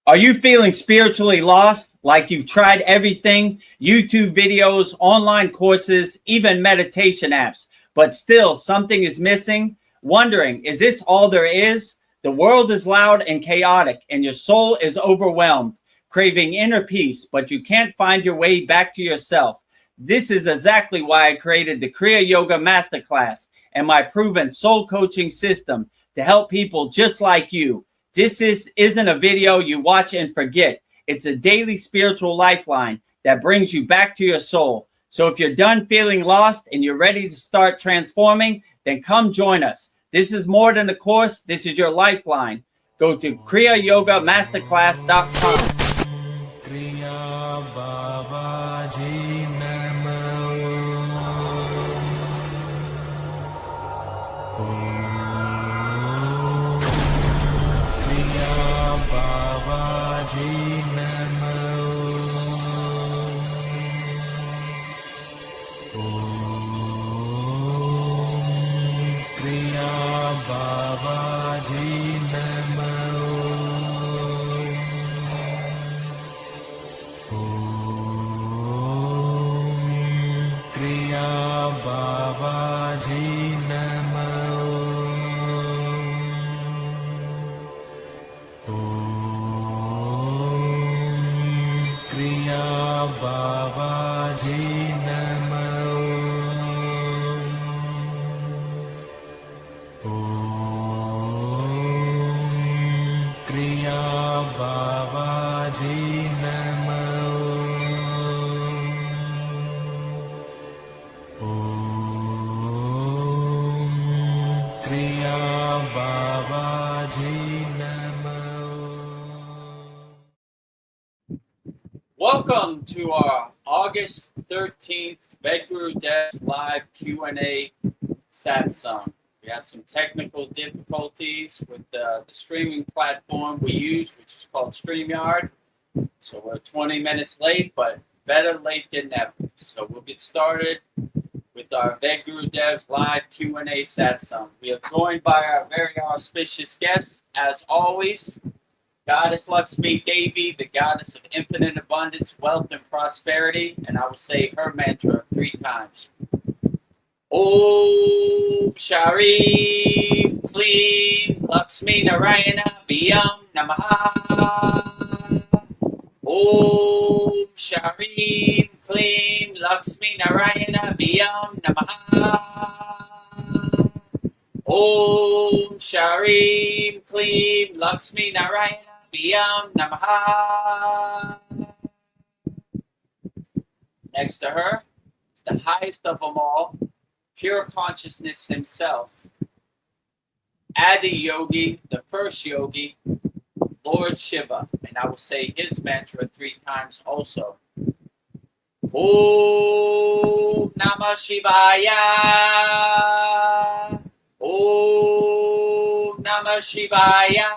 Are you feeling spiritually lost, like you've tried everything, YouTube videos, online courses, even meditation apps, but still something is missing? Wondering, is this all there is? The world is loud and chaotic, and your soul is overwhelmed, craving inner peace, but you can't find your way back to yourself. This is exactly why I created the Kriya Yoga Masterclass and my proven soul coaching system to help people just like you. This isn't a video you watch and forget. It's a daily spiritual lifeline that brings you back to your soul. So if you're done feeling lost and you're ready to start transforming, then come join us. This is more than a course. This is your lifeline. Go to kriyayogashop.com. Welcome to our August 13th Vedagurudev live Q&A Satsang. We had some technical difficulties with the streaming platform we use, which is called StreamYard. So we're 20 minutes late, but better late than never. So we'll get started with our Vedagurudev live Q&A Satsang. We are joined by our very auspicious guests, as always, Goddess Lakshmi Devi, the goddess of infinite abundance, wealth, and prosperity. And I will say her mantra 3 times. Om Shari Klim Lakshmi Narayana Vyam Namaha. Om Shari Klim Lakshmi Narayana Vyam Namaha. Om Shari Klim Lakshmi Narayana Vyam Namaha. Next to her is the highest of them all, pure consciousness himself, Adi Yogi, the first yogi, Lord Shiva. And I will say his mantra 3 times also. Om Namah Shivaya. Om Namah Shivaya.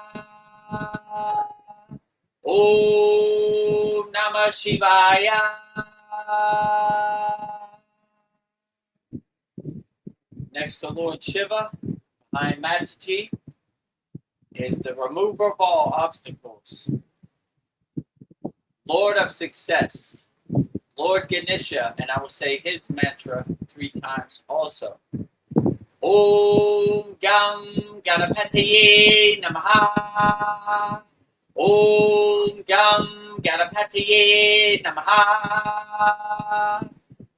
Om Namah Shivaya. Next to Lord Shiva, behind Mataji, is the remover of all obstacles, Lord of success, Lord Ganesha, and I will say his mantra 3 times also. Om Gam Ganapataye Namaha. Om Gam Ganapataye Namaha.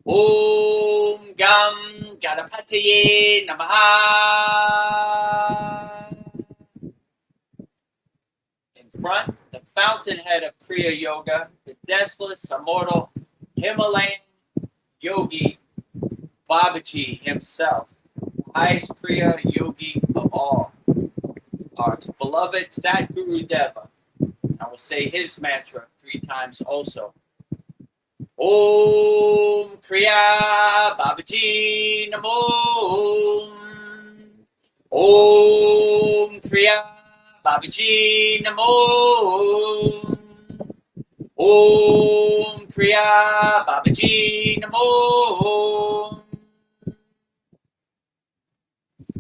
Om Gam Ganapataye Namaha. In front, the fountainhead of Kriya Yoga, the deathless, immortal, Himalayan yogi, Babaji himself, highest Kriya yogi of all, our beloved Vedagurudev. I will say his mantra 3 times also. Om Kriya Babaji Namo. Om Kriya Babaji Namo. Om Kriya Babaji Namo.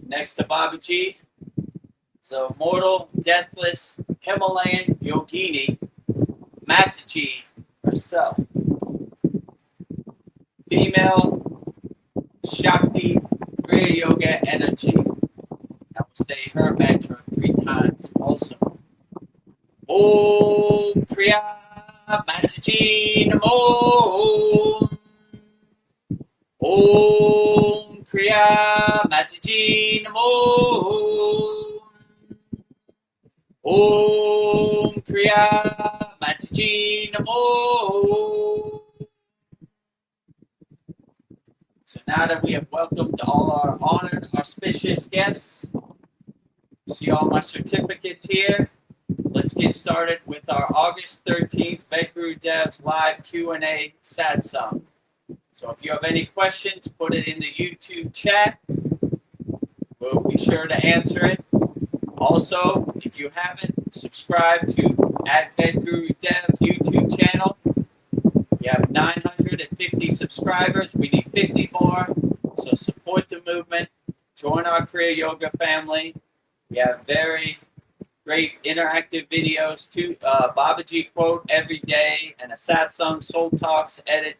Next to Babaji, the immortal, deathless, Himalayan yogini, Mataji herself. Female Shakti Kriya Yoga energy. I will say her mantra 3 times also. Om Kriya Mataji Namo. Om Kriya Mataji Namo. Om Kriya Mataji Namo. So now that we have welcomed all our honored, auspicious guests, see all my certificates here. Let's get started with our August 13th Vedagurudev's live Q&A Satsang. So if you have any questions, put it in the YouTube chat. We'll be sure to answer it. Also, if you haven't, subscribe to @Vedagurudev YouTube channel. We have 950 subscribers. We need 50 more. So support the movement. Join our Kriya Yoga family. We have very great interactive videos too. Babaji quote every day and a Satsang Soul Talks edit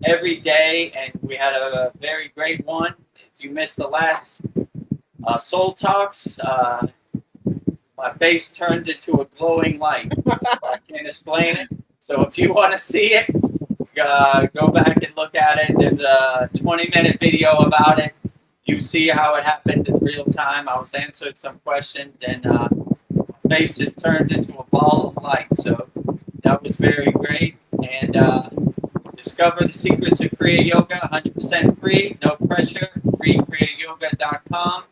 every day. And we had a very great one. If you missed the last Soul Talks, my face turned into a glowing light. I can't explain it. So if you want to see it, go back and look at it. There's a 20-minute video about it. You see how it happened in real time. I was answering some questions, and my face is turned into a ball of light. So that was very great. And discover the secrets of Kriya Yoga, 100% free, no pressure, kriyayogashop.com.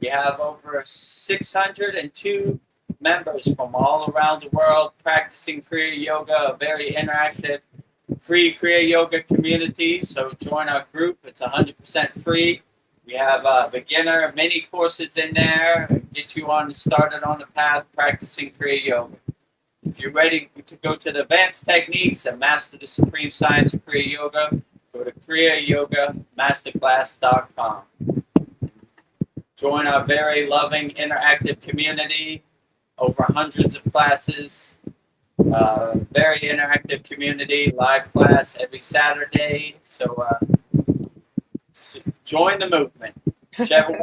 We have over 602 members from all around the world practicing Kriya Yoga, a very interactive, free Kriya Yoga community. So join our group. It's 100% free. We have beginner mini courses in there, get you started on the path practicing Kriya Yoga. If you're ready to go to the advanced techniques and master the supreme science of Kriya Yoga, go to kriyayogashop.com. Join our very loving interactive community, over hundreds of classes, very interactive community, live class every Saturday. So join the movement. Whichever one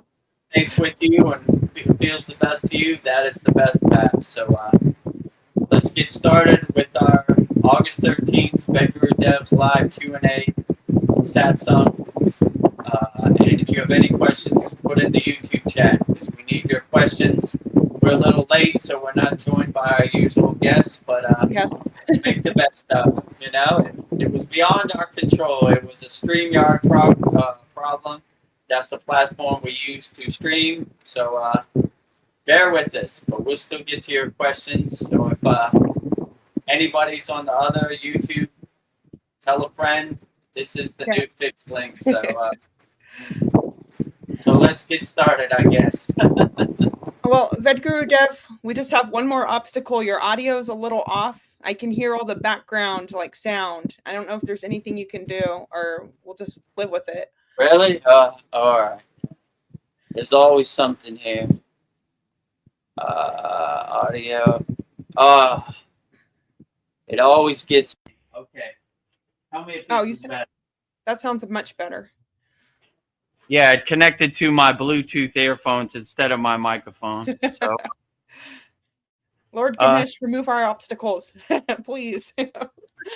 stays with you and feels the best to you, that is the best path. So let's get started with our August 13th Vedagurudev's live Q&A Satsang. And if you have any questions, put in the YouTube chat because we need your questions. We're a little late, so we're not joined by our usual guests, but make the best of it. You know, it was beyond our control. It was a StreamYard problem. That's the platform we use to stream. So bear with us, but we'll still get to your questions. So if anybody's on the other YouTube, tell a friend. This is the new fixed link. So so let's get started, I guess. Well, Vedagurudev, we just have one more obstacle. Your audio is a little off. I can hear all the background sound. I don't know if there's anything you can do, or we'll just live with it. Really? All right. There's always something here. Audio. It always gets. Okay. Tell me if this is better. That sounds much better. Yeah, it connected to my Bluetooth earphones instead of my microphone. So, Lord Ganesh, remove our obstacles, please.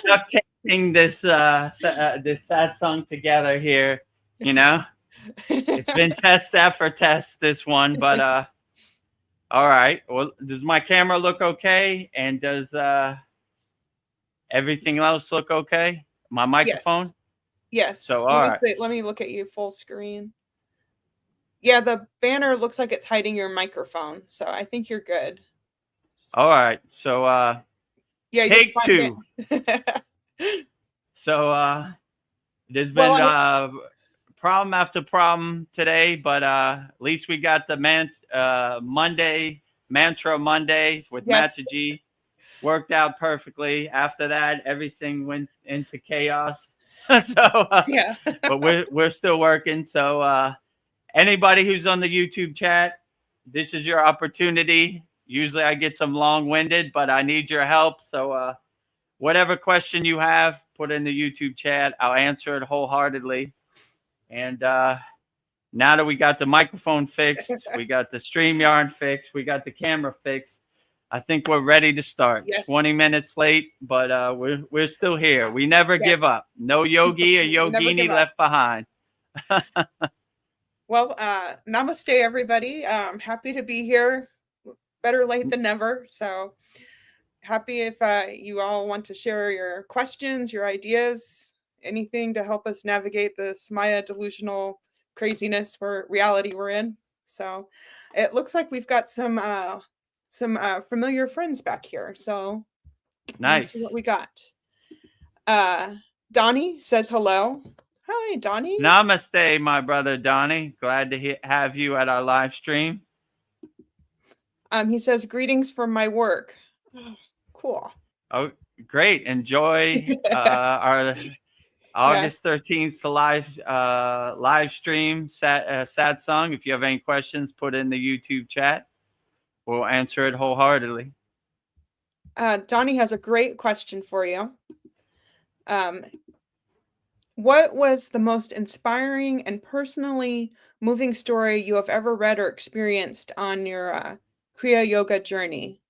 duct taping this satsang together here. You know, it's been test after test this one, but all right. Well, does my camera look okay? And does everything else look okay? My microphone. Yes. So all right. Let me look at you full screen. Yeah, the banner looks like it's hiding your microphone, so I think you're good. All right. So yeah, take 2. So there's been problem after problem today, but at least we got the mantra Monday with Mataji worked out perfectly. After that, everything went into chaos. So but we're still working. So anybody who's on the YouTube chat, this is your opportunity. Usually I get some long-winded, but I need your help. So whatever question you have, put in the YouTube chat. I'll answer it wholeheartedly. And now that we got the microphone fixed, we got the StreamYard fixed, we got the camera fixed, I think we're ready to start. Yes. 20 minutes late, but we're still here. We never give up. No yogi or yogini left behind. Well, namaste, everybody. I'm happy to be here. Better late than never. So happy if you all want to share your questions, your ideas, anything to help us navigate this Maya delusional craziness for reality we're in. So it looks like we've got some familiar friends back here. So nice. Let's see what we got. Donnie says hello. Hi, Donnie. Namaste, my brother Donnie. Glad to have you at our live stream. He says greetings from my work. Oh, cool. Oh, great. Enjoy our August 13th live stream Satsang. If you have any questions, put in the YouTube chat. We'll answer it wholeheartedly. Donnie has a great question for you. What was the most inspiring and personally moving story you have ever read or experienced on your Kriya Yoga journey?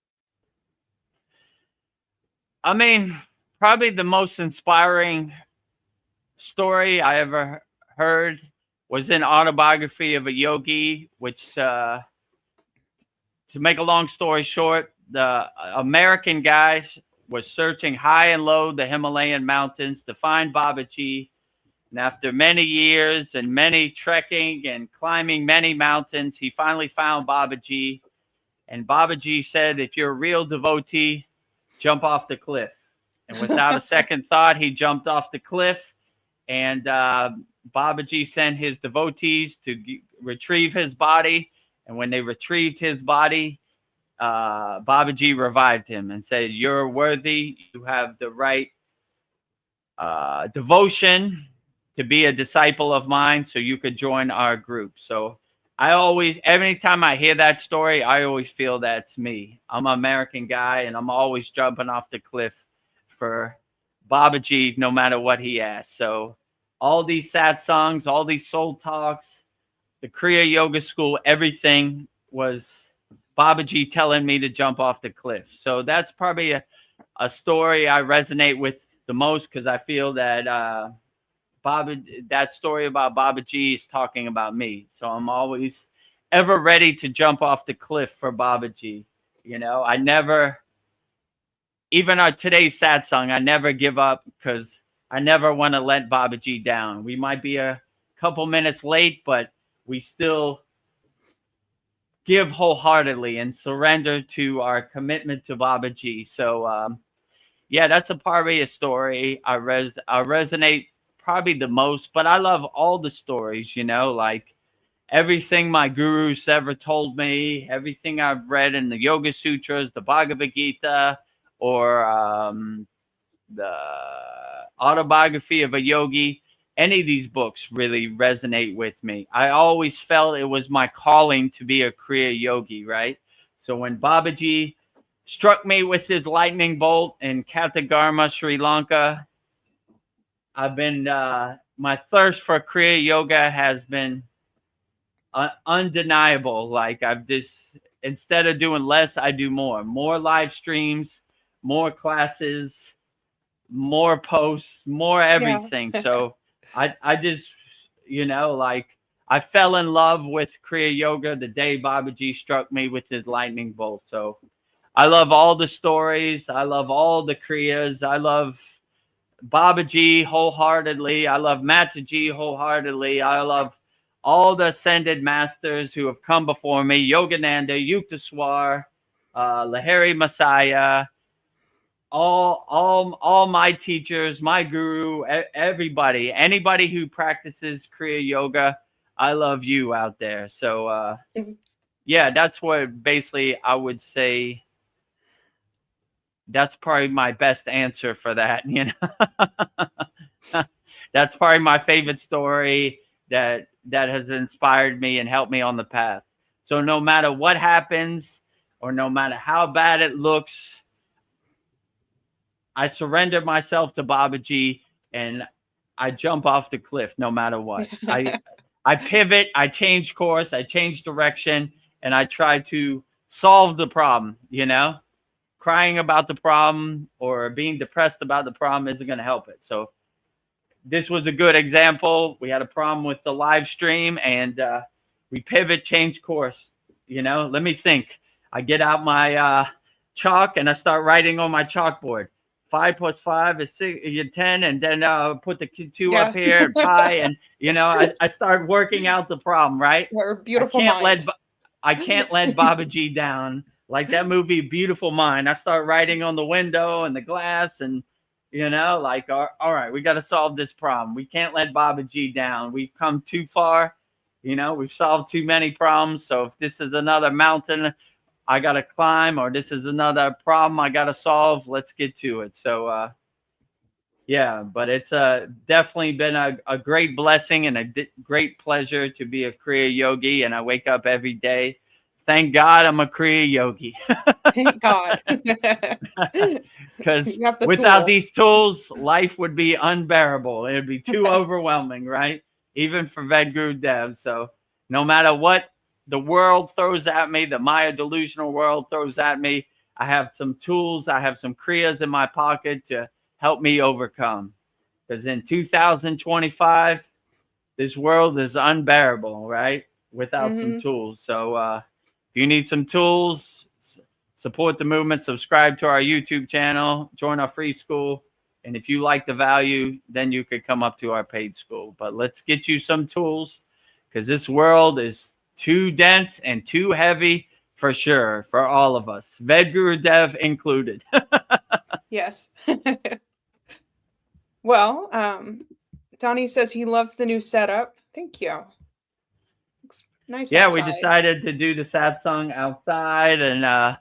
I mean, probably the most inspiring story I ever heard was in Autobiography of a Yogi, which, to make a long story short, the American guys was searching high and low the Himalayan mountains to find Babaji. And after many years and many trekking and climbing many mountains, he finally found Babaji. And Babaji said, if you're a real devotee, jump off the cliff. And without a second thought, he jumped off the cliff. And Babaji sent his devotees to retrieve his body. And when they retrieved his body, Babaji revived him and said, you're worthy. You have the right devotion to be a disciple of mine, so you could join our group. So every time I hear that story, I always feel that's me. I'm an American guy, and I'm always jumping off the cliff for Babaji, no matter what he asks. So all these satsangs, all these soul talks, the Kriya Yoga School, everything was Babaji telling me to jump off the cliff. So that's probably a story I resonate with the most, because I feel that that story about Babaji is talking about me. So I'm always ever ready to jump off the cliff for Babaji. You know, I never, even on today's satsang, I never give up, because I never want to let Babaji down. We might be a couple minutes late, but we still give wholeheartedly and surrender to our commitment to Babaji. So yeah, that's probably a story I resonate probably the most, but I love all the stories, you know, like everything my gurus ever told me, everything I've read in the Yoga Sutras, the Bhagavad Gita, or the Autobiography of a Yogi. Any of these books really resonate with me. I always felt it was my calling to be a Kriya Yogi, right? So when Babaji struck me with his lightning bolt in Kathagarma, Sri Lanka, I've been, my thirst for Kriya Yoga has been undeniable. Like I've just, instead of doing less, I do more live streams, more classes, more posts, more everything. Yeah. So I just, you know, like I fell in love with Kriya Yoga the day Babaji struck me with his lightning bolt. So I love all the stories. I love all the Kriyas. I love Babaji wholeheartedly. I love Mataji wholeheartedly. I love all the ascended masters who have come before me: Yogananda, Yukteswar, Lahiri Messiah, all my teachers, my guru, everybody, anybody who practices Kriya Yoga. I love you out there. So yeah, that's what basically I would say. That's probably my best answer for that, you know. That's probably my favorite story that has inspired me and helped me on the path. So no matter what happens or no matter how bad it looks, I surrender myself to Babaji and I jump off the cliff no matter what. I pivot, I change course, I change direction, and I try to solve the problem, you know? Crying about the problem or being depressed about the problem isn't going to help it. So this was a good example. We had a problem with the live stream and we pivot, change course. You know, let me think. I get out my chalk and I start writing on my chalkboard. 5 + 5 is 10, and then put the 2 up here and pi, and you know, I start working out the problem, right? Your beautiful I can't let Babaji down. Like that movie, Beautiful Mind. I start writing on the window and the glass, and you know, like, all right, we got to solve this problem. We can't let Babaji down. We've come too far. You know, we've solved too many problems. So if this is another mountain I got to climb, or this is another problem I got to solve, let's get to it. So, yeah, but it's definitely been a great blessing and a great pleasure to be a Kriya yogi. And I wake up every day. Thank God I'm a Kriya yogi. Thank God. Because without these tools, life would be unbearable. It would be too overwhelming, right? Even for Vedagurudev. So no matter what the world throws at me, the Maya delusional world throws at me, I have some tools, I have some Kriyas in my pocket to help me overcome. Because in 2025, this world is unbearable, right? Without some tools. So if you need some tools, support the movement, subscribe to our YouTube channel, join our free school. And if you like the value, then you could come up to our paid school. But let's get you some tools, because this world is too dense and too heavy for sure, for all of us, Vedagurudev included. Yes. Well, Donnie says he loves the new setup. Thank you. Looks nice. Yeah, outside. We decided to do the Satsang outside and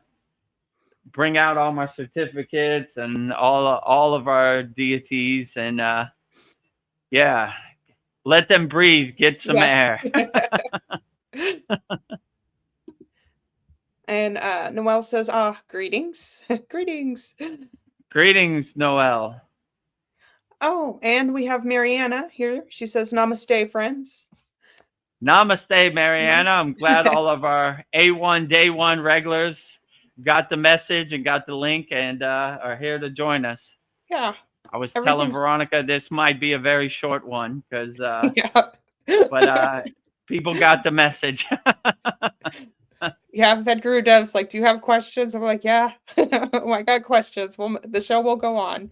bring out all my certificates and all of our deities, and yeah, let them breathe, get some air. And Noelle says, greetings. Greetings, Noelle. Oh, and we have Mariana here. She says, namaste, friends. Namaste, Mariana. I'm glad all of our A1 Day 1 regulars got the message and got the link and are here to join us. Yeah. I was telling Veronica this might be a very short one because but people got the message. Yeah, Vedagurudev like, do you have questions? I'm like, yeah. I got questions. Well, the show will go on.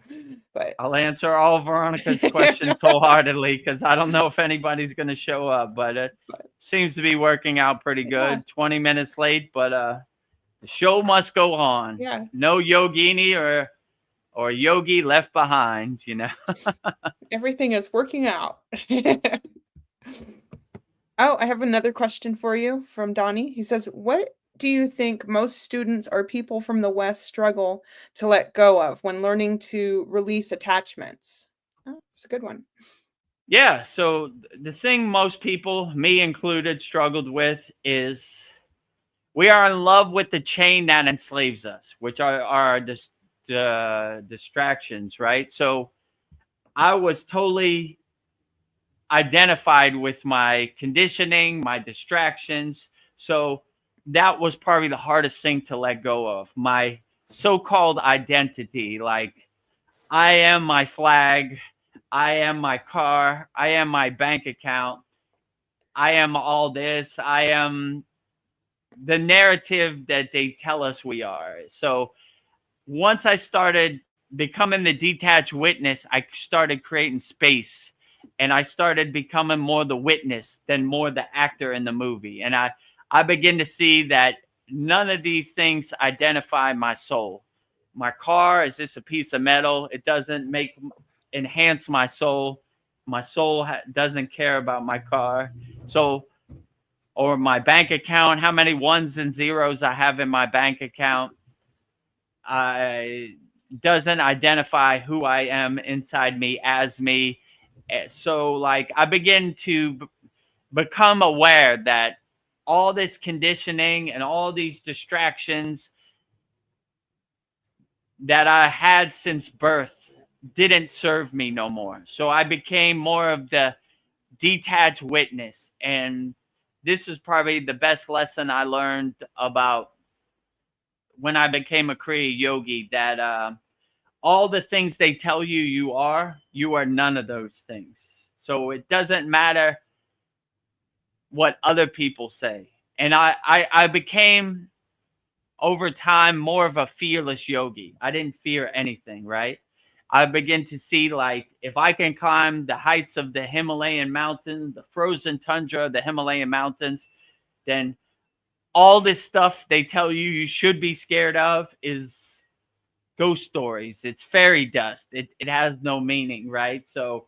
But I'll answer all of Veronica's questions wholeheartedly, because I don't know if anybody's going to show up, but it seems to be working out pretty good. 20 minutes late, but the show must go on. Yeah. No yogini or yogi left behind, you know. Everything is working out. Oh, I have another question for you from Donnie. He says, what do you think most students or people from the West struggle to let go of when learning to release attachments? Oh, that's a good one. Yeah. So the thing most people, me included, struggled with is we are in love with the chain that enslaves us, which are our distractions, right? So I was totally identified with my conditioning, my distractions. So that was probably the hardest thing to let go of. My so-called identity, like I am my flag, I am my car, I am my bank account, I am all this, I am the narrative that they tell us we are. So once I started becoming the detached witness, I started creating space. And I started becoming more the witness than more the actor in the movie. And I begin to see that none of these things identify my soul. My car is just a piece of metal. It doesn't enhance my soul. My soul doesn't care about my car. So, or my bank account, how many ones and zeros I have in my bank account, doesn't identify who I am inside me as me. So like I begin to become aware that all this conditioning and all these distractions that I had since birth didn't serve me no more. So I became more of the detached witness. And this was probably the best lesson I learned about when I became a Kriya yogi, that all the things they tell you you are none of those things. So it doesn't matter what other people say. And I became, over time, more of a fearless yogi. I didn't fear anything, right? I begin to see, like, if I can climb the heights of the Himalayan mountains, the frozen tundra of the Himalayan mountains, then all this stuff they tell you you should be scared of is ghost stories. It's fairy dust. It has no meaning, right? So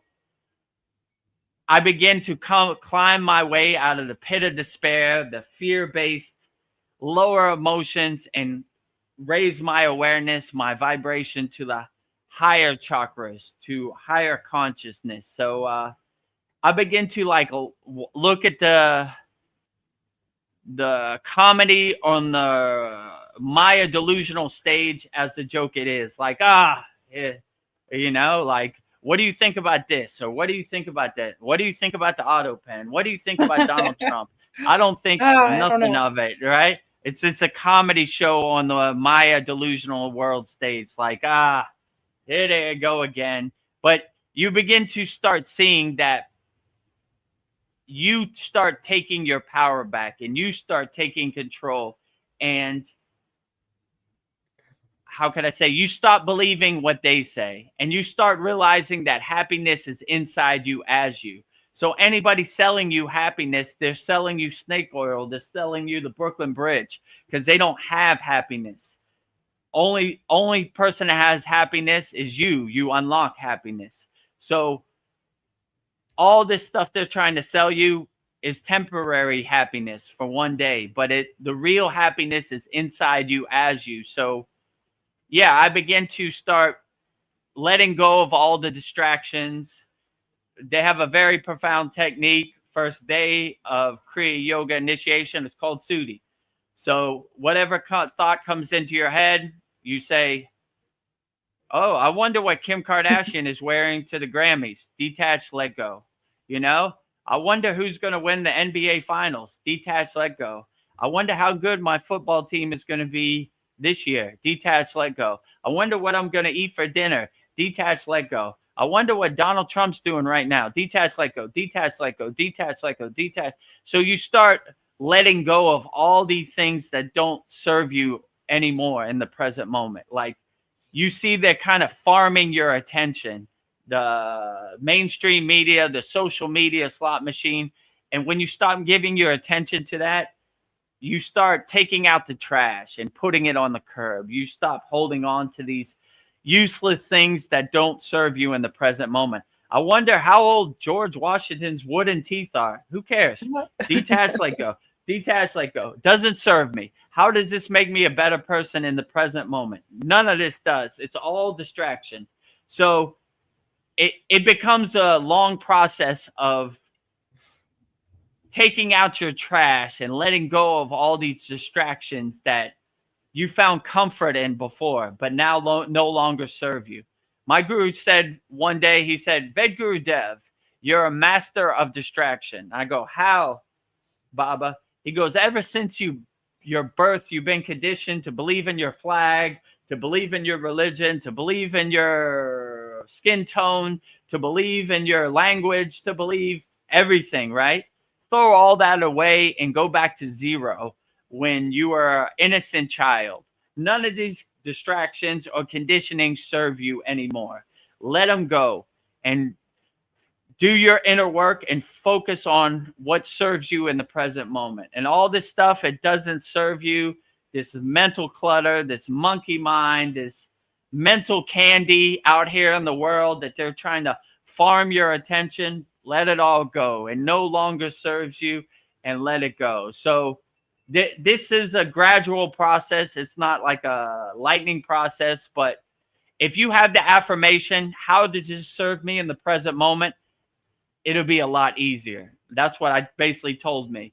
I begin to climb my way out of the pit of despair, the fear-based lower emotions, and raise my awareness, my vibration to the higher chakras, to higher consciousness. So I begin to look at the comedy on the Maya delusional stage as the joke it is. Like, like, what do you think about this? Or what do you think about that? What do you think about the auto pen? What do you think about Donald Trump? I don't think nothing of it, right? It's a comedy show on the Maya delusional world stage. Like, here they go again. But you begin to start seeing that you start taking your power back and you start taking control. And how can I say, you stop believing what they say and you start realizing that happiness is inside you as you. So anybody selling you happiness, they're selling you snake oil. They're selling you the Brooklyn Bridge because they don't have happiness. Only person that has happiness is you. You unlock happiness. So all this stuff they're trying to sell you is temporary happiness for one day, but the real happiness is inside you as you. So yeah, I began to start letting go of all the distractions. They have a very profound technique. First day of Kriya yoga initiation, it's called Sudhi. So whatever thought comes into your head, you say, oh, I wonder what Kim Kardashian is wearing to the Grammys. Detach, let go. I wonder who's going to win the NBA finals. Detach, let go. I wonder how good my football team is going to be this year. Detach, let go. I wonder what I'm going to eat for dinner. Detach, let go. I wonder what Donald Trump's doing right now. Detach, let go. Detach, let go. Detach, let go. Detach. So you start letting go of all these things that don't serve you anymore in the present moment. Like, you see they're kind of farming your attention. The mainstream media, the social media slot machine. And when you stop giving your attention to that, you start taking out the trash and putting it on the curb. You stop holding on to these useless things that don't serve you in the present moment. I wonder how old George Washington's wooden teeth are. Who cares? Detach, let go. Detach, let go. Doesn't serve me. How does this make me a better person in the present moment? None of this does. It's all distractions. So it becomes a long process of taking out your trash and letting go of all these distractions that you found comfort in before, but now no longer serve you. My guru said one day, he said, Vedagurudev, you're a master of distraction. I go, how, Baba? He goes, ever since your birth, you've been conditioned to believe in your flag, to believe in your religion, to believe in your skin tone, to believe in your language, to believe everything, right? Throw all that away and go back to zero when you are an innocent child. None of these distractions or conditioning serve you anymore. Let them go and do your inner work and focus on what serves you in the present moment. And all this stuff, it doesn't serve you. This mental clutter, this monkey mind, this mental candy out here in the world that they're trying to farm your attention, let it all go. It no longer serves you, and let it go. So this is a gradual process. It's not like a lightning process, but if you have the affirmation, how does this serve me in the present moment? It'll be a lot easier. That's what I basically told me.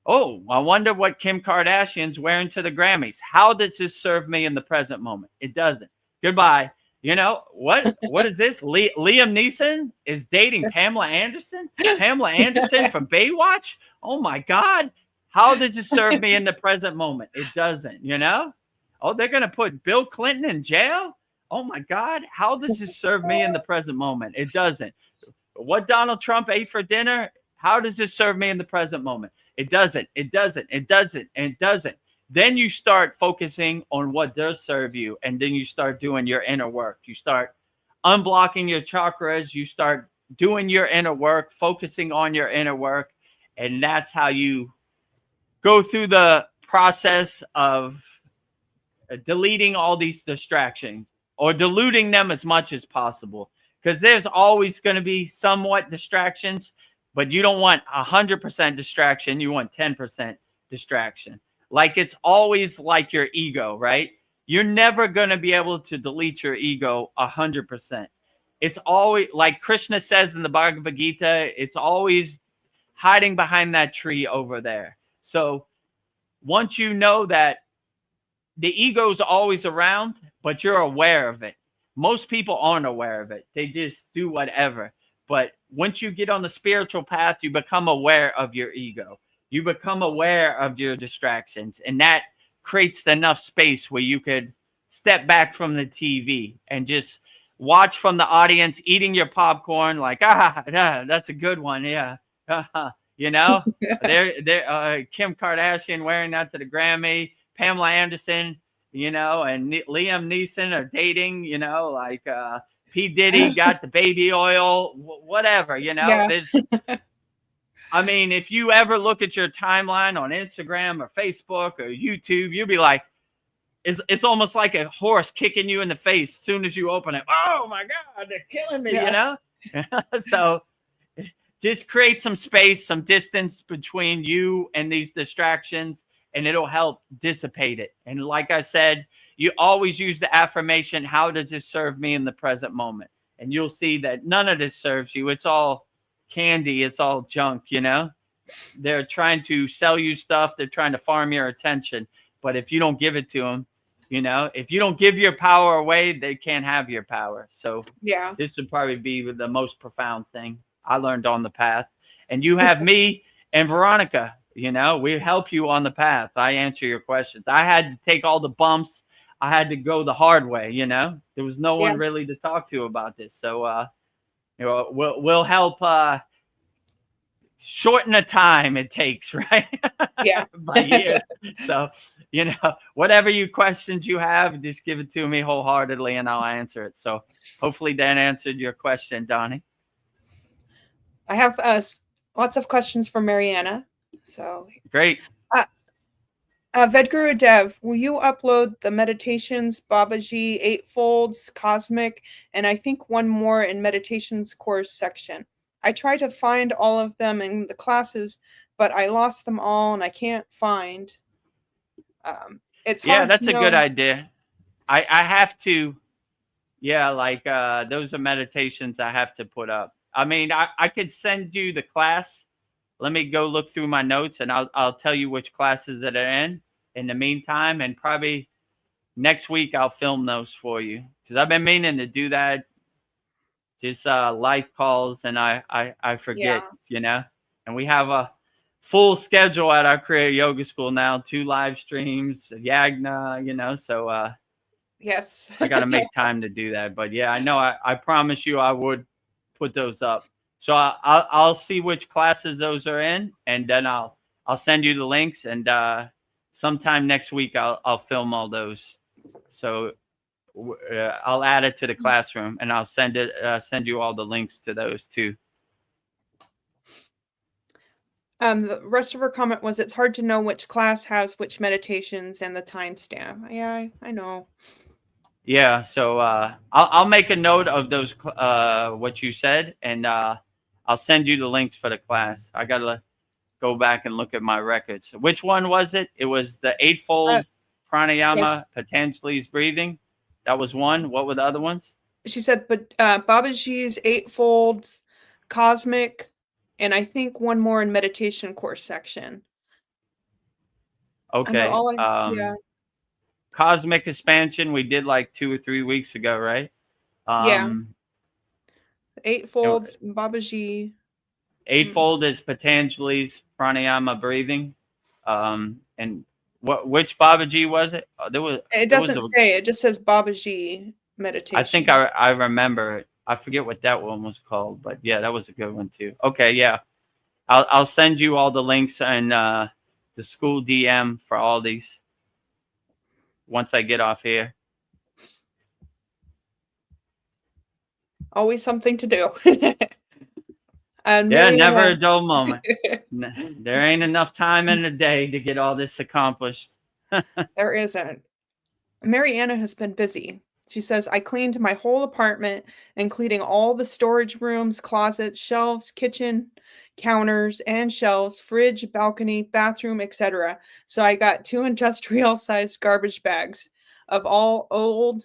Oh, I wonder what Kim Kardashian's wearing to the Grammys. How does this serve me in the present moment? It doesn't. Goodbye. You know what? What is this? Liam Neeson is dating Pamela Anderson. Pamela Anderson from Baywatch. Oh my God! How does it serve me in the present moment? It doesn't. You know? Oh, they're gonna put Bill Clinton in jail. Oh my God! How does this serve me in the present moment? It doesn't. What Donald Trump ate for dinner? How does this serve me in the present moment? It doesn't. It doesn't. It doesn't. And it doesn't. Then you start focusing on what does serve you, and then you start doing your inner work. You start unblocking your chakras. You start doing your inner work, focusing on your inner work, and that's how you go through the process of deleting all these distractions or diluting them as much as possible, because there's always going to be somewhat distractions, but you don't want 100% distraction. You want 10% distraction. Like it's always like your ego, right? You're never going to be able to delete your ego 100%. It's always, like Krishna says in the Bhagavad Gita, it's always hiding behind that tree over there. So once you know that the ego's always around, but you're aware of it. Most people aren't aware of it. They just do whatever. But once you get on the spiritual path, you become aware of your ego. You become aware of your distractions. And that creates enough space where you could step back from the TV and just watch from the audience, eating your popcorn like, that's a good one. Yeah. You know, Kim Kardashian wearing that to the Grammy, Pamela Anderson, you know, and Liam Neeson are dating, you know, like P. Diddy got the baby oil, whatever, you know. Yeah. I mean, if you ever look at your timeline on Instagram or Facebook or YouTube, you'll be like, it's almost like a horse kicking you in the face as soon as you open it. Oh my God, they're killing me, you know? So just create some space, some distance between you and these distractions, and it'll help dissipate it. And like I said, you always use the affirmation, how does this serve me in the present moment? And you'll see that none of this serves you. It's all candy. It's all junk, you know? They're trying to sell you stuff. They're trying to farm your attention. But if you don't give it to them, you know, if you don't give your power away, they can't have your power. So yeah, this would probably be the most profound thing I learned on the path. And you have me and Veronica, you know, we help you on the path. I answer your questions. I had to take all the bumps. I had to go the hard way, you know. There was no one really to talk to about this. So, you know, we'll help shorten the time it takes, right? Yeah. By years. So, you know, whatever questions you have, just give it to me wholeheartedly and I'll answer it. So hopefully that answered your question, Donnie. I have lots of questions from Mariana. So great. Vedagurudev, will you upload the meditations, Babaji, Eightfolds, Cosmic, and I think one more in meditations course section? I try to find all of them in the classes, but I lost them all and I can't find. It's hard. Yeah, that's a good idea. I have to. Yeah, like those are meditations I have to put up. I mean, I could send you the class. Let me go look through my notes and I'll tell you which classes that are in the meantime. And probably next week I'll film those for you because I've been meaning to do that. Just live calls and I forget, you know, and we have a full schedule at our Kriya Yoga School now, 2 live streams, Yagna, you know, so yes, I got to make time to do that. But yeah, I know I promise you I would put those up. So I'll see which classes those are in, and then I'll send you the links, and sometime next week I'll film all those. So I'll add it to the classroom, and I'll send you all the links to those too. The rest of her comment was, it's hard to know which class has which meditations and the timestamp. Yeah, I know. Yeah, so I'll make a note of those what you said, and I'll send you the links for the class. I gotta go back and look at my records. Which one was it? It was the Eightfold Pranayama, yes. Patanjali's breathing. That was one. What were the other ones? She said, but Babaji's Eightfolds, Cosmic, and I think one more in meditation course section. And they're Okay. all like, yeah, Cosmic Expansion we did like 2 or 3 weeks ago, right? yeah. Um, and Eightfolds, Babaji. Eightfold is Patanjali's pranayama breathing. And which Babaji was it? It There was doesn't a say. It just says Babaji I think meditation. I remember it. I forget what that one was called, but yeah, that was a good one too. Okay, yeah. I'll send you all the links and the school DM for all these once I get off here. Always something to do. And Yeah, never a Mariana, dull moment. There ain't enough time in the day to get all this accomplished. there isn't. Mariana has been busy. She says, I cleaned my whole apartment, including all the storage rooms, closets, shelves, kitchen, counters, and shelves, fridge, balcony, bathroom, etc. So I got 2 industrial sized garbage bags of all old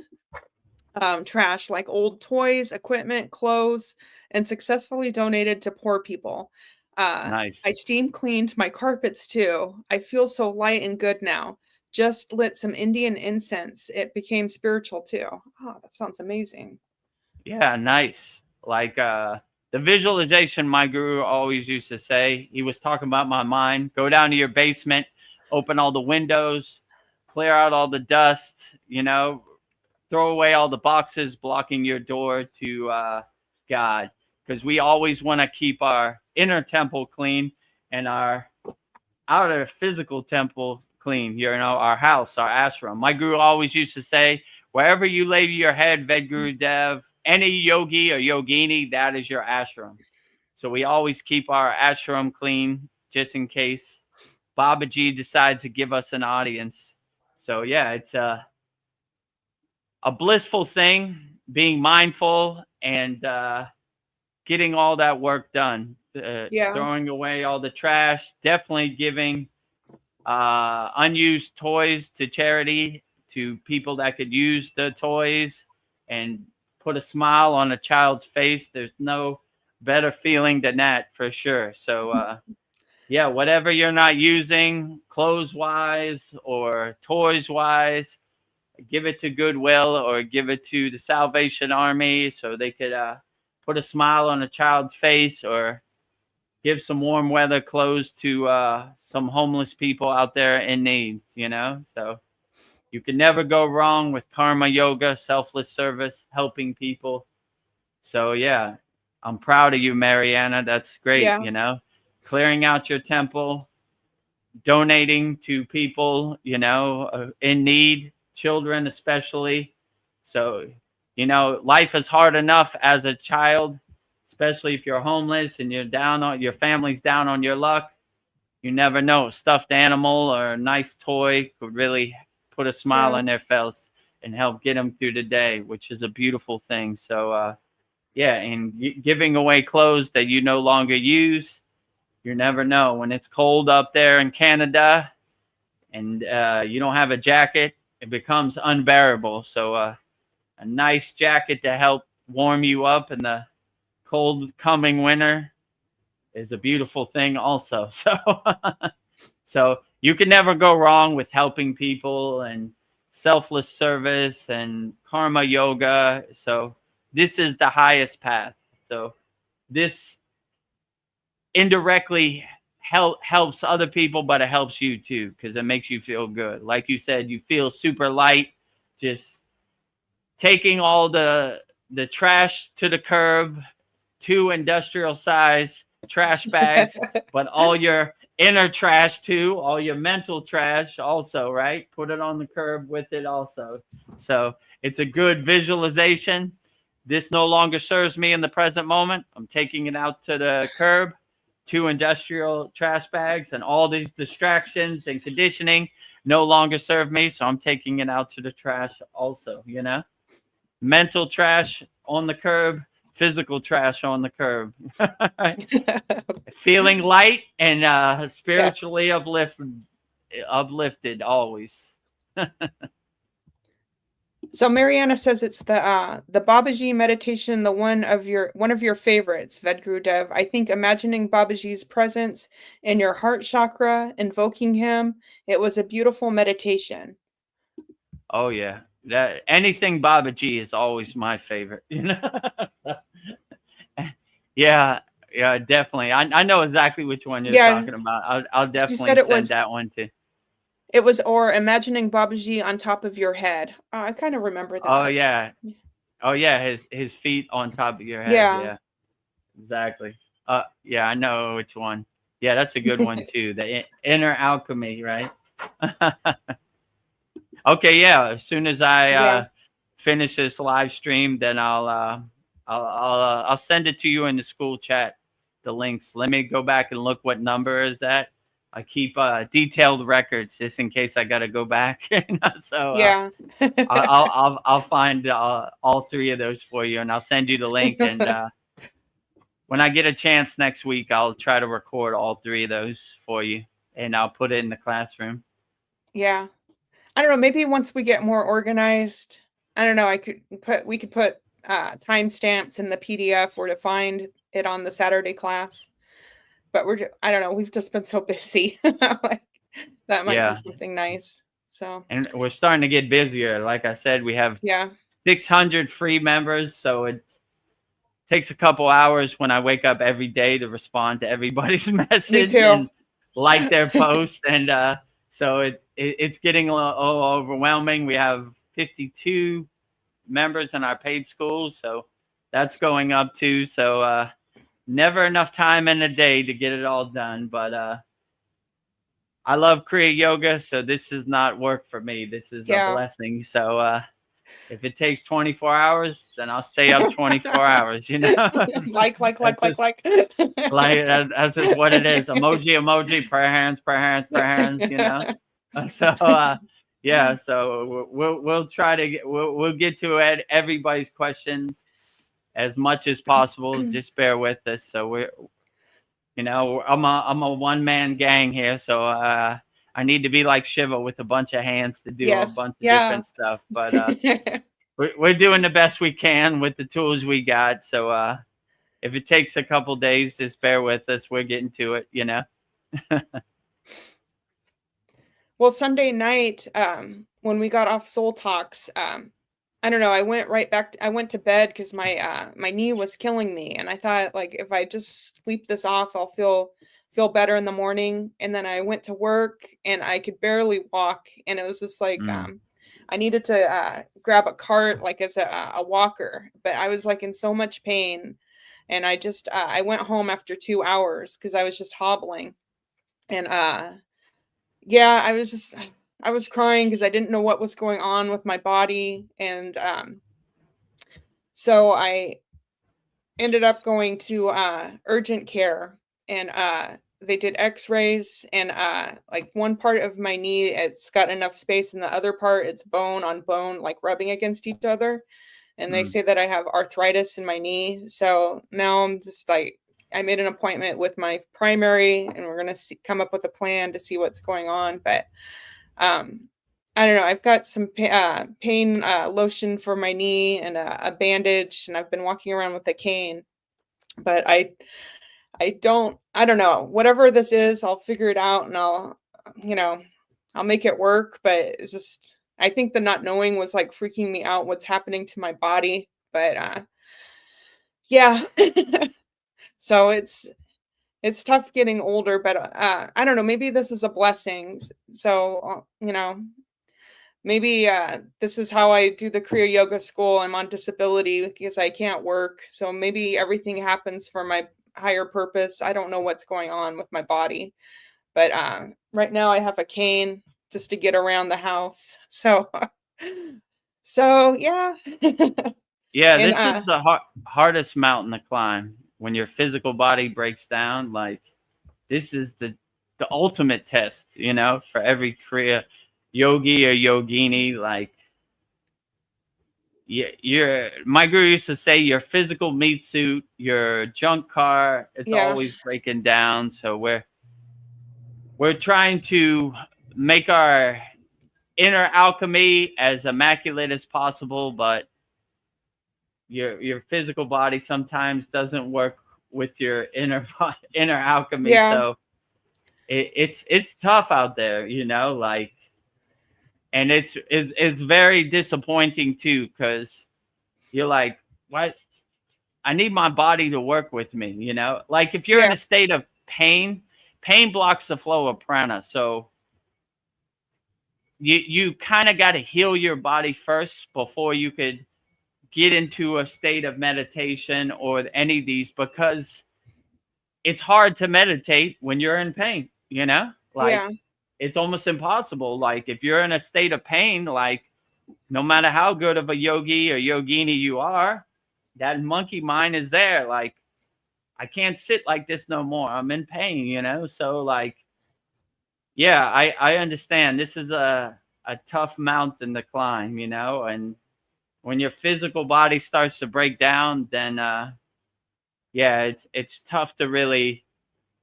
trash, like old toys, equipment, clothes, and successfully donated to poor people. I Nice. steam cleaned my carpets too. I feel so light and good now. Just lit some Indian incense. It became spiritual too. Oh, that sounds amazing. Yeah, nice. Like the visualization my guru always used to say, he was talking about my mind. Go down to your basement, open all the windows, clear out all the dust, throw away all the boxes blocking your door to God. Because we always want to keep our inner temple clean and our outer physical temple clean, our house, our ashram. My guru always used to say, wherever you lay your head, Vedagurudev, any yogi or yogini, that is your ashram. So we always keep our ashram clean just in case Babaji decides to give us an audience. So yeah, it's a blissful thing, being mindful and getting all that work done. Yeah. Throwing away all the trash, definitely giving unused toys to charity, to people that could use the toys and put a smile on a child's face. There's no better feeling than that for sure. So yeah, whatever you're not using clothes wise or toys wise, give it to Goodwill or give it to the Salvation Army so they could put a smile on a child's face, or give some warm weather clothes to some homeless people out there in need, So you can never go wrong with karma yoga, selfless service, helping people. So yeah, I'm proud of you, Mariana. That's great, Yeah. Clearing out your temple, donating to people, in need, children especially. So, life is hard enough as a child, especially if you're homeless and your family's down on your luck. You never know. A stuffed animal or a nice toy could really put a smile Yeah. on their face and help get them through the day, which is a beautiful thing. So, yeah, and giving away clothes that you no longer use. You never know. When it's cold up there in Canada and you don't have a jacket, it becomes unbearable. So a nice jacket to help warm you up in the cold coming winter is a beautiful thing also. So you can never go wrong with helping people and selfless service and karma yoga. So this is the highest path. So this indirectly helps other people, but it helps you too, because it makes you feel good. Like you said, you feel super light, just taking all the trash to the curb, 2 industrial size trash bags, but all your inner trash too, all your mental trash also, right? Put it on the curb with it also. So it's a good visualization. This no longer serves me in the present moment. I'm taking it out to the curb, 2 industrial trash bags, and all these distractions and conditioning no longer serve me. So I'm taking it out to the trash also, mental trash on the curb, physical trash on the curb. Feeling light and Yes. spiritually uplifted always. So Mariana says it's the Babaji meditation, the one of your favorites, Vedagurudev. I think imagining Babaji's presence in your heart chakra, invoking him, it was a beautiful meditation. Oh yeah, that anything Baba G is always my favorite. You know. Yeah, yeah, definitely. I know exactly which one you're Yeah, talking about. I'll she definitely said it send was that one too. it was or imagining Babaji on top of your head. I kind of remember Oh that. yeah, oh yeah, his feet on top of your head. Yeah. Yeah, exactly. Yeah, I know which one. Yeah, that's a good one too. The inner alchemy, right? Okay, yeah. As soon as I Yeah. finish this live stream, then I'll send it to you in the school chat. The links. Let me go back and look what number is that. I keep detailed records just in case I got to go back. So Yeah. I'll find all three of those for you, and I'll send you the link. And when I get a chance next week, I'll try to record all three of those for you, and I'll put it in the classroom. Yeah. I don't know, maybe once we get more organized, I don't know, we could put timestamps in the PDF where to find it on the Saturday class. But I don't know, we've just been so busy. Like, that might be Yeah, something nice. So, and we're starting to get busier. Like I said, we have yeah. 600 free members, so it takes a couple hours when I wake up every day to respond to everybody's Me message too. and like their post. And so it's getting a little overwhelming. We have 52 members in our paid schools, so that's going up too. So never enough time in a day to get it all done. But I love Kriya Yoga, so this is not work for me. This is a Yeah. blessing. So if it takes 24 hours, then I'll stay up 24 hours, you know? That's just Like. that's just what it is. Emoji, prayer hands, prayer hands, you know? So, yeah, so we'll try to we'll get to everybody's questions as much as possible. Just bear with us. So I'm a one man gang here. So, I need to be like Shiva with a bunch of hands to do a Yes. bunch of Yeah. different stuff. But, we're doing the best we can with the tools we got. So if it takes a couple days, just bear with us. We're getting to it, you know. Well, Sunday night, when we got off Soul Talks, I don't know, I went to bed because my knee was killing me, and I thought, like, if I just sleep this off, I'll feel better in the morning. And then I went to work and I could barely walk, and it was just like Mm. I needed to grab a cart like as a walker, but I was like in so much pain, and I went home after 2 hours because I was just hobbling. And yeah, I was crying because I didn't know what was going on with my body. And so I ended up going to urgent care, and they did x-rays, and like one part of my knee, it's got enough space, and the other part, it's bone on bone, like rubbing against each other. And they Mm. say that I have arthritis in my knee. So now I'm just like, I made an appointment with my primary, and we're going to come up with a plan to see what's going on. But um, I don't know. I've got some pain lotion for my knee and a bandage, and I've been walking around with a cane. But I don't know. Whatever this is, I'll figure it out, and you know, I'll make it work. But it's just, I think the not knowing was like freaking me out. What's happening to my body? But yeah. So it's tough getting older. But I don't know. Maybe this is a blessing. So maybe this is how I do the Kriya Yoga school. I'm on disability because I can't work. So maybe everything happens for my higher purpose. I don't know what's going on with my body. But right now I have a cane just to get around the house. So yeah. Yeah, And this is the hardest mountain to climb when your physical body breaks down. Like this is the ultimate test, you know, for every Kriya yogi or yogini. Like my guru used to say, your physical meat suit, your junk car, it's yeah. always breaking down. So we're trying to make our inner alchemy as immaculate as possible, but your physical body sometimes doesn't work with your inner alchemy. Yeah. So it's tough out there, you know, like, and it's very disappointing too, because you're like, what? I need my body to work with me, you know? Like if you're in Yeah. a state of pain, pain blocks the flow of prana. So you kind of got to heal your body first before you could get into a state of meditation or any of these, because it's hard to meditate when you're in pain, you know? Like Yeah. it's almost impossible. Like if you're in a state of pain, like no matter how good of a yogi or yogini you are, that monkey mind is there. Like, I can't sit like this no more. I'm in pain, you know? So like, yeah, I understand. This is a tough mountain to climb, you know? And when your physical body starts to break down, then yeah, it's tough to really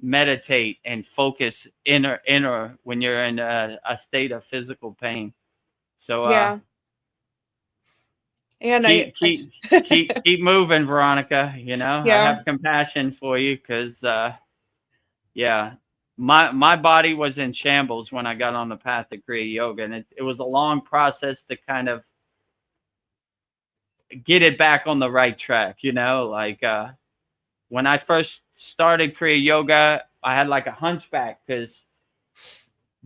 meditate and focus inner when you're in a state of physical pain. So Yeah. And keep moving, Veronica. You know, I yeah. have compassion for you, because yeah, my body was in shambles when I got on the path of Kriya Yoga, and it was a long process to kind of get it back on the right track. You know, like when I first started Kriya Yoga, I had like a hunchback, because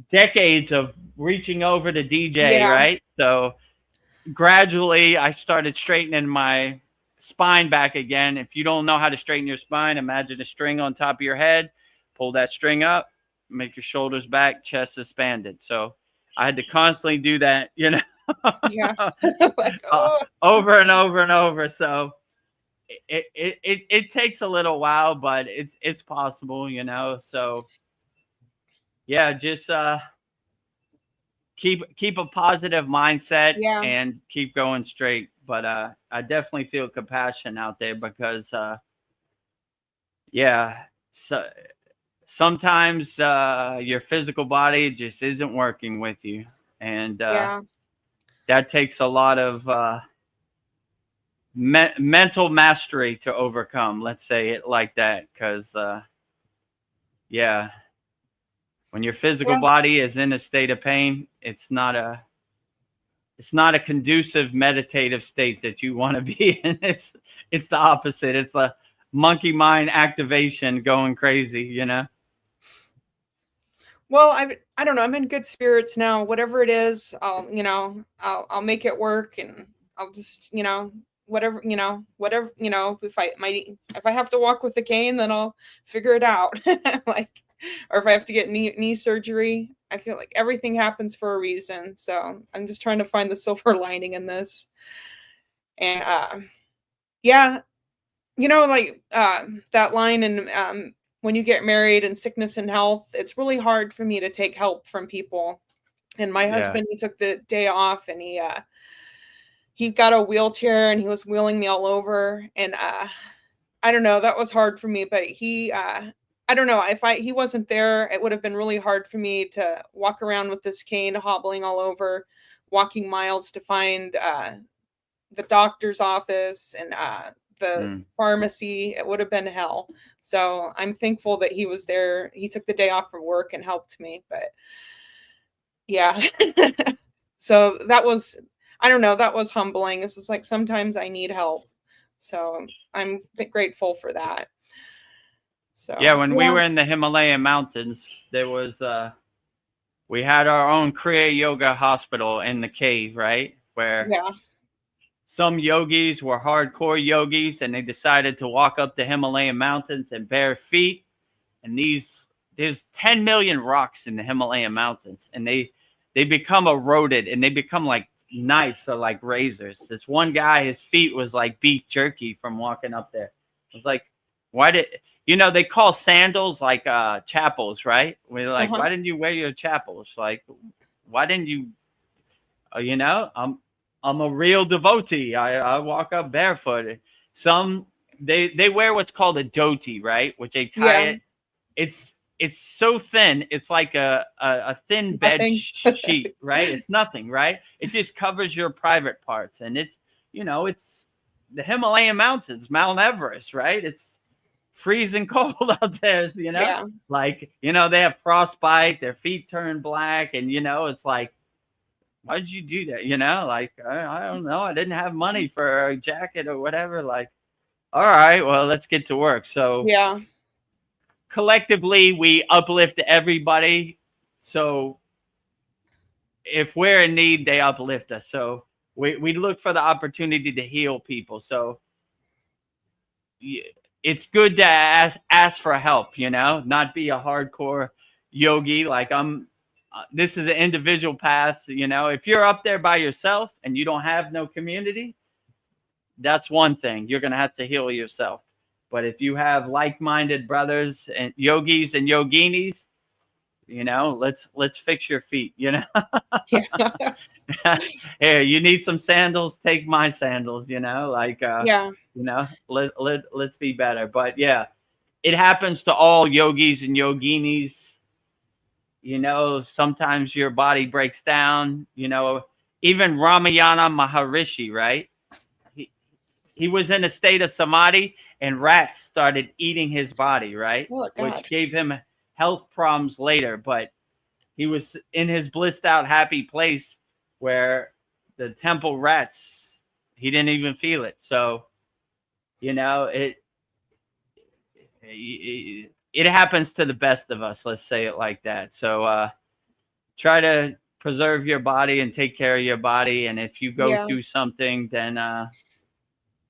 decades of reaching over to DJ, Yeah. right? So gradually I started straightening my spine back again. If you don't know how to straighten your spine, imagine a string on top of your head, pull that string up, make your shoulders back, chest expanded. So I had to constantly do that, you know, Yeah. Like, over and over and over. So it takes a little while, but it's possible, you know. So yeah, just keep a positive mindset yeah. and keep going straight. But I definitely feel compassion out there, because yeah, so sometimes your physical body just isn't working with you, and Yeah. that takes a lot of mental mastery to overcome. Let's say it like that, because yeah, when your physical Yeah. body is in a state of pain, it's not a conducive meditative state that you want to be in. It's the opposite. It's a monkey mind activation going crazy, you know? Well, I don't know. I'm in good spirits now. Whatever it is, I'll make it work, and I'll just, whatever, if I have to walk with the cane, then I'll figure it out. Like, or if I have to get knee surgery, I feel like everything happens for a reason. So I'm just trying to find the silver lining in this. And yeah, that line in when you get married and sickness and health, it's really hard for me to take help from people. And my Yeah. husband, he took the day off, and he got a wheelchair, and he was wheeling me all over. And I don't know, that was hard for me, but I don't know, if he wasn't there, it would have been really hard for me to walk around with this cane, hobbling all over, walking miles to find the doctor's office and the pharmacy. It would have been hell. So I'm thankful that he was there. He took the day off from work and helped me. But yeah. So that was, I don't know, that was humbling. This is like, sometimes I need help. So I'm grateful for that. So yeah, when we were in the Himalayan mountains, there was we had our own Kriya Yoga hospital in the cave, right? Where some yogis were hardcore yogis, and they decided to walk up the Himalayan mountains in bare feet. And there's 10 million rocks in the Himalayan mountains, and they become eroded, and they become like knives or like razors. This one guy, his feet was like beef jerky from walking up there. I was like, why did they call sandals like chapels, right? We're like, why didn't you wear your chapels? Like, why didn't you? I'm a real devotee. I walk up barefoot. Some they wear what's called a dhoti, right? Which they tie it. it's so thin. It's like a thin bed Nothing. sheet, right? It's nothing, right? It just covers your private parts. And it's, it's the Himalayan mountains, Mount Everest, right? It's freezing cold out there, Yeah. like, they have frostbite, their feet turn black. And, it's like, why did you do that? Like, I don't know. I didn't have money for a jacket or whatever. Like, all right, well, let's get to work. So Yeah. collectively, we uplift everybody. So if we're in need, they uplift us. So we look for the opportunity to heal people. So it's good to ask for help, not be a hardcore yogi. Like this is an individual path. If you're up there by yourself and you don't have no community, that's one thing. You're going to have to heal yourself. But if you have like-minded brothers and yogis and yoginis, let's fix your feet, Yeah. Here, you need some sandals, take my sandals, like, Yeah. let's be better. But yeah, it happens to all yogis and yoginis. Sometimes your body breaks down, even Ramayana Maharishi, right? He was in a state of samadhi and rats started eating his body, right? Oh, God. Which gave him health problems later. But he was in his blissed out, happy place where the temple rats, he didn't even feel it. So, it happens to the best of us. Let's say it like that. So try to preserve your body and take care of your body. And if you go through something, then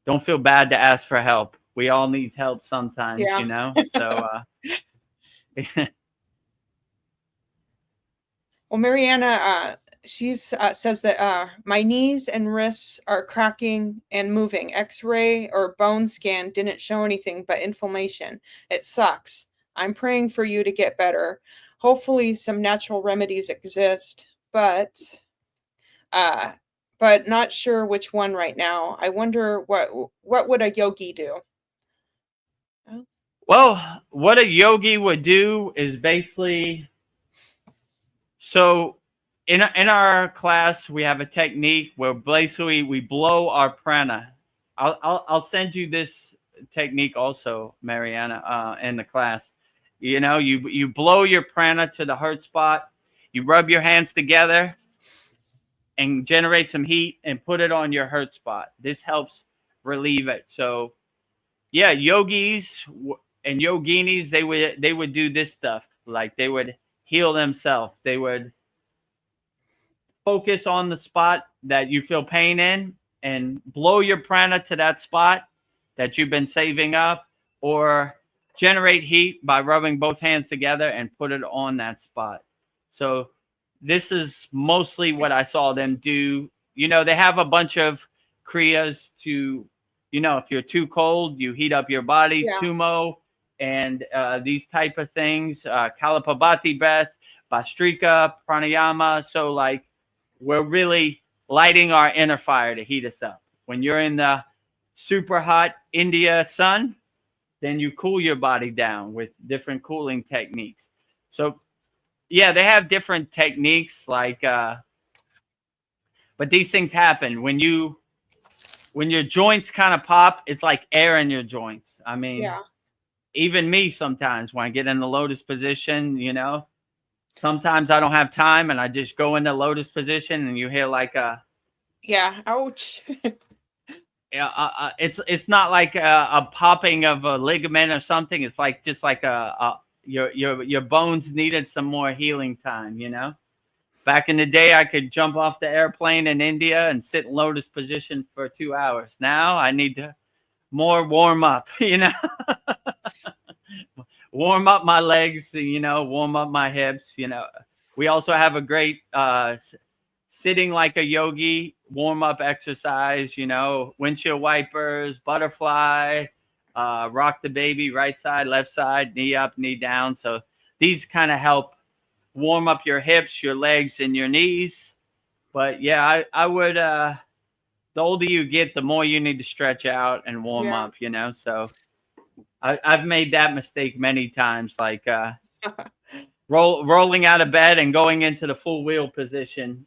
don't feel bad to ask for help. We all need help sometimes, So well, Mariana, she's says that my knees and wrists are cracking and moving. X-ray or bone scan didn't show anything but inflammation. It sucks. I'm praying for you to get better. Hopefully some natural remedies exist, but not sure which one right now. I wonder what would a yogi do? Well, what a yogi would do is basically, so in our class, we have a technique where basically we blow our prana. I'll send you this technique also, Mariana, in the class. You blow your prana to the hurt spot. You rub your hands together and generate some heat and put it on your hurt spot. This helps relieve it. So yeah, yogis and yoginis, they would do this stuff. Like they would heal themselves. They would focus on the spot that you feel pain in and blow your prana to that spot that you've been saving up, or generate heat by rubbing both hands together and put it on that spot. So this is mostly what I saw them do. They have a bunch of kriyas to, if you're too cold, you heat up your body, tumo, and these type of things, Kalapabati breath, Bastrika, pranayama. So like we're really lighting our inner fire to heat us up. When you're in the super hot India sun, then you cool your body down with different cooling techniques. So yeah, they have different techniques, like, but these things happen when your joints kind of pop. It's like air in your joints. I mean, even me sometimes when I get in the lotus position, sometimes I don't have time and I just go into lotus position and you hear like a, ouch. It's not like a popping of a ligament or something. It's like just like your bones needed some more healing time, Back in the day, I could jump off the airplane in India and sit in lotus position for 2 hours. Now I need to more warm up, warm up my legs, warm up my hips, We also have a great sitting like a yogi warm up exercise, windshield wipers, butterfly, rock the baby, right side, left side, knee up, knee down. So these kind of help warm up your hips, your legs, and your knees. But yeah, I would, the older you get, the more you need to stretch out and warm up, So I've made that mistake many times. Like rolling out of bed and going into the full wheel position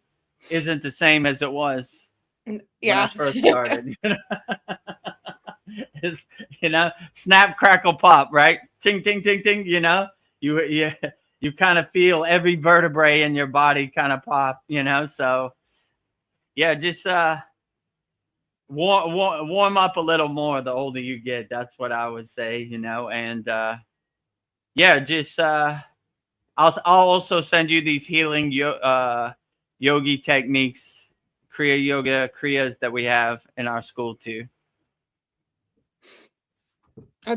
isn't the same as it was when I Yeah. first started. You know, snap, crackle, pop, right? Ting, ting, ting, ting. You know, you kind of feel every vertebrae in your body kind of pop. You know, so yeah, just warm up a little more the older you get. That's what I would say. You know, and yeah, just I'll also send you these healing yogi techniques, kriyas that we have in our school too.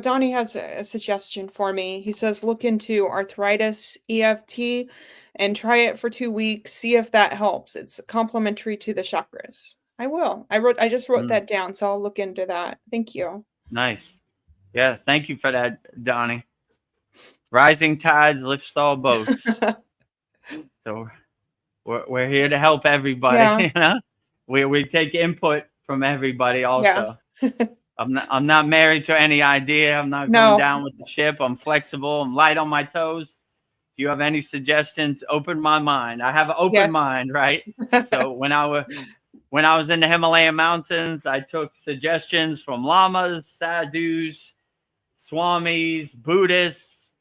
Donnie has a suggestion for me. He says, look into arthritis EFT and try it for 2 weeks. See if that helps. It's complementary to the chakras. I will. I just wrote that down, so I'll look into that. Thank you. Nice. Yeah, thank you for that, Donnie. Rising tides lifts all boats. So we're here to help everybody. Yeah. You know, we take input from everybody also. Yeah. I'm not married to any idea. I'm not going down with the ship. I'm flexible. I'm light on my toes. If you have any suggestions, open my mind. I have an open mind, right? So when I was in the Himalayan mountains, I took suggestions from lamas, sadhus, swamis, Buddhists.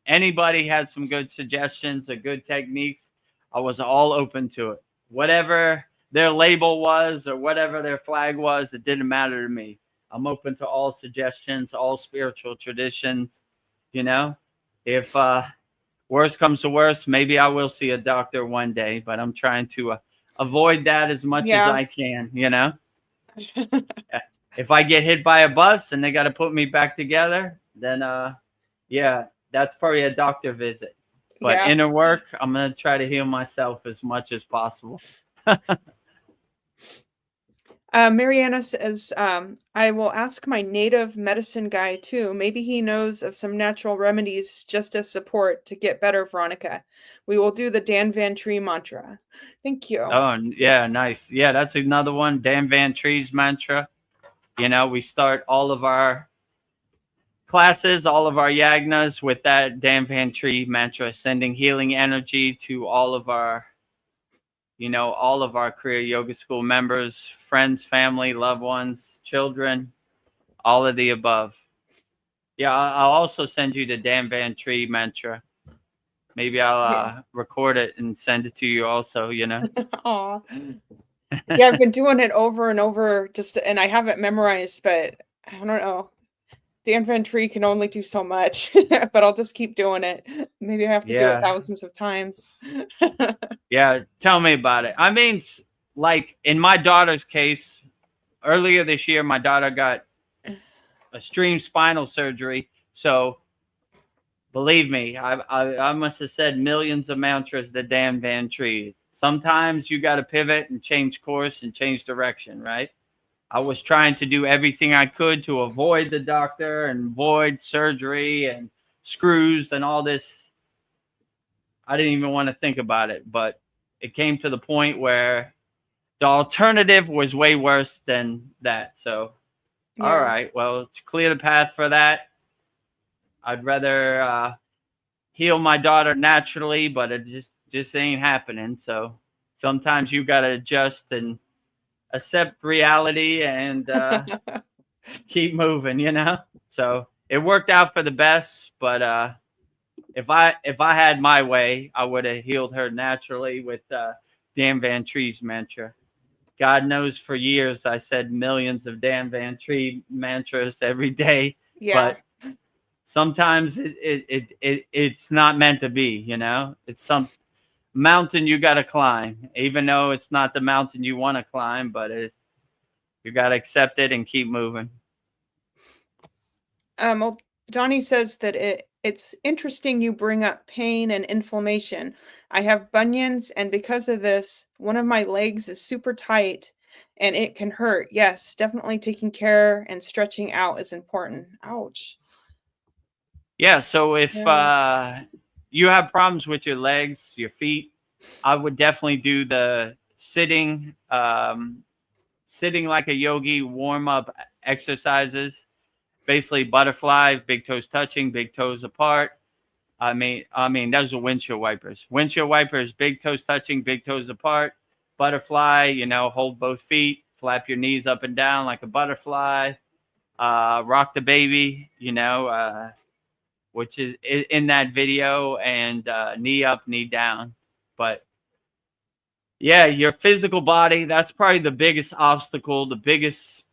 Anybody had some good suggestions or good techniques, I was all open to it. Whatever their label was or whatever their flag was, it didn't matter to me. I'm open to all suggestions, all spiritual traditions. You know, if worst comes to worst, maybe I will see a doctor one day, but I'm trying to avoid that as much as I can, you know. If I get hit by a bus and they got to put me back together, then yeah, that's probably a doctor visit. But inner work, I'm going to try to heal myself as much as possible. Mariana says, I will ask my native medicine guy too. Maybe he knows of some natural remedies just as support to get better, Veronica. We will do the Dan Van Tree mantra. Thank you. Oh, yeah, nice. Yeah, that's another one. Dan Van Tree's mantra. You know, we start all of our classes, all of our yagnas with that Dan Van Tree mantra, sending healing energy to all of our, you know, all of our Kriya Yoga School members, friends, family, loved ones, children, all of the above. Yeah, I'll also send you the Dan Van Tree mantra. Maybe I'll record it and send it to you also, you know. Aw. Yeah, I've been doing it over and over and I have it memorized, but I don't know. Dan Van Tree can only do so much, but I'll just keep doing it. Maybe I have to do it thousands of times. Yeah, tell me about it. I mean, like in my daughter's case, earlier this year, my daughter got extreme spinal surgery. So believe me, I must have said millions of mantras to Dan Van Tree. Sometimes you got to pivot and change course and change direction, right? I was trying to do everything I could to avoid the doctor and avoid surgery and screws and all this. I didn't even want to think about it, but it came to the point where the alternative was way worse than that. So, all right, well, to clear the path for that, I'd rather heal my daughter naturally, but it just ain't happening. So sometimes you got to adjust and accept reality and keep moving, you know? So it worked out for the best, but if I had my way, I would have healed her naturally with Dan Van Tree's mantra. God knows for years I said millions of Dan Van Tree mantras every day, but sometimes it's not meant to be, you know? It's some mountain you got to climb, even though it's not the mountain you want to climb, but you got to accept it and keep moving. Well, Donnie says that it's interesting you bring up pain and inflammation. I have bunions, and because of this, one of my legs is super tight and it can hurt. Yes, definitely taking care and stretching out is important. Ouch. Yeah, so if you have problems with your legs, your feet, I would definitely do the sitting like a yogi warm-up exercises. Basically butterfly, big toes touching, big toes apart. I mean, those are windshield wipers. Windshield wipers, big toes touching, big toes apart. Butterfly, hold both feet, flap your knees up and down like a butterfly. Rock the baby, which is in that video, and knee up, knee down. But yeah, your physical body, that's probably the biggest obstacle, the biggest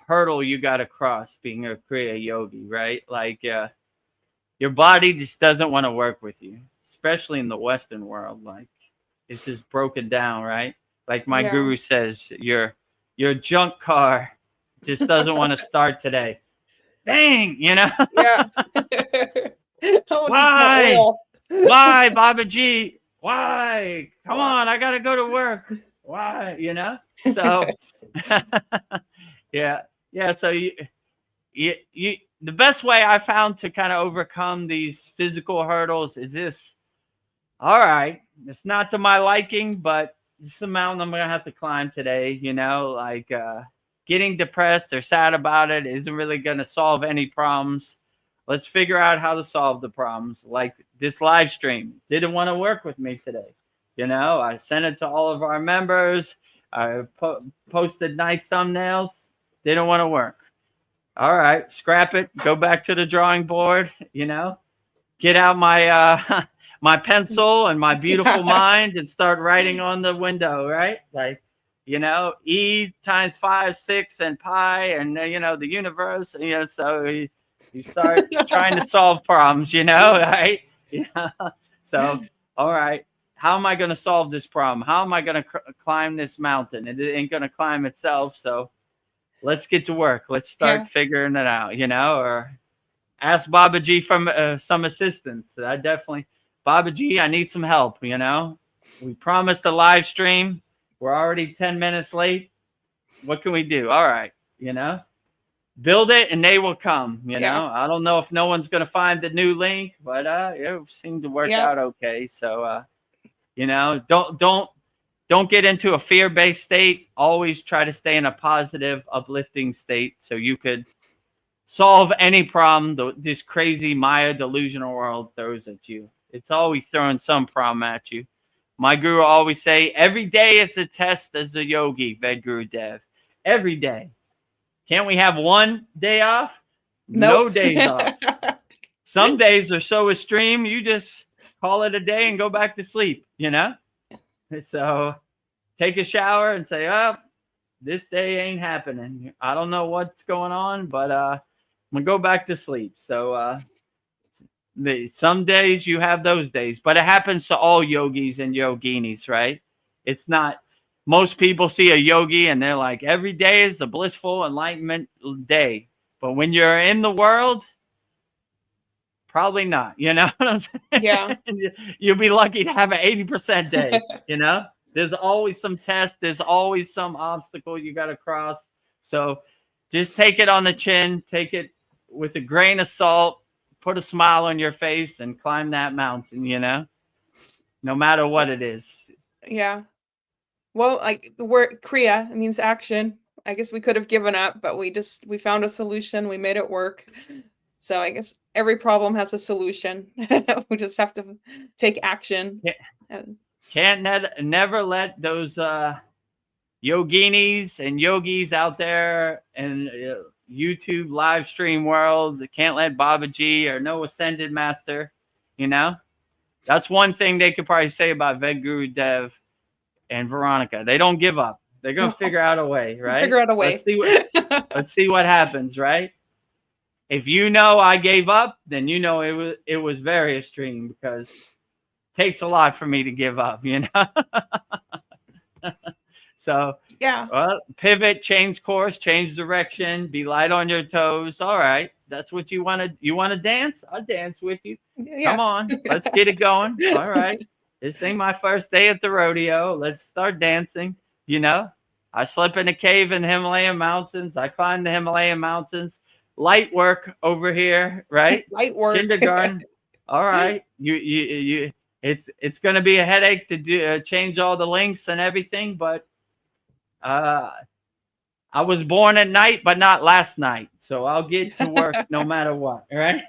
hurdle you got to cross being a Kriya yogi, right? Like, your body just doesn't want to work with you, especially in the Western world. Like, it's just broken down, right? Like my Yeah. guru says, your junk car just doesn't want to start today. Dang, Yeah. Oh, it needs more Why? oil. Why, Baba G? Why? Come on, I gotta go to work. Why? So yeah. So you the best way I found to kind of overcome these physical hurdles is this. All right, it's not to my liking, but this is a mountain I'm gonna have to climb today. Like getting depressed or sad about it isn't really gonna solve any problems. Let's figure out how to solve the problems. Like this live stream didn't want to work with me today. I sent it to all of our members. I posted nice thumbnails. Didn't want to work. All right, scrap it. Go back to the drawing board. Get out my my pencil and my beautiful mind and start writing on the window. Right, like E times 5, 6, and pi, and the universe. So you start trying to solve problems. Right? So all right. How am I going to solve this problem? How am I going to climb this mountain? It ain't going to climb itself. So let's get to work. Let's start figuring it out, or ask Baba G from some assistance. Baba G, I need some help, We promised a live stream. We're already 10 minutes late. What can we do? All right, build it and they will come, I don't know if no one's going to find the new link, but it seemed to work out okay. So, don't get into a fear-based state. Always try to stay in a positive, uplifting state so you could solve any problem this crazy Maya delusional world throws at you. It's always throwing some problem at you. My guru always say, every day is a test as a yogi, Vedagurudev. Every day. Can't we have one day off? Nope. No days off. Some days are so extreme, you just call it a day and go back to sleep, So take a shower and say, oh, this day ain't happening. I don't know what's going on, but I'm going to go back to sleep. So some days you have those days, but it happens to all yogis and yoginis, right? It's not, most people see a yogi and they're like, every day is a blissful enlightenment day. But when you're in the world, probably not, you know what I'm saying? Yeah. You'll be lucky to have an 80% day, There's always some test. There's always some obstacle you got to cross. So just take it on the chin, take it with a grain of salt, put a smile on your face and climb that mountain, no matter what it is. Yeah. Well, like the word Kriya means action. I guess we could have given up, but we found a solution. We made it work. So I guess every problem has a solution. We just have to take action. Can't never let those yoginis and yogis out there and YouTube live stream world, can't let Baba G or no ascended master, That's one thing they could probably say about Vedagurudev and Veronica. They don't give up. They're going to figure out a way, right? Figure out a way. Let's see what happens, right? If I gave up, then it was very extreme because it takes a lot for me to give up, So well, pivot, change course, change direction, be light on your toes. All right, that's what you want to. You want to dance? I'll dance with you. Yeah. Come on, let's get it going. All right, this ain't my first day at the rodeo. Let's start dancing. I slept in a cave in the Himalayan mountains. I climbed the Himalayan mountains. Light work over here, right? Light work. Kindergarten. All right, you. It's going to be a headache to do change all the links and everything, but I was born at night, but not last night, so I'll get to work no matter what. Right?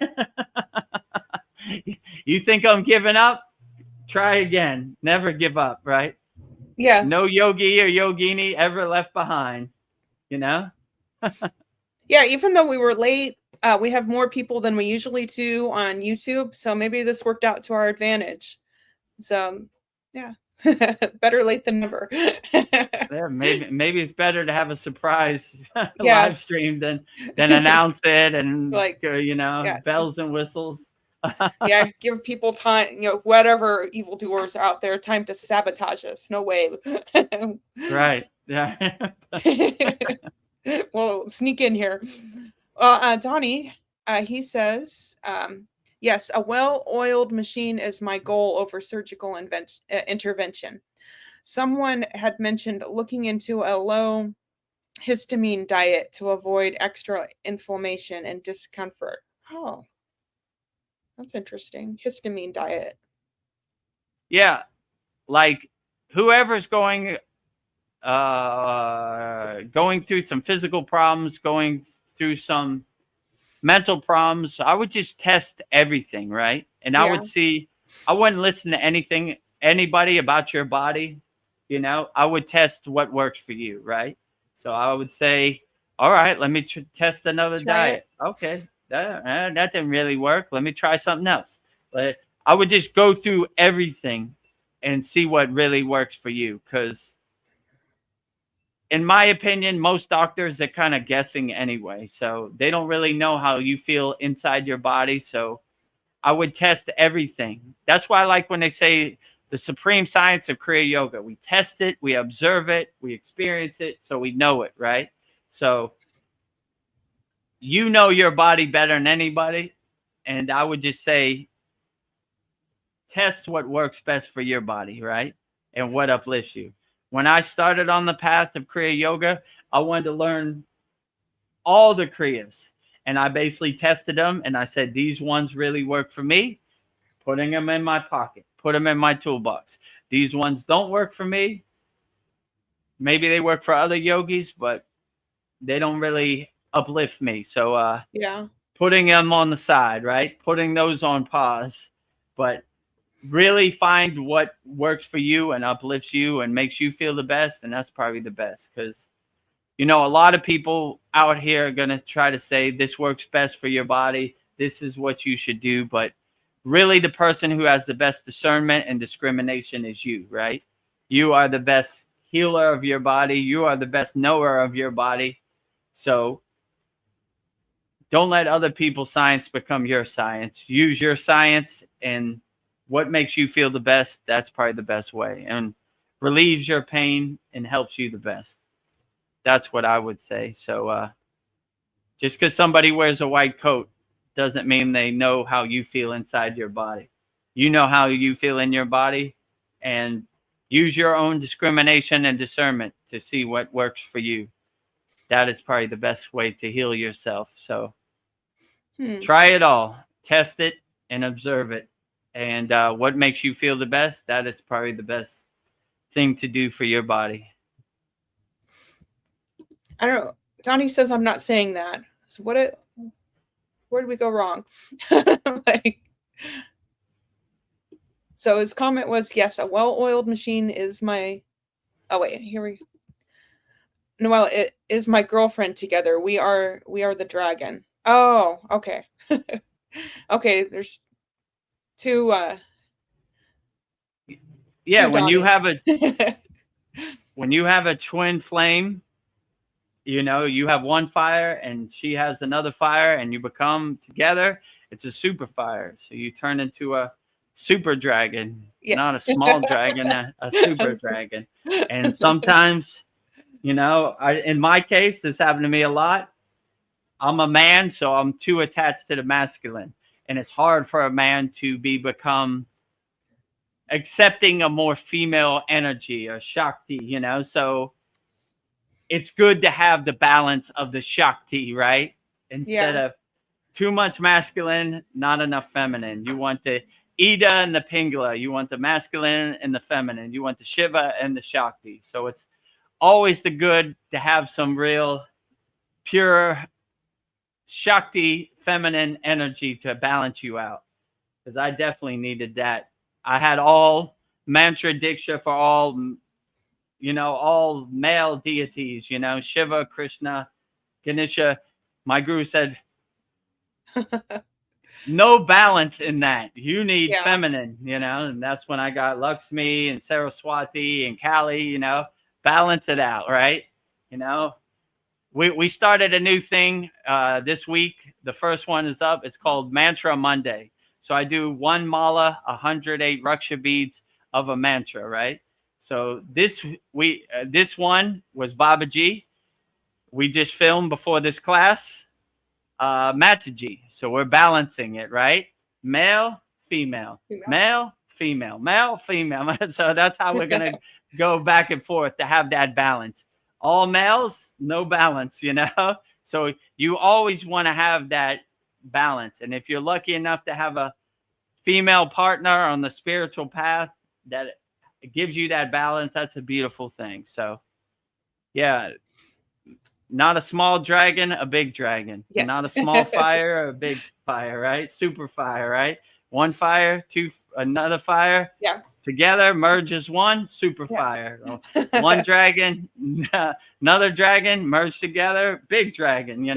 You think I'm giving up? Try again. Never give up, right? Yeah. No yogi or yogini ever left behind, you know? Yeah, even though we were late, we have more people than we usually do on YouTube, so maybe this worked out to our advantage. So, yeah, better late than never. Yeah, maybe it's better to have a surprise Yeah, live stream than announce it and like, yeah, yeah, bells and whistles. yeah, give people time, whatever evildoers out there, time to sabotage us. No way. Right. Yeah. Well, sneak in here. Donnie, he says, yes, a well-oiled machine is my goal over surgical intervention. Someone had mentioned looking into a low histamine diet to avoid extra inflammation and discomfort. Oh, that's interesting. Histamine diet. Yeah, like whoever's going through some physical problems, going through some mental problems, I would just test everything, right? And I Yeah. would see, I wouldn't listen to anybody about your body. I would test what works for you, right? So I would say, all right, let me test another Try diet. it. Okay, that didn't really work. Let me try something else. But I would just go through everything and see what really works for you. Because in my opinion, most doctors are kind of guessing anyway. So they don't really know how you feel inside your body. So I would test everything. That's why I like when they say the supreme science of Kriya Yoga. We test it, we observe it, we experience it, so we know it, right? So you know your body better than anybody. And I would just say, test what works best for your body, right? And what uplifts you. When I started on the path of Kriya Yoga, I wanted to learn all the Kriyas. And I basically tested them and I said, these ones really work for me, putting them in my pocket, put them in my toolbox. These ones don't work for me. Maybe they work for other yogis, but they don't really uplift me. So Yeah. putting them on the side, right? Putting those on pause. But really find what works for you and uplifts you and makes you feel the best. And that's probably the best because, a lot of people out here are going to try to say this works best for your body. This is what you should do. But really the person who has the best discernment and discrimination is you, right? You are the best healer of your body. You are the best knower of your body. So don't let other people's science become your science. Use your science and what makes you feel the best. That's probably the best way and relieves your pain and helps you the best. That's what I would say. So just because somebody wears a white coat doesn't mean they know how you feel inside your body. You know how you feel in your body, and use your own discrimination and discernment to see what works for you. That is probably the best way to heal yourself. So try it all, test it, and observe it. And what makes you feel the best, that is probably the best thing to do for your body. I don't know. Donnie says I'm not saying that. So where did we go wrong? So his comment was, yes, a well-oiled machine is my. Oh wait, here we. Noelle, it is my girlfriend together. We are the dragon. Oh, okay. Okay, there's two. Yeah, two when you Donnies. have a twin flame, you have one fire and she has another fire and you become together, it's a super fire. So you turn into a super dragon, Yeah. not a small dragon, a super dragon. And sometimes, in my case, this happened to me a lot. I'm a man, so I'm too attached to the masculine. And it's hard for a man to become accepting a more female energy or Shakti, so it's good to have the balance of the Shakti, right? Instead of too much masculine, not enough feminine. You want the Ida and the Pingala. You want the masculine and the feminine. You want the Shiva and the Shakti. So it's always the good to have some real pure Shakti feminine energy to balance you out. because I definitely needed that. I had all mantra diksha for all, all male deities, Shiva, Krishna, Ganesha. My guru said, no balance in that. You need Yeah. feminine, and that's when I got Lakshmi and Saraswati and Kali, balance it out, right? We started a new thing this week. The first one is up. It's called Mantra Monday. So I do one mala, 108 Raksha beads of a mantra, right? So this one was Babaji. We just filmed before this class. Mataji. So we're balancing it, right? Male, female, male, female, male, female. So that's how we're going to go back and forth to have that balance. All males, no balance, So you always want to have that balance. And if you're lucky enough to have a female partner on the spiritual path that gives you that balance, that's a beautiful thing. So, yeah. Not a small dragon, a big dragon. Yes. Not a small fire, a big fire, right? Super fire, right? One fire, another fire. Yeah. Together merges one super fire. One dragon, another dragon merged together, big dragon,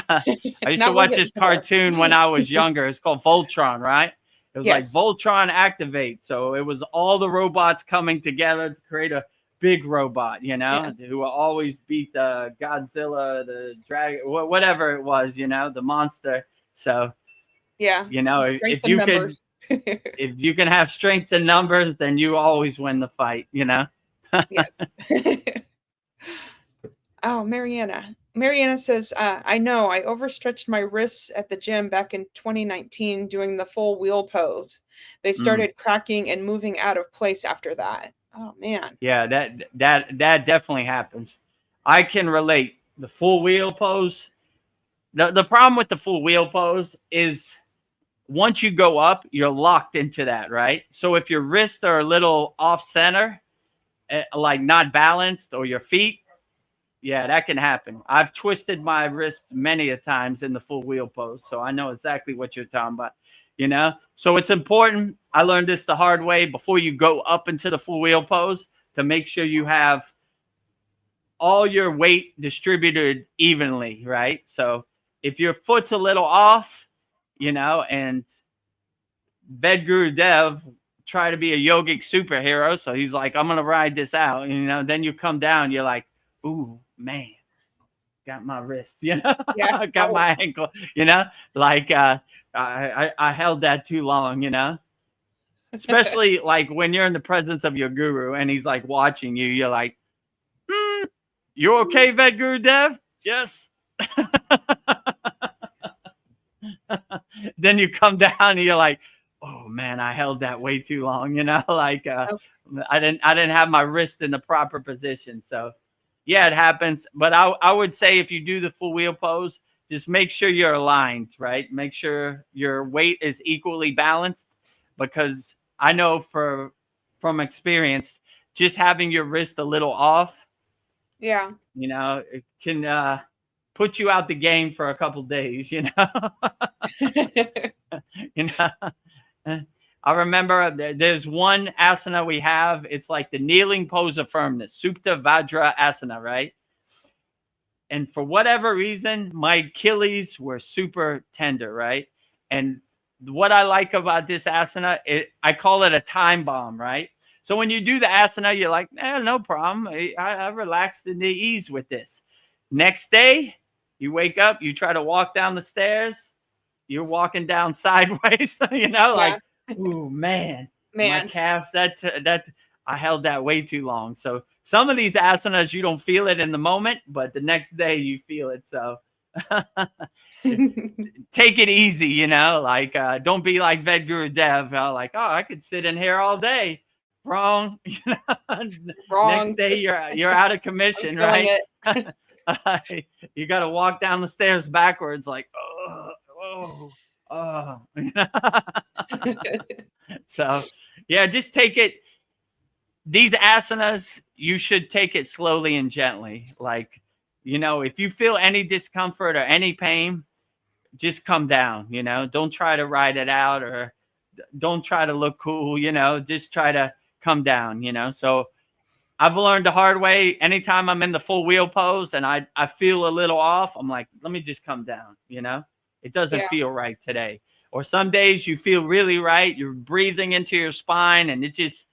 I used to watch this cartoon when I was younger. It's called Voltron, right? It was like Voltron Activate. So it was all the robots coming together to create a big robot, who will always beat the Godzilla, the dragon, whatever it was, the monster. So, if you can, if you can have strength in numbers, then you always win the fight, Yes. Oh, Mariana. Mariana says, I know I overstretched my wrists at the gym back in 2019 doing the full wheel pose. They started cracking and moving out of place after that. Oh man. Yeah, that definitely happens. I can relate. The full wheel pose. The problem with the full wheel pose is once you go up, you're locked into that, right? So if your wrists are a little off center, like not balanced, or your feet, yeah, that can happen. I've twisted my wrist many a times in the full wheel pose, so I know exactly what you're talking about. So it's important. I learned this the hard way before you go up into the full wheel pose to make sure you have all your weight distributed evenly, right? So if your foot's a little off, and Vedagurudev try to be a yogic superhero, so he's like, I'm gonna ride this out, then you come down, you're like, ooh, man, got my wrist, got my ankle, like I held that too long, especially like when you're in the presence of your guru and he's like watching you, you're like, you okay, Vedagurudev? Yes. Then you come down and you're like, oh man, I held that way too long, like I didn't have my wrist in the proper position. So yeah, it happens. But I would say if you do the full wheel pose, just make sure you're aligned, right? Make sure your weight is equally balanced, because I know from experience, just having your wrist a little off, it can put you out the game for a couple days, I remember there's one asana we have. It's like the kneeling pose of firmness, Supta Vajra Asana, right? And for whatever reason, my Achilles were super tender, right? And what I like about this asana, I call it a time bomb, right? So when you do the asana, you're like, no problem. I relaxed in the ease with this. Next day, you wake up, you try to walk down the stairs, you're walking down sideways, like, ooh, man, my calves, that I held that way too long. So some of these asanas, you don't feel it in the moment, but the next day you feel it. So take it easy, like, don't be like Vedagurudev, like, oh, I could sit in here all day. Wrong. Wrong. Next day you're out of commission, right? You got to walk down the stairs backwards, like, oh. So yeah, just take it. These asanas, you should take it slowly and gently. Like, if you feel any discomfort or any pain, just come down, don't try to ride it out or don't try to look cool, just try to come down. So I've learned the hard way. Anytime I'm in the full wheel pose and I feel a little off, I'm like, let me just come down. It doesn't feel right today. Or some days you feel really right. You're breathing into your spine and it just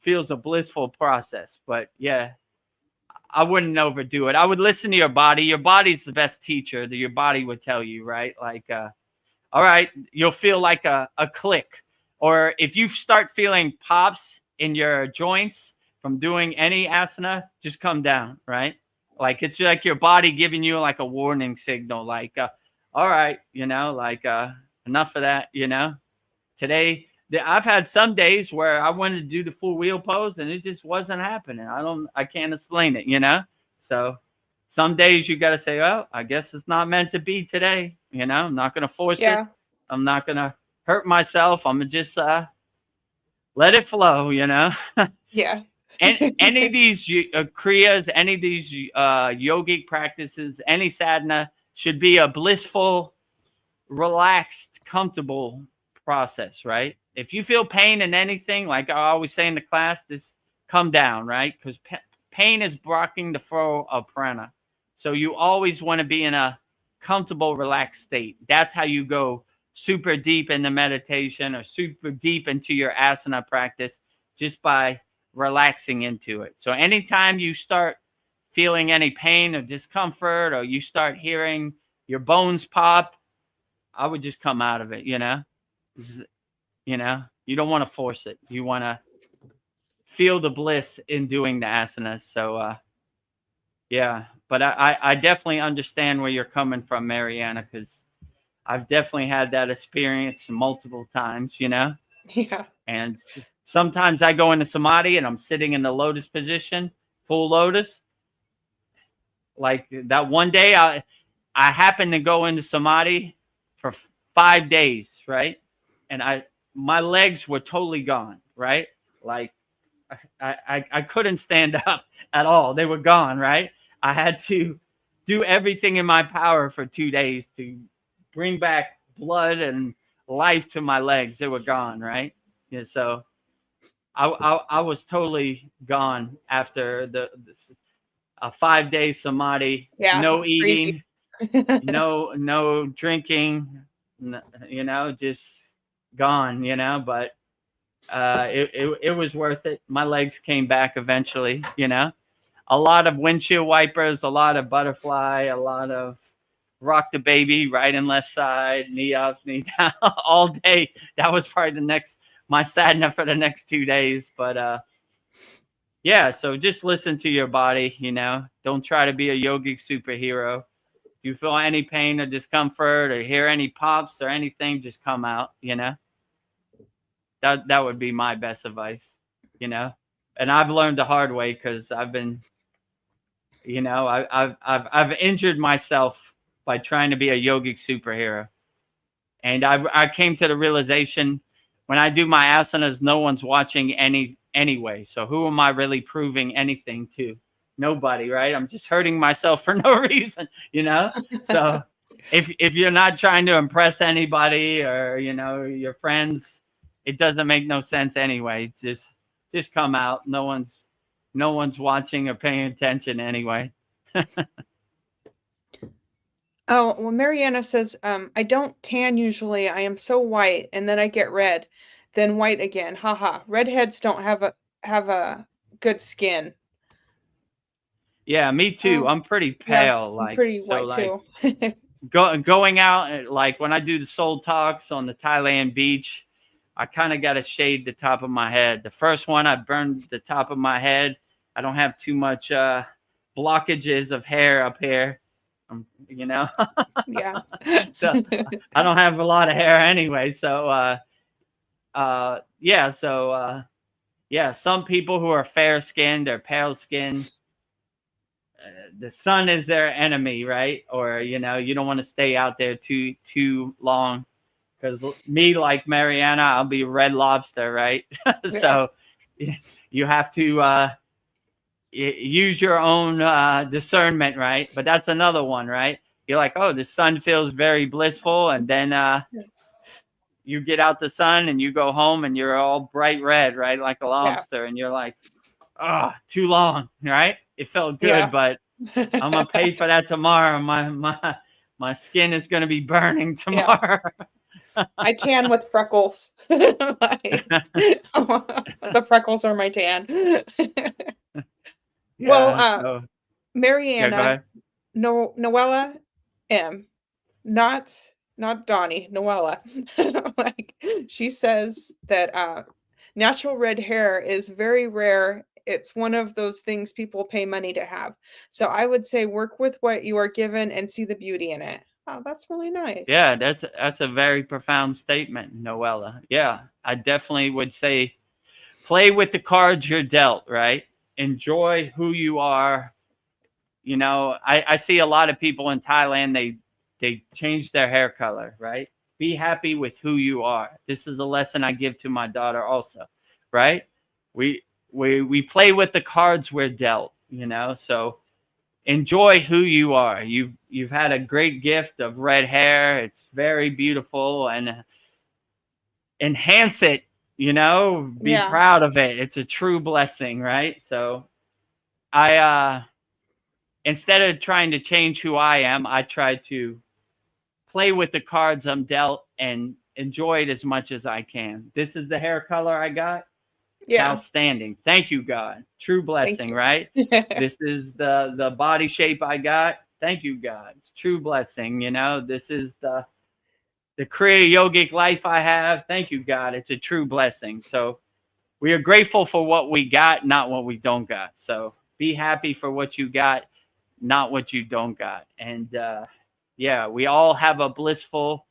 feels a blissful process. But yeah, I wouldn't overdo it. I would listen to your body. Your body's the best teacher that your body would tell you, right? Like, all right, you'll feel like a click. Or if you start feeling pops in your joints from doing any asana, just come down, right? Like, it's like your body giving you like a warning signal, like, all right, enough of that, Today, I've had some days where I wanted to do the full wheel pose and it just wasn't happening. I can't explain it, So some days you got to say, oh, I guess it's not meant to be today. I'm not going to force it. I'm not going to hurt myself. I'm going to just let it flow, Yeah. Any of these kriyas, any of these yogic practices, any sadhana should be a blissful, relaxed, comfortable process, right? If you feel pain in anything, like I always say in the class, just come down, right? Because pain is blocking the flow of prana. So you always want to be in a comfortable, relaxed state. That's how you go super deep into meditation or super deep into your asana practice, just by relaxing into it. So anytime you start feeling any pain or discomfort, or you start hearing your bones pop, I would just come out of it, you don't want to force it. You want to feel the bliss in doing the asanas. So, yeah, but I definitely understand where you're coming from, Mariana, because I've definitely had that experience multiple times, Yeah. And sometimes I go into samadhi and I'm sitting in the lotus position, full lotus. Like that one day I happened to go into samadhi for 5 days, right? And my legs were totally gone, right? Like I couldn't stand up at all. They were gone, right? I had to do everything in my power for 2 days to bring back blood and life to my legs. They were gone, right? Yeah, so I was totally gone after a 5 day samadhi. Yeah, No eating, crazy. no drinking, just gone, but it was worth it. My legs came back eventually, a lot of windshield wipers, a lot of butterfly, a lot of rock the baby right and left side, knee up, knee down all day. That was probably my sadhana for the next 2 days. But yeah, so just listen to your body, don't try to be a yogic superhero. If you feel any pain or discomfort or hear any pops or anything, just come out, that would be my best advice, and I've learned the hard way, because I've been, I've injured myself by trying to be a yogic superhero. And I came to the realization, when I do my asanas, no one's watching anyway. So who am I really proving anything to? Nobody, right? I'm just hurting myself for no reason, So if you're not trying to impress anybody or, your friends, it doesn't make no sense anyway. Just come out. No one's watching or paying attention anyway. Oh, well, Mariana says, I don't tan usually. I am so white, and then I get red, then white again. Haha. Redheads don't have a good skin. Yeah, me too. I'm pretty pale. I'm pretty white too. Going out, like when I do the soul talks on the Thailand beach, I kind of got to shade the top of my head. The first one, I burned the top of my head. I don't have too much blockages of hair up here. Yeah. So I don't have a lot of hair anyway. So yeah. So yeah, some people who are fair skinned or pale skinned, the sun is their enemy, right? Or you don't want to stay out there too long, because me, like Mariana, I'll be Red Lobster, right? So you have to use your own discernment, right? But that's another one, right? You're like, oh, the sun feels very blissful, and then you get out the sun and you go home and you're all bright red, right? Like a lobster. And you're like, oh, too long, right? It felt good, but I'm going to pay for that tomorrow. My skin is going to be burning tomorrow. I tan with freckles. The freckles are my tan. Well, Mariana, Noella M, not Donnie, Noella. Like, she says that natural red hair is very rare. It's one of those things people pay money to have. So I would say work with what you are given and see the beauty in it. Oh, that's really nice. Yeah, that's a very profound statement, Noella. Yeah, I definitely would say play with the cards you're dealt, right? Enjoy who you are. You know, I see a lot of people in Thailand, they change their hair color, right? Be happy with who you are. This is a lesson I give to my daughter also, right? We play with the cards we're dealt, you know, so enjoy who you are. You've had a great gift of red hair. It's very beautiful, and enhance it, you know, be proud of it. It's a true blessing, right? So I instead of trying to change who I am, I try to play with the cards I'm dealt and enjoy it as much as I can. This is the hair color I got. Yeah. Outstanding. Thank you, God. True blessing, right? This is the body shape I got. Thank you, God. It's true blessing. You know, this is the Kriya yogic life I have. Thank you, God. It's a true blessing. So we are grateful for what we got, not what we don't got. So be happy for what you got, not what you don't got. And yeah, we all have a blissful,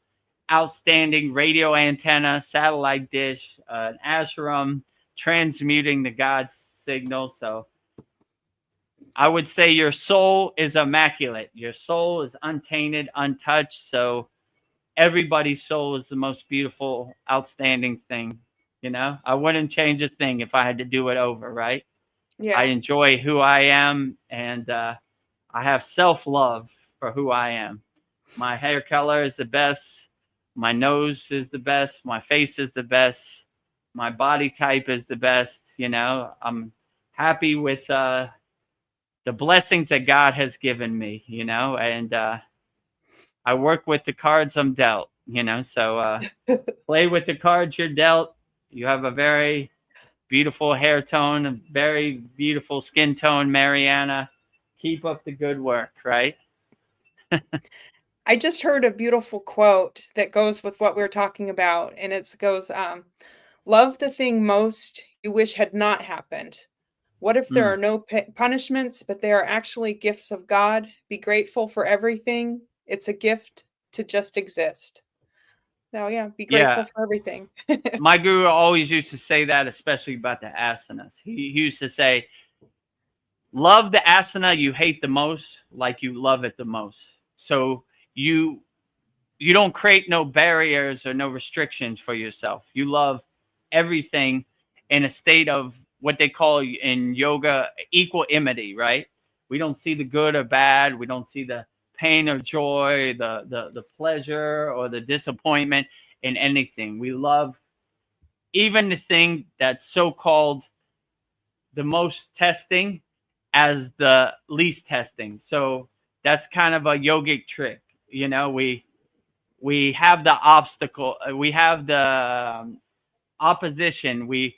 outstanding radio antenna, satellite dish, an ashram, transmuting the God's signal. So I would say your soul is immaculate. Your soul is untainted, untouched. So everybody's soul is the most beautiful, outstanding thing. You know, I wouldn't change a thing if I had to do it over, right? Yeah. I enjoy who I am, and I have self-love for who I am. My hair color is the best. My nose is the best. My face is the best. My body type is the best. You know, I'm happy with the blessings that God has given me, you know, and I work with the cards I'm dealt, you know, so play with the cards you're dealt. You have a very beautiful hair tone, a very beautiful skin tone, Mariana. Keep up the good work, right? I just heard a beautiful quote that goes with what we're talking about, and it goes, love the thing most you wish had not happened. What if there are no punishments, but they are actually gifts of God? Be grateful for everything. It's a gift to just exist. So yeah, be grateful for everything. My guru always used to say that, especially about the asanas. He used to say, love the asana you hate the most like you love it the most. So you don't create no barriers or no restrictions for yourself. You love everything in a state of what they call in yoga equanimity, right? We don't see the good or bad. We don't see the pain or joy, the pleasure or the disappointment in anything. We love even the thing that's so-called the most testing as the least testing. So that's kind of a yogic trick. You know, we have the obstacle, we have the opposition, we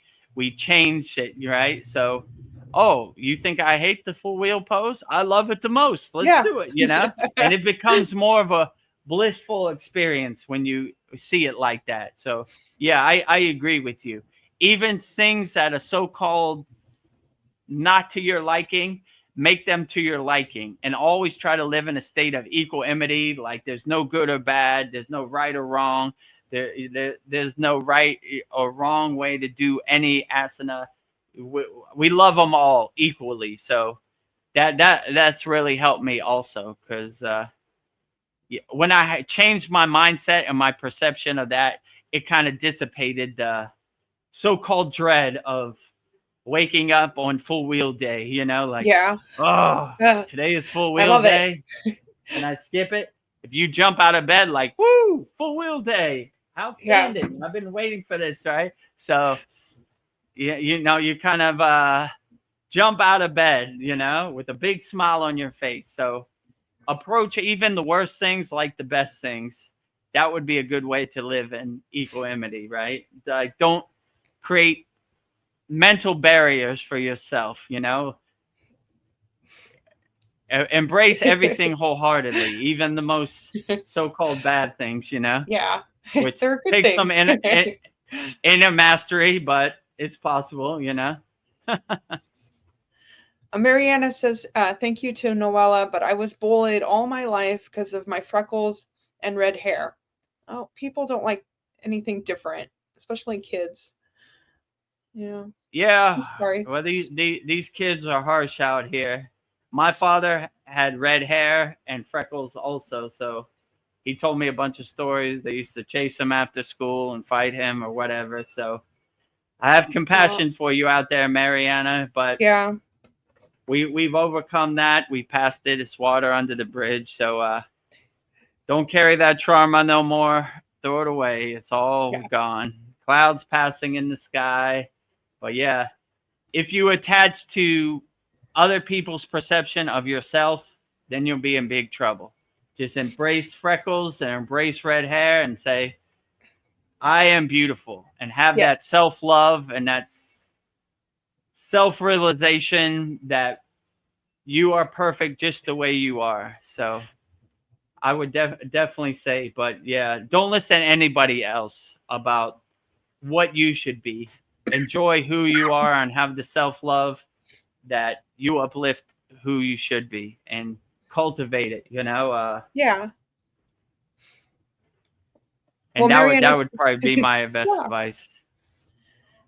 change it, right? So, oh, you think I hate the full wheel pose? I love it the most. Let's do it, you know? And it becomes more of a blissful experience when you see it like that. So, yeah, I agree with you. Even things that are so-called not to your liking, make them to your liking, and always try to live in a state of equanimity. Like there's no good or bad. There's no right or wrong. There's no right or wrong way to do any asana. We love them all equally. So that's really helped me also, because when I changed my mindset and my perception of that, it kind of dissipated the so-called dread of waking up on full wheel day, you know, like, today is full wheel day. Can I skip it? If you jump out of bed like, woo, full wheel day, Outstanding. I've been waiting for this, right? So, you kind of jump out of bed, with a big smile on your face. So approach even the worst things like the best things. That would be a good way to live in equanimity, right? Like, don't create mental barriers for yourself, Embrace everything wholeheartedly, even the most so-called bad things, Yeah. which They're a good takes thing. some inner mastery, but it's possible, Mariana says, thank you to Noella, but I was bullied all my life because of my freckles and red hair. Oh, people don't like anything different, especially kids. Yeah. Yeah. I'm sorry. Well, these kids are harsh out here. My father had red hair and freckles also, so he told me a bunch of stories. They used to chase him after school and fight him or whatever. So I have compassion for you out there, Mariana, but yeah, we've overcome that. We passed it. It's water under the bridge. So don't carry that trauma no more. Throw it away. It's all gone. Clouds passing in the sky. But yeah, if you attach to other people's perception of yourself, then you'll be in big trouble. Just embrace freckles and embrace red hair and say, I am beautiful, and have that self-love and that self-realization that you are perfect just the way you are. So I would definitely say, but yeah, don't listen to anybody else about what you should be. Enjoy who you are and have the self-love that you uplift who you should be and cultivate it, yeah. And that would probably be my best advice.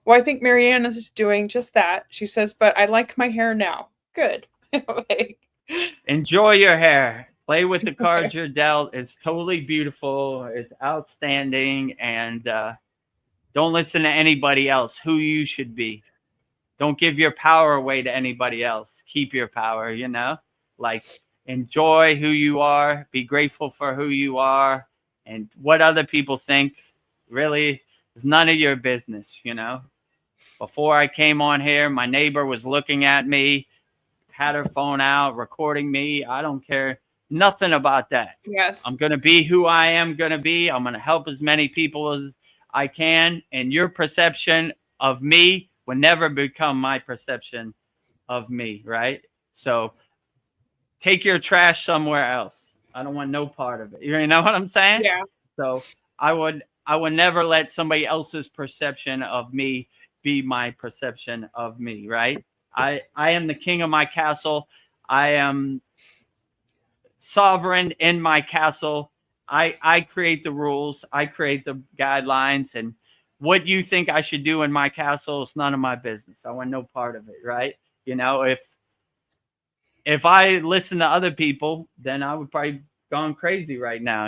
Well, I think Marianne is doing just that. She says, but I like my hair now. Good. Enjoy your hair. Play with the cards you're dealt. It's totally beautiful. It's outstanding. And don't listen to anybody else who you should be. Don't give your power away to anybody else. Keep your power, like enjoy who you are. Be grateful for who you are. And what other people think really is none of your business, Before I came on here, my neighbor was looking at me, had her phone out, recording me. I don't care nothing about that. Yes. I'm going to be who I am going to be. I'm going to help as many people as I can. And your perception of me will never become my perception of me, right? So take your trash somewhere else. I don't want no part of it. You know what I'm saying? Yeah. So I would never let somebody else's perception of me be my perception of me, right? I am the king of my castle. I am sovereign in my castle. I create the rules. I create the guidelines, and what you think I should do in my castle is none of my business. I want no part of it, right? If I listen to other people, then I would probably gone crazy right now,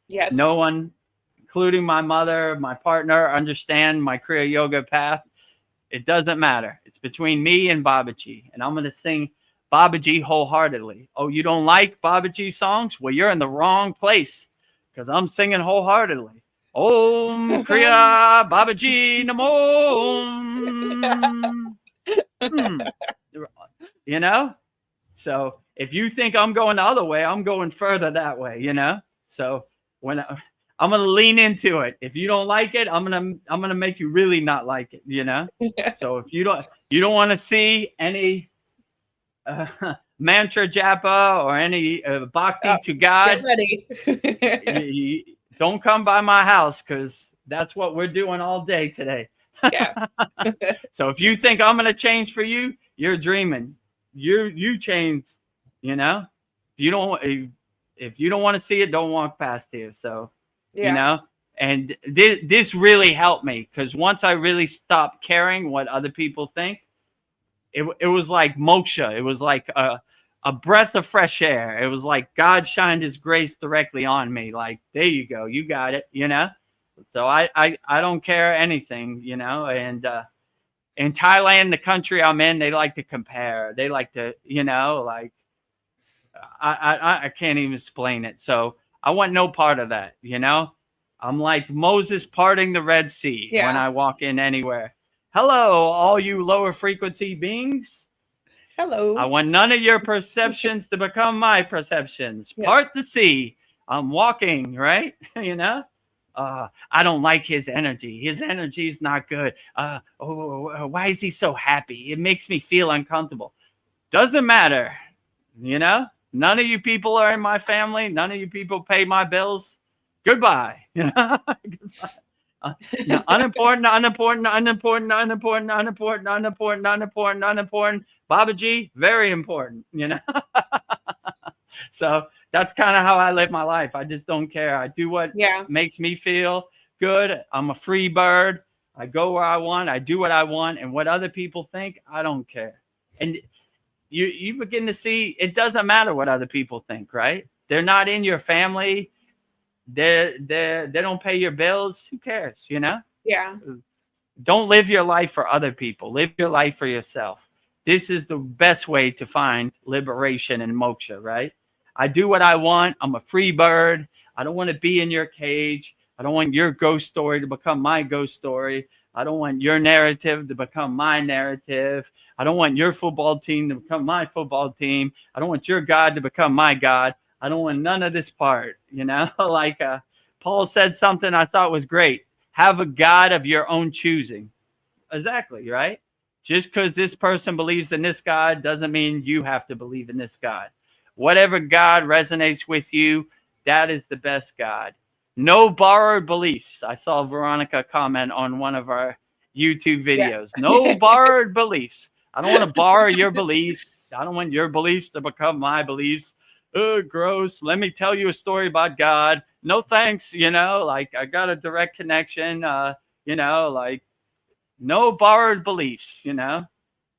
Yes. No one, including my mother, my partner, understand my Kriya yoga path. It doesn't matter. It's between me and Babaji, and I'm going to sing Babaji wholeheartedly. Oh, you don't like Babaji songs? Well, you're in the wrong place, because I'm singing wholeheartedly. Om Kriya Babaji Namo. So if you think I'm going the other way, I'm going further that way, So when I'm going to lean into it. If you don't like it, I'm going to make you really not like it, So if you don't want to see any mantra japa or any bhakti to God, get ready. you don't come by my house, because that's what we're doing all day today. Yeah. So if you think I'm going to change for you, you're dreaming. You change, If you don't want to see it, don't walk past here. So, and this really helped me, because once I really stopped caring what other people think, it was like moksha. It was like a breath of fresh air. It was like God shined his grace directly on me. Like, there you go. You got it, So I don't care anything, and in Thailand, the country I'm in, they like to compare. They like to, like, I can't even explain it. So I want no part of that, I'm like Moses parting the Red Sea when Yeah. I walk in anywhere. Hello, all you lower frequency beings. I Hello. want none of your perceptions to become my perceptions. Yes. Part the sea. I'm walking, right? You know? I don't like his energy. His energy is not good. Why is he so happy? It makes me feel uncomfortable. Doesn't matter. You know? None of you people are in my family. None of you people pay my bills. Goodbye. You know? Goodbye. No, unimportant, unimportant, unimportant, unimportant, unimportant, unimportant, unimportant, unimportant. Babaji, very important, you know. So that's kind of how I live my life. I just don't care. I do what makes me feel good. I'm a free bird. I go where I want. I do what I want, and what other people think, I don't care. And you begin to see it doesn't matter what other people think, right? They're not in your family. They don't pay your bills. Who cares, you know? Yeah. Don't live your life for other people. Live your life for yourself. This is the best way to find liberation and moksha, right? I do what I want. I'm a free bird. I don't want to be in your cage. I don't want your ghost story to become my ghost story. I don't want your narrative to become my narrative. I don't want your football team to become my football team. I don't want your God to become my God. I don't want none of this part, you know, like Paul said something I thought was great. Have a God of your own choosing. Exactly, right? Just because this person believes in this God doesn't mean you have to believe in this God. Whatever God resonates with you, that is the best God. No borrowed beliefs. I saw Veronica comment on one of our YouTube videos. Yeah. No borrowed beliefs. I don't want to borrow your beliefs. I don't want your beliefs to become my beliefs. Oh, gross. Let me tell you a story about God. No thanks. You know, like I got a direct connection. You know, like no borrowed beliefs, you know.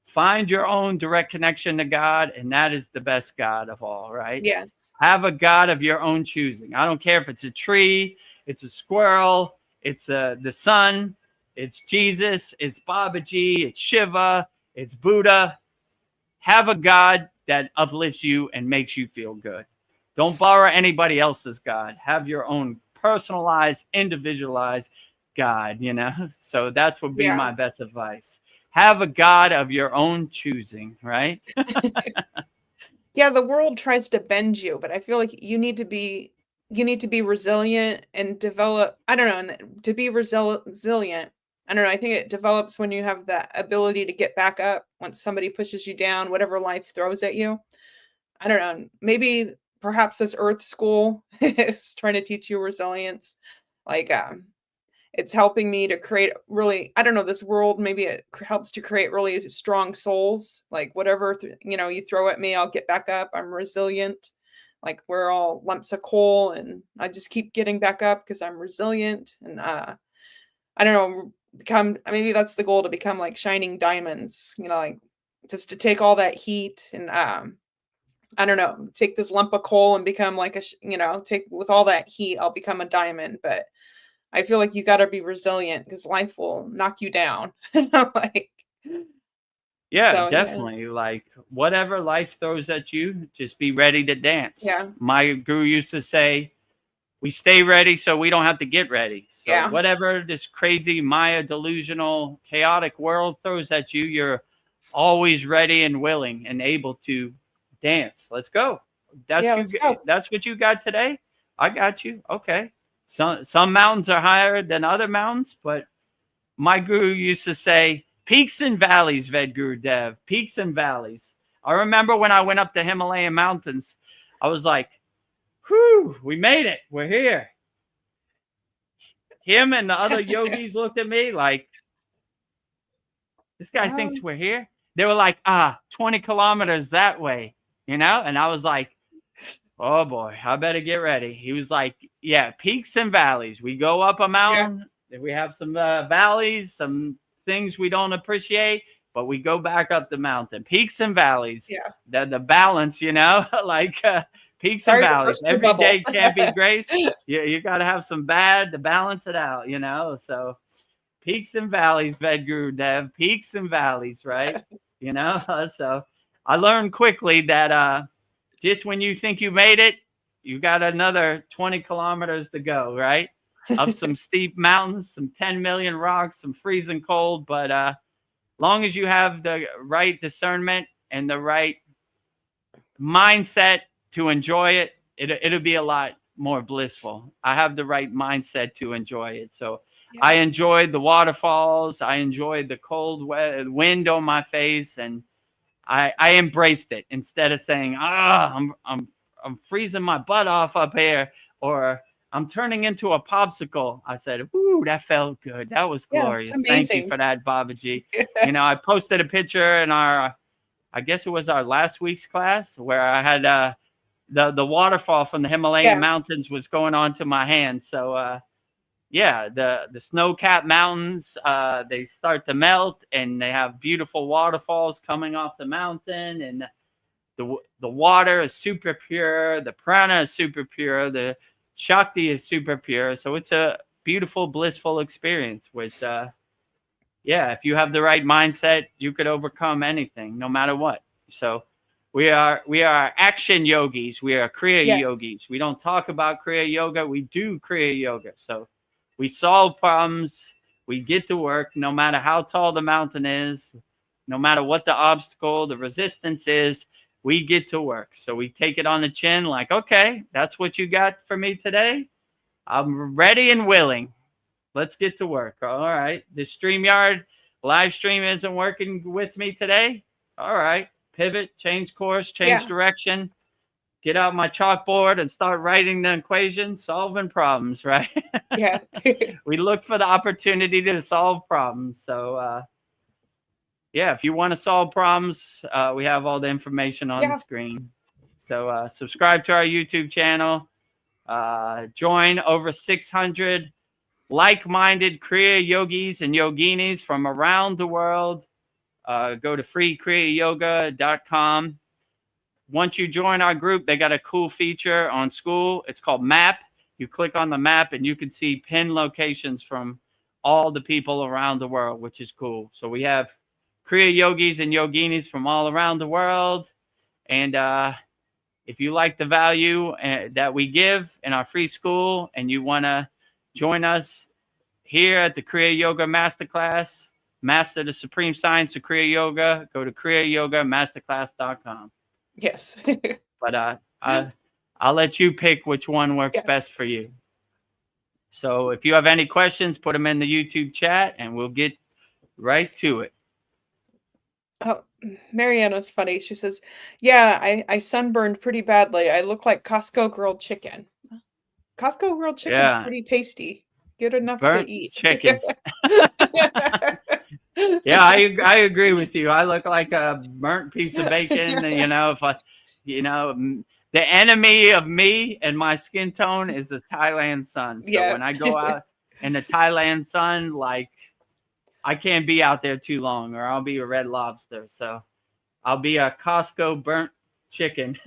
Find your own direct connection to God, and that is the best God of all, right? Yes. Have a God of your own choosing. I don't care if it's a tree, it's a squirrel, it's the sun, it's Jesus, it's Babaji, it's Shiva, it's Buddha. Have a God that uplifts you and makes you feel good. Don't borrow anybody else's God. Have your own personalized, individualized God, you know? So that's would be my best advice. Have a God of your own choosing, right? Yeah, the world tries to bend you, but I feel like you need to be resilient and develop, I don't know, and to be resilient. I don't know, I think it develops when you have that ability to get back up once somebody pushes you down, whatever life throws at you. I don't know, maybe perhaps this earth school is trying to teach you resilience. Like it's helping me to create really, I don't know, this world, maybe it helps to create really strong souls. Like whatever, you know, you throw at me, I'll get back up. I'm resilient. Like we're all lumps of coal and I just keep getting back up because I'm resilient. And I don't know, maybe that's the goal, to become like shining diamonds, you know, like just to take all that heat and I don't know, take this lump of coal and become like you know, take with all that heat, I'll become a diamond. But I feel like you got to be resilient because life will knock you down. Like, Yeah, so yeah, definitely. Like whatever life throws at you, just be ready to dance. yeah, My guru used to say, we stay ready so we don't have to get ready. So yeah, whatever this crazy Maya delusional chaotic world throws at you, you're always ready and willing and able to dance. Let's go. yeah. Let's go. That's what you got today. I got you. Okay. Some mountains are higher than other mountains, but my guru used to say peaks and valleys, Vedagurudev, peaks and valleys. I remember when I went up the Himalayan mountains, I was like, whew, we made it. We're here. Him and the other yogis looked at me like, this guy thinks we're here. They were like, 20 kilometers that way, you know? And I was like, oh boy, I better get ready. He was like, yeah, peaks and valleys. We go up a mountain. Yeah. We have some valleys, some things we don't appreciate, but we go back up the mountain. Peaks and valleys. Yeah. The balance, you know, like peaks and valleys. Every day can't be grace. You got to have some bad to balance it out, you know? So peaks and valleys, Vedagurudev, peaks and valleys, right? You know, so I learned quickly that just when you think you made it, you got another 20 kilometers to go, right? up some steep mountains, some 10 million rocks, some freezing cold. But long as you have the right discernment and the right mindset to enjoy it, it'll be a lot more blissful. I have the right mindset to enjoy it. So Yeah. I enjoyed the waterfalls. I enjoyed the cold wind on my face, and I embraced it instead of saying, I'm freezing my butt off up here, or I'm turning into a popsicle. I said, ooh, that felt good. That was glorious. It's Thank you amazing. for that, Babaji. You know, I posted a picture in our, I guess it was our last week's class, where I had the waterfall from the Himalayan mountains was going onto my hand. So yeah, the snow-capped mountains, they start to melt, and they have beautiful waterfalls coming off the mountain, and the water is super pure, the prana is super pure, the Shakti is super pure. So it's a beautiful, blissful experience with, if you have the right mindset, you could overcome anything, no matter what. So we are action yogis. We are Kriya yogis. We don't talk about Kriya yoga. We do Kriya yoga. So we solve problems. We get to work, no matter how tall the mountain is, no matter what the obstacle, the resistance is. We get to work. So we take it on the chin like, okay, that's what you got for me today. I'm ready and willing. Let's get to work. All right. The StreamYard live stream isn't working with me today. All right. Pivot, change course, change direction. Get out my chalkboard and start writing the equation, solving problems, right? Yeah. We look for the opportunity to solve problems. So, if you want to solve problems, we have all the information on the screen. So subscribe to our YouTube channel. Join over 600 like-minded Kriya yogis and yoginis from around the world. Go to kriyayogashop.com. Once you join our group, they got a cool feature on SKOOL. It's called Map. You click on the map, and you can see pin locations from all the people around the world, which is cool. So we have Kriya yogis and yoginis from all around the world. And if you like the value that we give in our free school, and you want to join us here at the Kriya Yoga Masterclass, master the supreme science of Kriya Yoga, go to kriyayogashop.com. Yes. But I'll let you pick which one works best for you. So if you have any questions, put them in the YouTube chat, and we'll get right to it. Oh, Mariana's funny. She says, yeah, I sunburned pretty badly. I look like Costco grilled chicken. Costco grilled chicken's pretty tasty. Good enough Burnt to eat. Chicken. Yeah, I agree with you. I look like a burnt piece of bacon. You know, the enemy of me and my skin tone is the Thailand sun. So when I go out in the Thailand sun, like, I can't be out there too long, or I'll be a red lobster. So I'll be a Costco burnt chicken.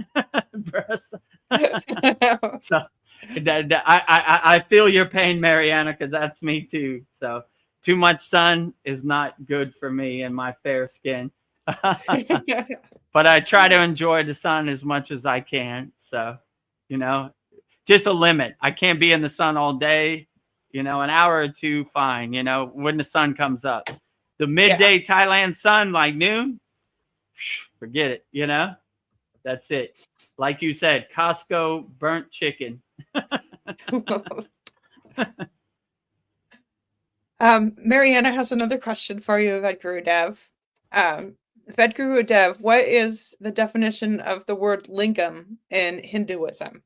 So I feel your pain, Mariana, because that's me too. So too much sun is not good for me and my fair skin. But I try to enjoy the sun as much as I can. So, just a limit. I can't be in the sun all day. An hour or two, fine. When the sun comes up, the midday Thailand sun, like noon, forget it. That's it. Like you said, Costco burnt chicken. Mariana has another question for you, Vedagurudev. Vedagurudev, what is the definition of the word lingam in Hinduism?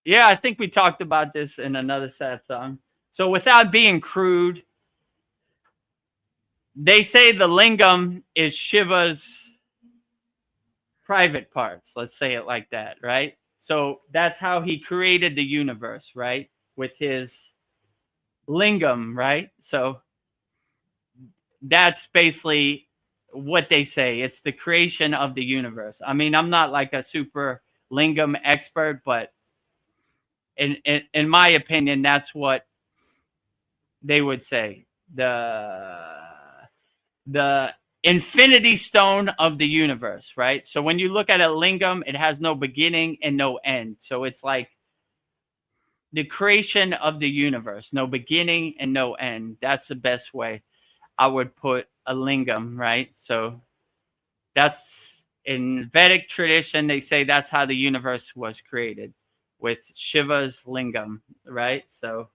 Yeah, I think we talked about this in another satsang. So without being crude, they say the lingam is Shiva's private parts. Let's say it like that, right? So that's how he created the universe, right? With his lingam, right? So that's basically what they say. It's the creation of the universe. I mean, I'm not like a super lingam expert, but in my opinion, that's what they would say. The infinity stone of the universe, right? So when you look at a lingam, it has no beginning and no end. So it's like the creation of the universe, no beginning and no end. That's the best way I would put a lingam, right? So that's in Vedic tradition, they say that's how the universe was created, with Shiva's lingam, right? So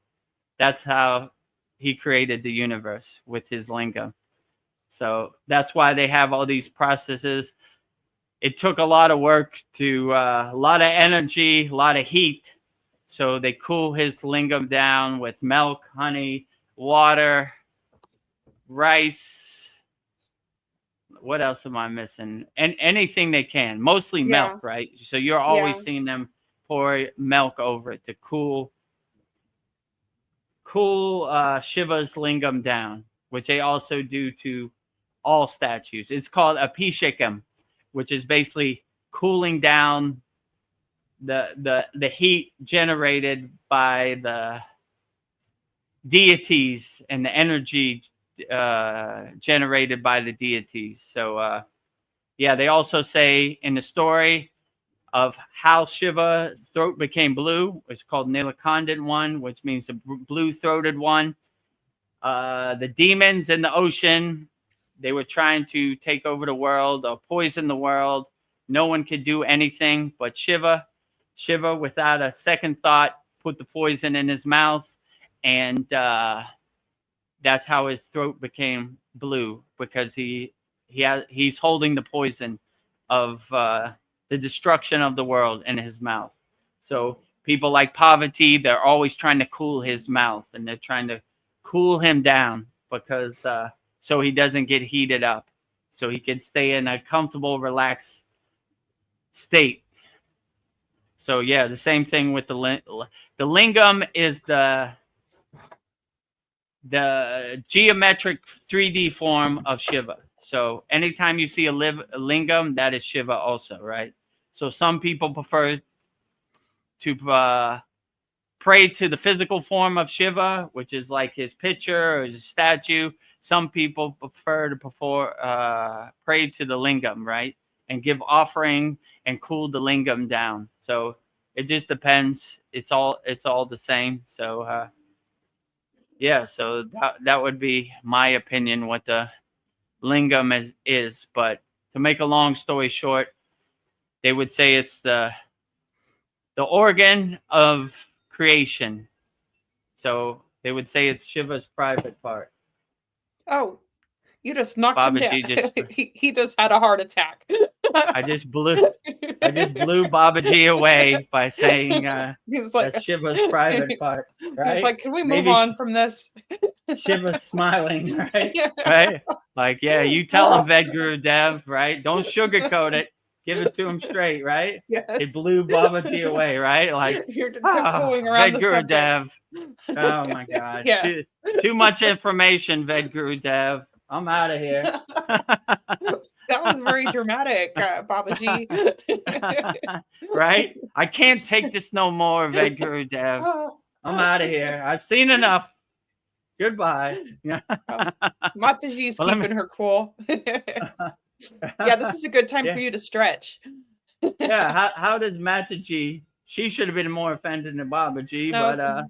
that's how he created the universe, with his lingam. So that's why they have all these processes. It took a lot of work, to a lot of energy, a lot of heat. So they cool his lingam down with milk, honey, water, rice. What else am I missing? And anything they can, mostly milk, right? So you're always seeing them pour milk over it to cool Shiva's lingam down, which they also do to all statues. It's called Abhishekam, which is basically cooling down the heat generated by the deities and the energy generated by the deities. So they also say in the story of how Shiva's throat became blue, it's called Nilakandin one, which means the blue-throated one. The demons in the ocean, they were trying to take over the world or poison the world. No one could do anything but Shiva. Shiva, without a second thought, put the poison in his mouth, and that's how his throat became blue, because he's holding the poison of the destruction of the world in his mouth. So people like Parvati, they're always trying to cool his mouth, and they're trying to cool him down, because so he doesn't get heated up, so he can stay in a comfortable, relaxed state. So the same thing with the lingam is the geometric 3D form of Shiva. So anytime you see a lingam, that is Shiva also, right? So some people prefer to pray to the physical form of Shiva, which is like his picture or his statue. Some people prefer to pray to the lingam, right? And give offering and cool the lingam down. So it just depends. It's all the same. So so that would be my opinion what the lingam is. But to make a long story short, they would say it's the organ of creation. So they would say it's Shiva's private part. Oh, you just knocked Babaji him down. He just had a heart attack. I just blew Babaji away by saying he's like, that's Shiva's private part. Right? He's like, can we move on from this? Shiva's smiling, right? Right? Like, you tell him, Vedagurudev, right? Don't sugarcoat it. Give it to him straight, right? Yes. It blew Babaji away, right? Like, you're tiptoeing around the subject. Oh my God. Too much information, Vedagurudev. I'm out of here. That was very dramatic, Babaji. Right? I can't take this no more, Vedagurudev. I'm out of here. I've seen enough. Goodbye. Mataji's keeping her cool. This is a good time for you to stretch. How does Mataji? She should have been more offended than Babaji, but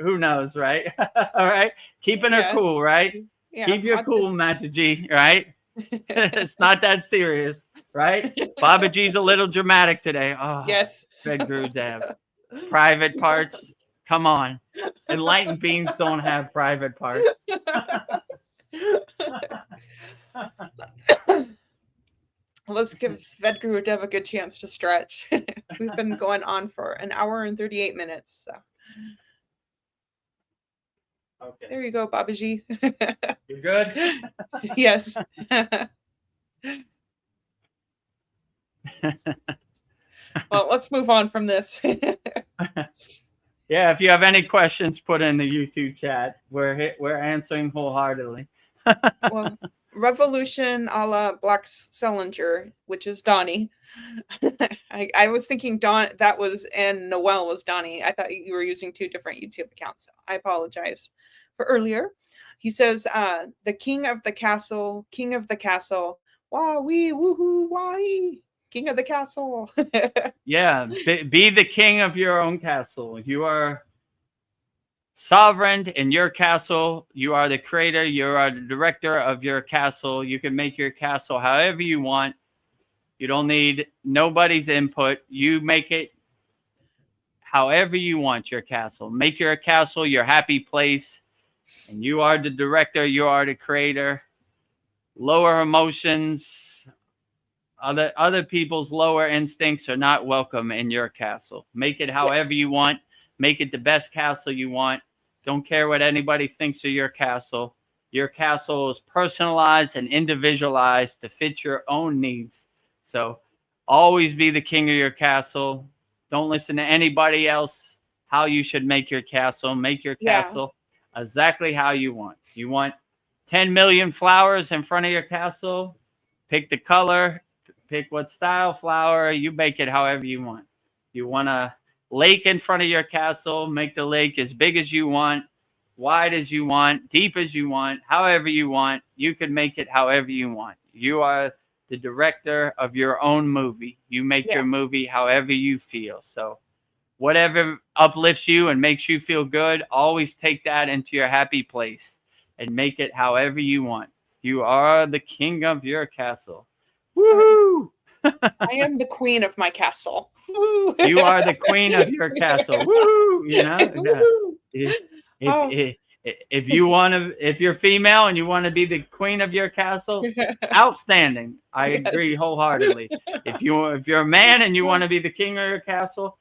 who knows, right? All right, keeping her cool, right? Keep your cool, Mataji, right? It's not that serious, right? Babaji's a little dramatic today. Oh, yes. Vedagurudev. Private parts. Come on. Enlightened beings don't have private parts. Let's give Vedagurudev a good chance to stretch. We've been going on for an hour and 38 minutes. So. Okay. There you go, Babaji. You're good? Yes. Well, let's move on from this. If you have any questions, put in the YouTube chat. We're answering wholeheartedly. Well, Revolution a la Black Salinger, which is Donnie. I was thinking that was, and Noel was Donnie. I thought you were using two different YouTube accounts. So I apologize for earlier. He says, the king of the castle, wah wee woohoo wah king of the castle. Be the king of your own castle. You are sovereign in your castle. You are the creator. You are the director of your castle. You can make your castle however you want. You don't need nobody's input. You make it however you want your castle. Make your castle your happy place. And you are the director. You are the creator. Lower emotions, other people's lower instincts are not welcome in your castle. Make it however you want. Make it the best castle you want. Don't care what anybody thinks of your castle. Your castle is personalized and individualized to fit your own needs. So always be the king of your castle. Don't listen to anybody else how you should make your castle. Make your castle exactly how you want. You want 10 million flowers in front of your castle. Pick the color. Pick what style flower. You make it however you want. You want a lake in front of your castle. Make the lake as big as you want, wide as you want, deep as you want, however you want. You can make it however you want. You are the director of your own movie. You make your movie however you feel. So whatever uplifts you and makes you feel good, always take that into your happy place and make it however you want. You are the king of your castle. Woohoo! I am the queen of my castle. Woo! You are the queen of your castle. Woo! You know, if you want to, if you're female and you want to be the queen of your castle, outstanding. I agree wholeheartedly. If you're a man and you want to be the king of your castle,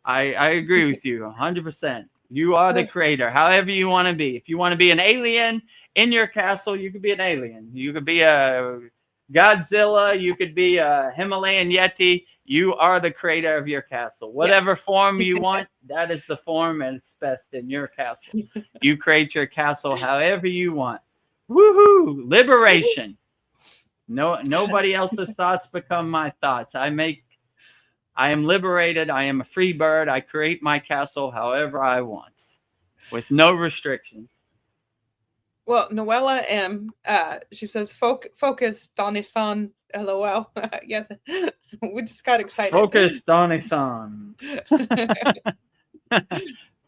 I agree with you 100%. You are the creator, however you want to be. If you want to be an alien in your castle, you could be an alien. You could be a Godzilla. You could be a Himalayan Yeti. You are the creator of your castle. Whatever form you want, that is the form, and it's best in your castle. You create your castle however you want. Woohoo! Liberation. Nobody else's thoughts become my thoughts. I am liberated. I am a free bird. I create my castle however I want, with no restrictions. Well, Noella M, she says, focus, Donnie-san, LOL. Yes, we just got excited. Focus, Donnie-san.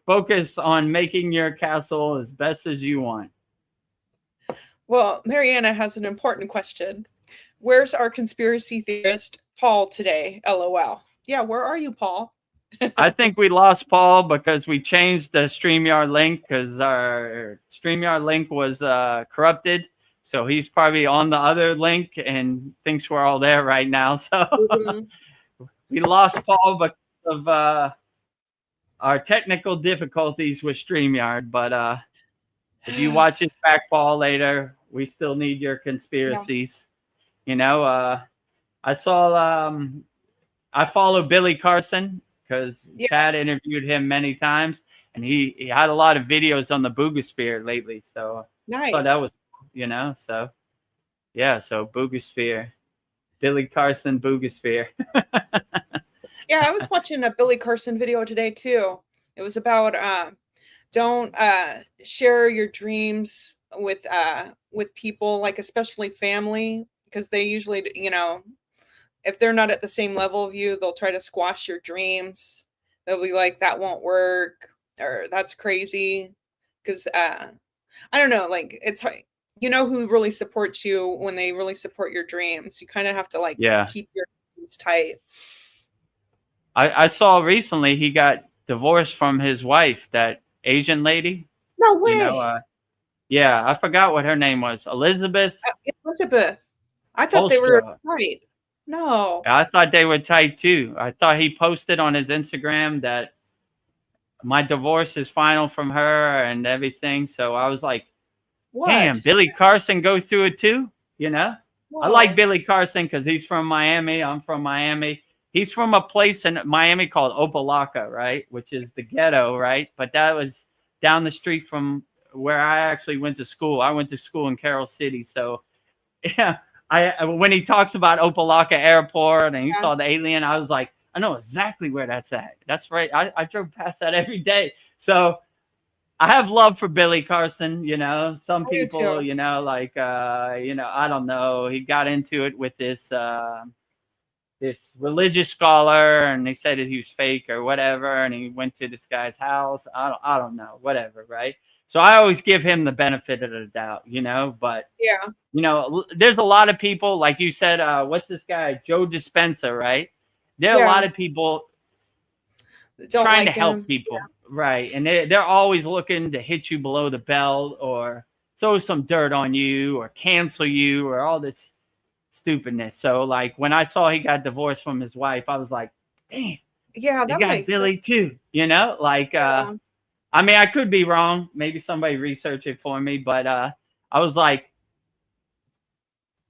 Focus on making your castle as best as you want. Well, Mariana has an important question. Where's our conspiracy theorist, Paul, today? LOL. Yeah, where are you, Paul? I think we lost Paul because we changed the StreamYard link because our StreamYard link was corrupted. So he's probably on the other link and thinks we're all there right now. So we lost Paul because of our technical difficulties with StreamYard. But if you watch it back, Paul, later, we still need your conspiracies. You know, I saw, I follow Billy Carson because Chad interviewed him many times, and he had a lot of videos on the Boogosphere lately. So I thought that was, you know, so yeah, so Boogosphere, Billy Carson, Boogosphere. Yeah, I was watching a Billy Carson video today too. It was about don't share your dreams with people, like especially family, because they usually, you know, if they're not at the same level of you, they'll try to squash your dreams. They'll be like, that won't work, or that's crazy. Because I don't know, like it's, you know, who really supports you when they really support your dreams. You kind of have to like keep your dreams tight. I saw recently he got divorced from his wife, that Asian lady. No way. You know, yeah, I forgot what her name was. Elizabeth. Elizabeth. I thought they were tight. No. I thought they were tight too. I thought he posted on his Instagram that my divorce is final from her and everything. So I was like, damn, Billy Carson goes through it too, you know? Whoa. I like Billy Carson because he's from Miami. I'm from Miami. He's from a place in Miami called Opelika, right? Which is the ghetto, right? But that was down the street from where I actually went to school. I went to school in Carroll City. So, yeah, when he talks about Opelika Airport and he saw the alien, I was like, I know exactly where that's at. That's right. I drove past that every day. So I have love for Billy Carson. You know, some people, you know, like, you know, I don't know. He got into it with this this religious scholar, and they said that he was fake or whatever, and he went to this guy's house. I don't know, whatever, right? So I always give him the benefit of the doubt, you know. But Yeah. you know, there's a lot of people, like you said, what's this guy, Joe Dispenza, right? There are a lot of people don't trying like to help him. people, right? And they're always looking to hit you below the belt or throw some dirt on you or cancel you or all this stupidness. So like when I saw he got divorced from his wife, I was like, damn, Yeah, they that got makes Billy sense. too, you know? Like Yeah. I mean, I could be wrong. Maybe somebody research it for me, but I was like,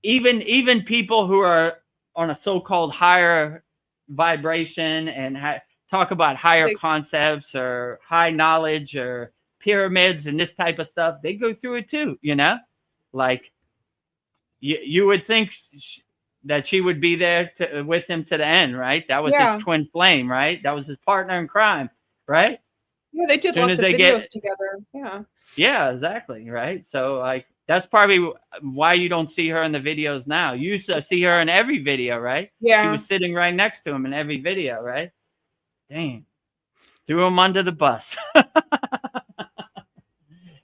even people who are on a so-called higher vibration and talk about higher concepts or high knowledge or pyramids and this type of stuff, they go through it too, you know? Like you would think that she would be there with him to the end, right? That was his twin flame, right? That was his partner in crime, right? Yeah, they did lots of videos together. Yeah. Yeah, exactly, right? So like that's probably why you don't see her in the videos now. You used to see her in every video, right? Yeah. She was sitting right next to him in every video, right? Dang. Threw him under the bus.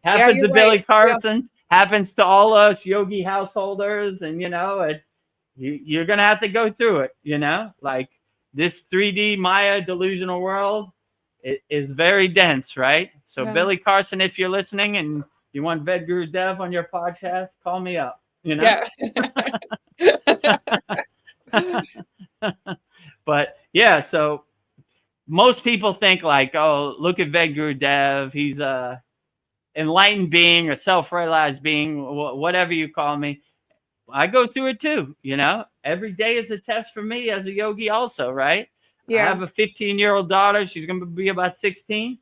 Happens to Billy Carson, happens to all us yogi householders, and you know, you're gonna have to go through it, you know, like this 3D Maya delusional world. It is very dense, right? So Billy Carson, if you're listening and you want Vedagurudev on your podcast, call me up, you know? Yeah. But yeah, so most people think like, oh, look at Vedagurudev. He's a enlightened being or self-realized being, whatever you call me. I go through it too, you know? Every day is a test for me as a yogi also, right? Yeah. I have a 15-year-old daughter. She's going to be about 16.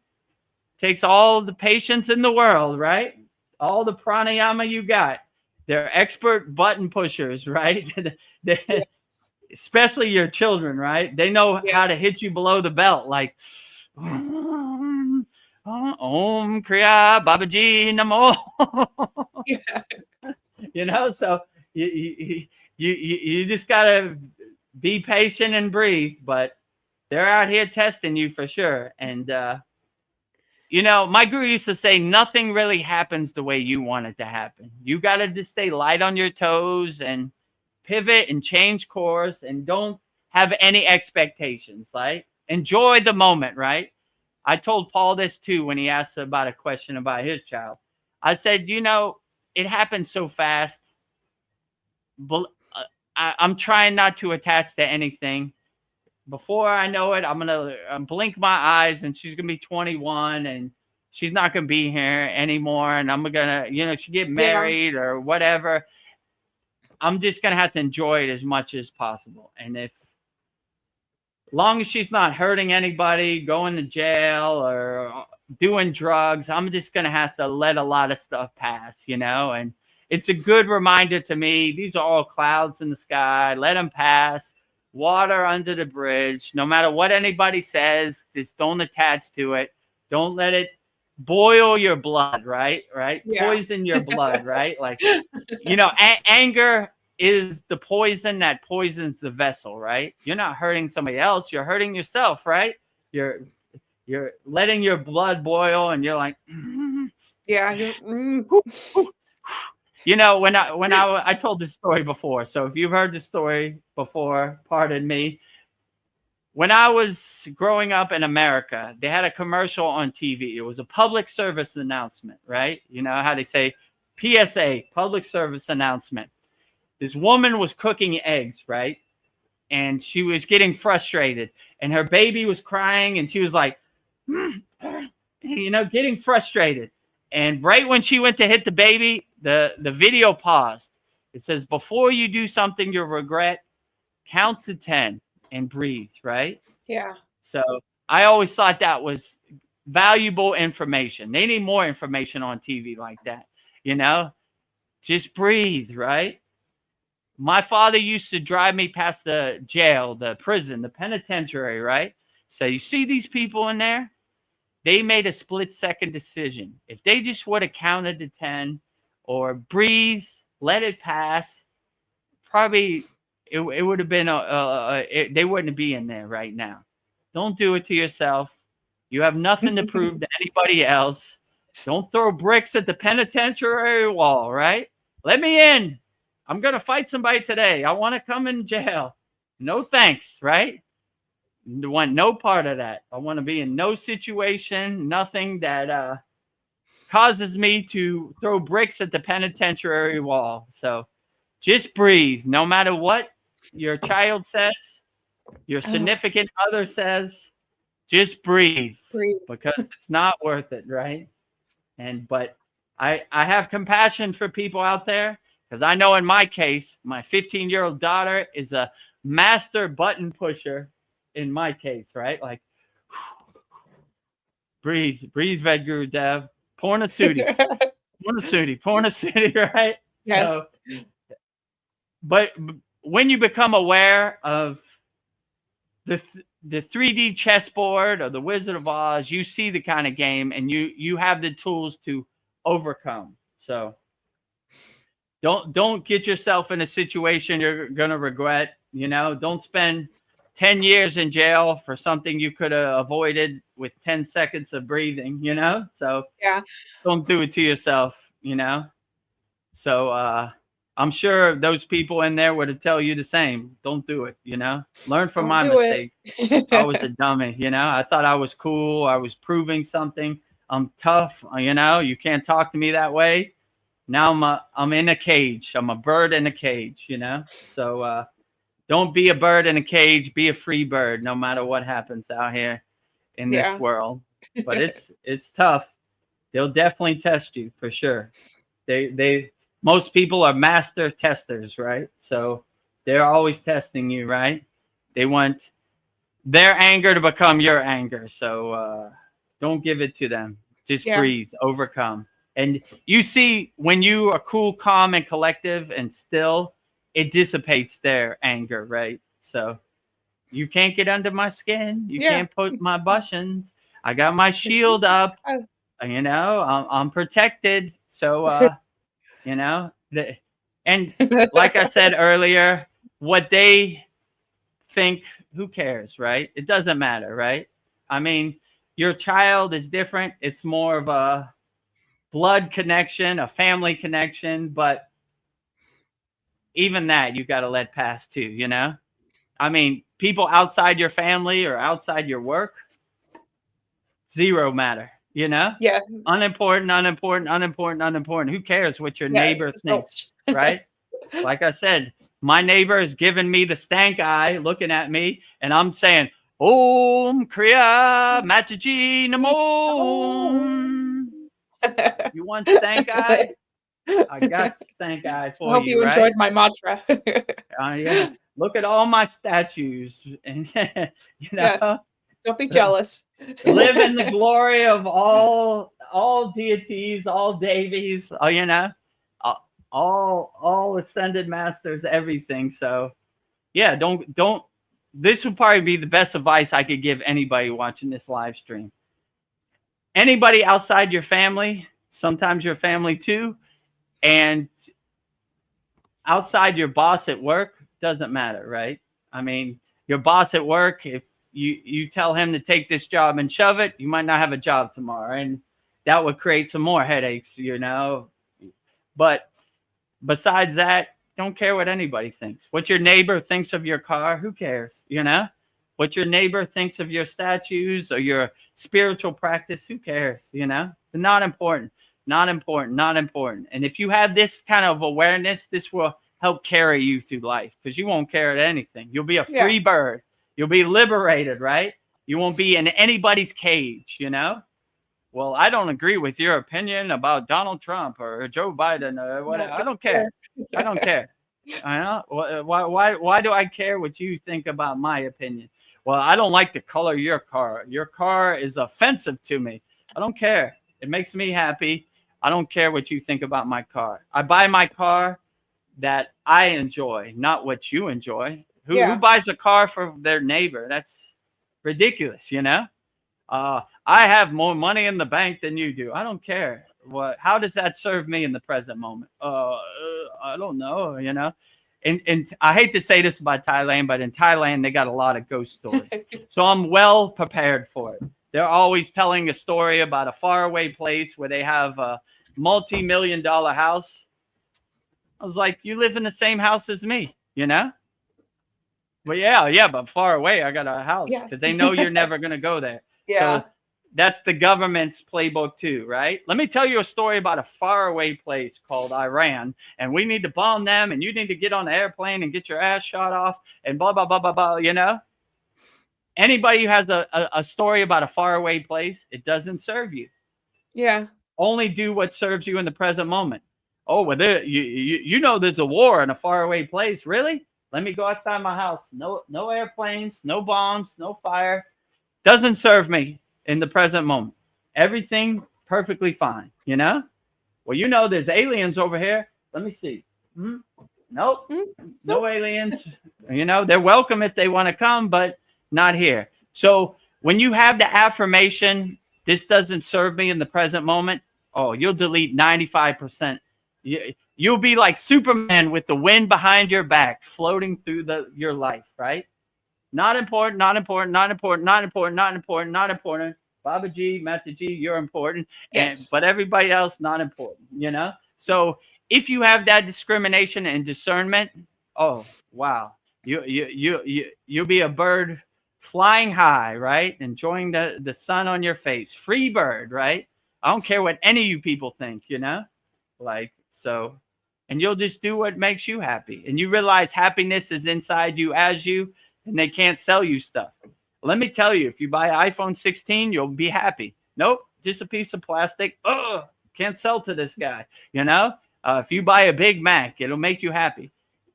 Takes all the patience in the world, right? All the pranayama you got. They're expert button pushers, right? Especially your children, right? They know how to hit you below the belt, like Om Kriya Babaji Namo. Yeah. You know, so you just gotta be patient and breathe, but they're out here testing you for sure. And you know, my guru used to say, nothing really happens the way you want it to happen. You got to just stay light on your toes and pivot and change course and don't have any expectations. Like, enjoy the moment, right? I told Paul this too when he asked about a question about his child. I said, you know, it happened so fast. But I'm trying not to attach to anything. Before I know it, I'm gonna blink my eyes, and she's gonna be 21, and she's not gonna be here anymore. And I'm gonna, you know, she get married or whatever. I'm just gonna have to enjoy it as much as possible. And if, long as she's not hurting anybody, going to jail or doing drugs, I'm just gonna have to let a lot of stuff pass, you know. And it's a good reminder to me. These are all clouds in the sky. Let them pass. Water under the bridge. No matter what anybody says, just don't attach to it. Don't let it boil your blood, right? Yeah. Poison your blood, right? Like, you know, anger is the poison that poisons the vessel, right? You're not hurting somebody else. You're hurting yourself, right? You're letting your blood boil, and you're like, yeah. You know, when I told this story before, so if you've heard this story before, pardon me. When I was growing up in America, they had a commercial on TV. It was a public service announcement, right? You know how they say PSA, public service announcement. This woman was cooking eggs, right? And she was getting frustrated, and her baby was crying, and she was like, you know, getting frustrated. And right when she went to hit the baby, the video paused. It says, before you do something you'll regret, count to 10 and breathe, right? Yeah. So I always thought that was valuable information. They need more information on TV like that, you know? Just breathe, right? My father used to drive me past the jail, the prison, the penitentiary, right? So you see these people in there? They made a split-second decision. If they just would have counted to 10 or breathe, let it pass, probably it would have been they wouldn't be in there right now. Don't do it to yourself. You have nothing to prove to anybody else. Don't throw bricks at the penitentiary wall, right? Let me in. I'm going to fight somebody today. I want to come in jail. No thanks, right? I want no part of that. I want to be in no situation, nothing that causes me to throw bricks at the penitentiary wall. So just breathe. No matter what your child says, your significant other says, just breathe. Because it's not worth it, right? But I have compassion for people out there, because I know in my case, my 15-year-old daughter is a master button pusher in my case, right? Like, breathe, Vedagurudev, porna sooty, right? Yes. So, but when you become aware of the 3D chessboard or the Wizard of Oz, you see the kind of game, and you have the tools to overcome. So don't get yourself in a situation you're gonna regret. Don't spend 10 years in jail for something you could have avoided with 10 seconds of breathing. So Yeah. don't do it to yourself. So I'm sure those people in there would tell you the same. Don't do it, Learn from my mistakes. I was a dummy, I thought I was cool. I was proving something. I'm tough, you can't talk to me that way. Now I'm in a cage. I'm a bird in a cage, So don't be a bird in a cage. Be a free bird, no matter what happens out here in this world. But it's tough. They'll definitely test you for sure. Most people are master testers, right? So they're always testing you, right? They want their anger to become your anger. So don't give it to them. Just breathe, overcome. And you see, when you are cool, calm, and collective and still, it dissipates their anger, right? So you can't get under my skin. You can't put my buttons. I got my shield up. I'm protected. So, and like I said earlier, what they think, who cares, right? It doesn't matter, right? I mean, your child is different. It's more of a blood connection, a family connection, but even that you got to let pass too, I mean, people outside your family or outside your work, zero matter, Yeah. Unimportant. Who cares what your neighbor thinks, right? Like I said, my neighbor is giving me the stank eye, looking at me, and I'm saying, Om Kriya Mataji Namo. You want stank eye? I got stank eye for you. I hope you enjoyed my mantra. Yeah. Look at all my statues, and don't be jealous. Live in the glory of all deities, all devis, all ascended masters, everything. So yeah, don't. This would probably be the best advice I could give anybody watching this live stream. Anybody outside your family, sometimes your family too, and outside your boss at work, doesn't matter, right? I mean, your boss at work, if you tell him to take this job and shove it, you might not have a job tomorrow, and that would create some more headaches, But besides that, don't care what anybody thinks. What your neighbor thinks of your car, who cares, What your neighbor thinks of your statues or your spiritual practice, who cares, They're not important. Not important. And if you have this kind of awareness, this will help carry you through life, because you won't care at anything. You'll be a free bird. You'll be liberated, right? You won't be in anybody's cage, Well, I don't agree with your opinion about Donald Trump or Joe Biden or whatever. I don't care. I don't care. I know. Why do I care what you think about my opinion? Well, I don't like the color of your car. Your car is offensive to me. I don't care. It makes me happy. I don't care what you think about my car. I buy my car that I enjoy, not what you enjoy. Who buys a car for their neighbor? That's ridiculous, I have more money in the bank than you do. I don't care. How does that serve me in the present moment? I don't know, and I hate to say this about Thailand, but in Thailand, they got a lot of ghost stories. So I'm well prepared for it. They're always telling a story about a faraway place where they have a multi-million-dollar house. I was like, you live in the same house as me, you know? But but far away, I got a house because they know you're never going to go there. Yeah. So that's the government's playbook too, right? Let me tell you a story about a faraway place called Iran, and we need to bomb them, and you need to get on the airplane and get your ass shot off, and blah, blah, blah, blah, blah, you know? Anybody who has a story about a faraway place, it doesn't serve you. Yeah. Only do what serves you in the present moment. Oh, well, you know there's a war in a faraway place. Really? Let me go outside my house. No airplanes, no bombs, no fire. Doesn't serve me in the present moment. Everything perfectly fine, you know? Well, you know there's aliens over here. Let me see. Nope. No aliens. You know, they're welcome if they want to come, but not here. So when you have the affirmation, this doesn't serve me in the present moment, you'll delete 95%. You'll be like Superman with the wind behind your back, floating through your life, right? Not important, not important, not important, not important, not important, not important. Baba G, Mata G, you're important. Yes. But everybody else, not important, you know? So if you have that discrimination and discernment, oh, wow. You'll be a bird flying high, right? Enjoying the sun on your face. Free bird, right? I don't care what any of you people think, you know? So, and you'll just do what makes you happy. And you realize happiness is inside you as you, and they can't sell you stuff. Let me tell you, if you buy an iPhone 16, you'll be happy. Nope, just a piece of plastic. Can't sell to this guy, you know? If you buy a Big Mac, it'll make you happy.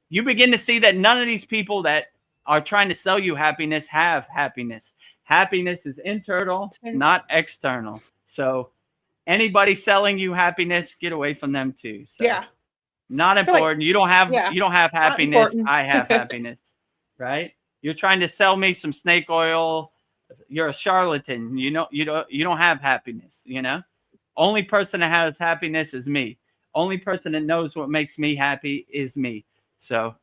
You begin to see that none of these people that are trying to sell you happiness have happiness. Happiness is internal, not external. So anybody selling you happiness, get away from them too. So, yeah. Not important. You don't have happiness. I have happiness, right? You're trying to sell me some snake oil. You're a charlatan. You don't have happiness, you know? Only person that has happiness is me. Only person that knows what makes me happy is me. So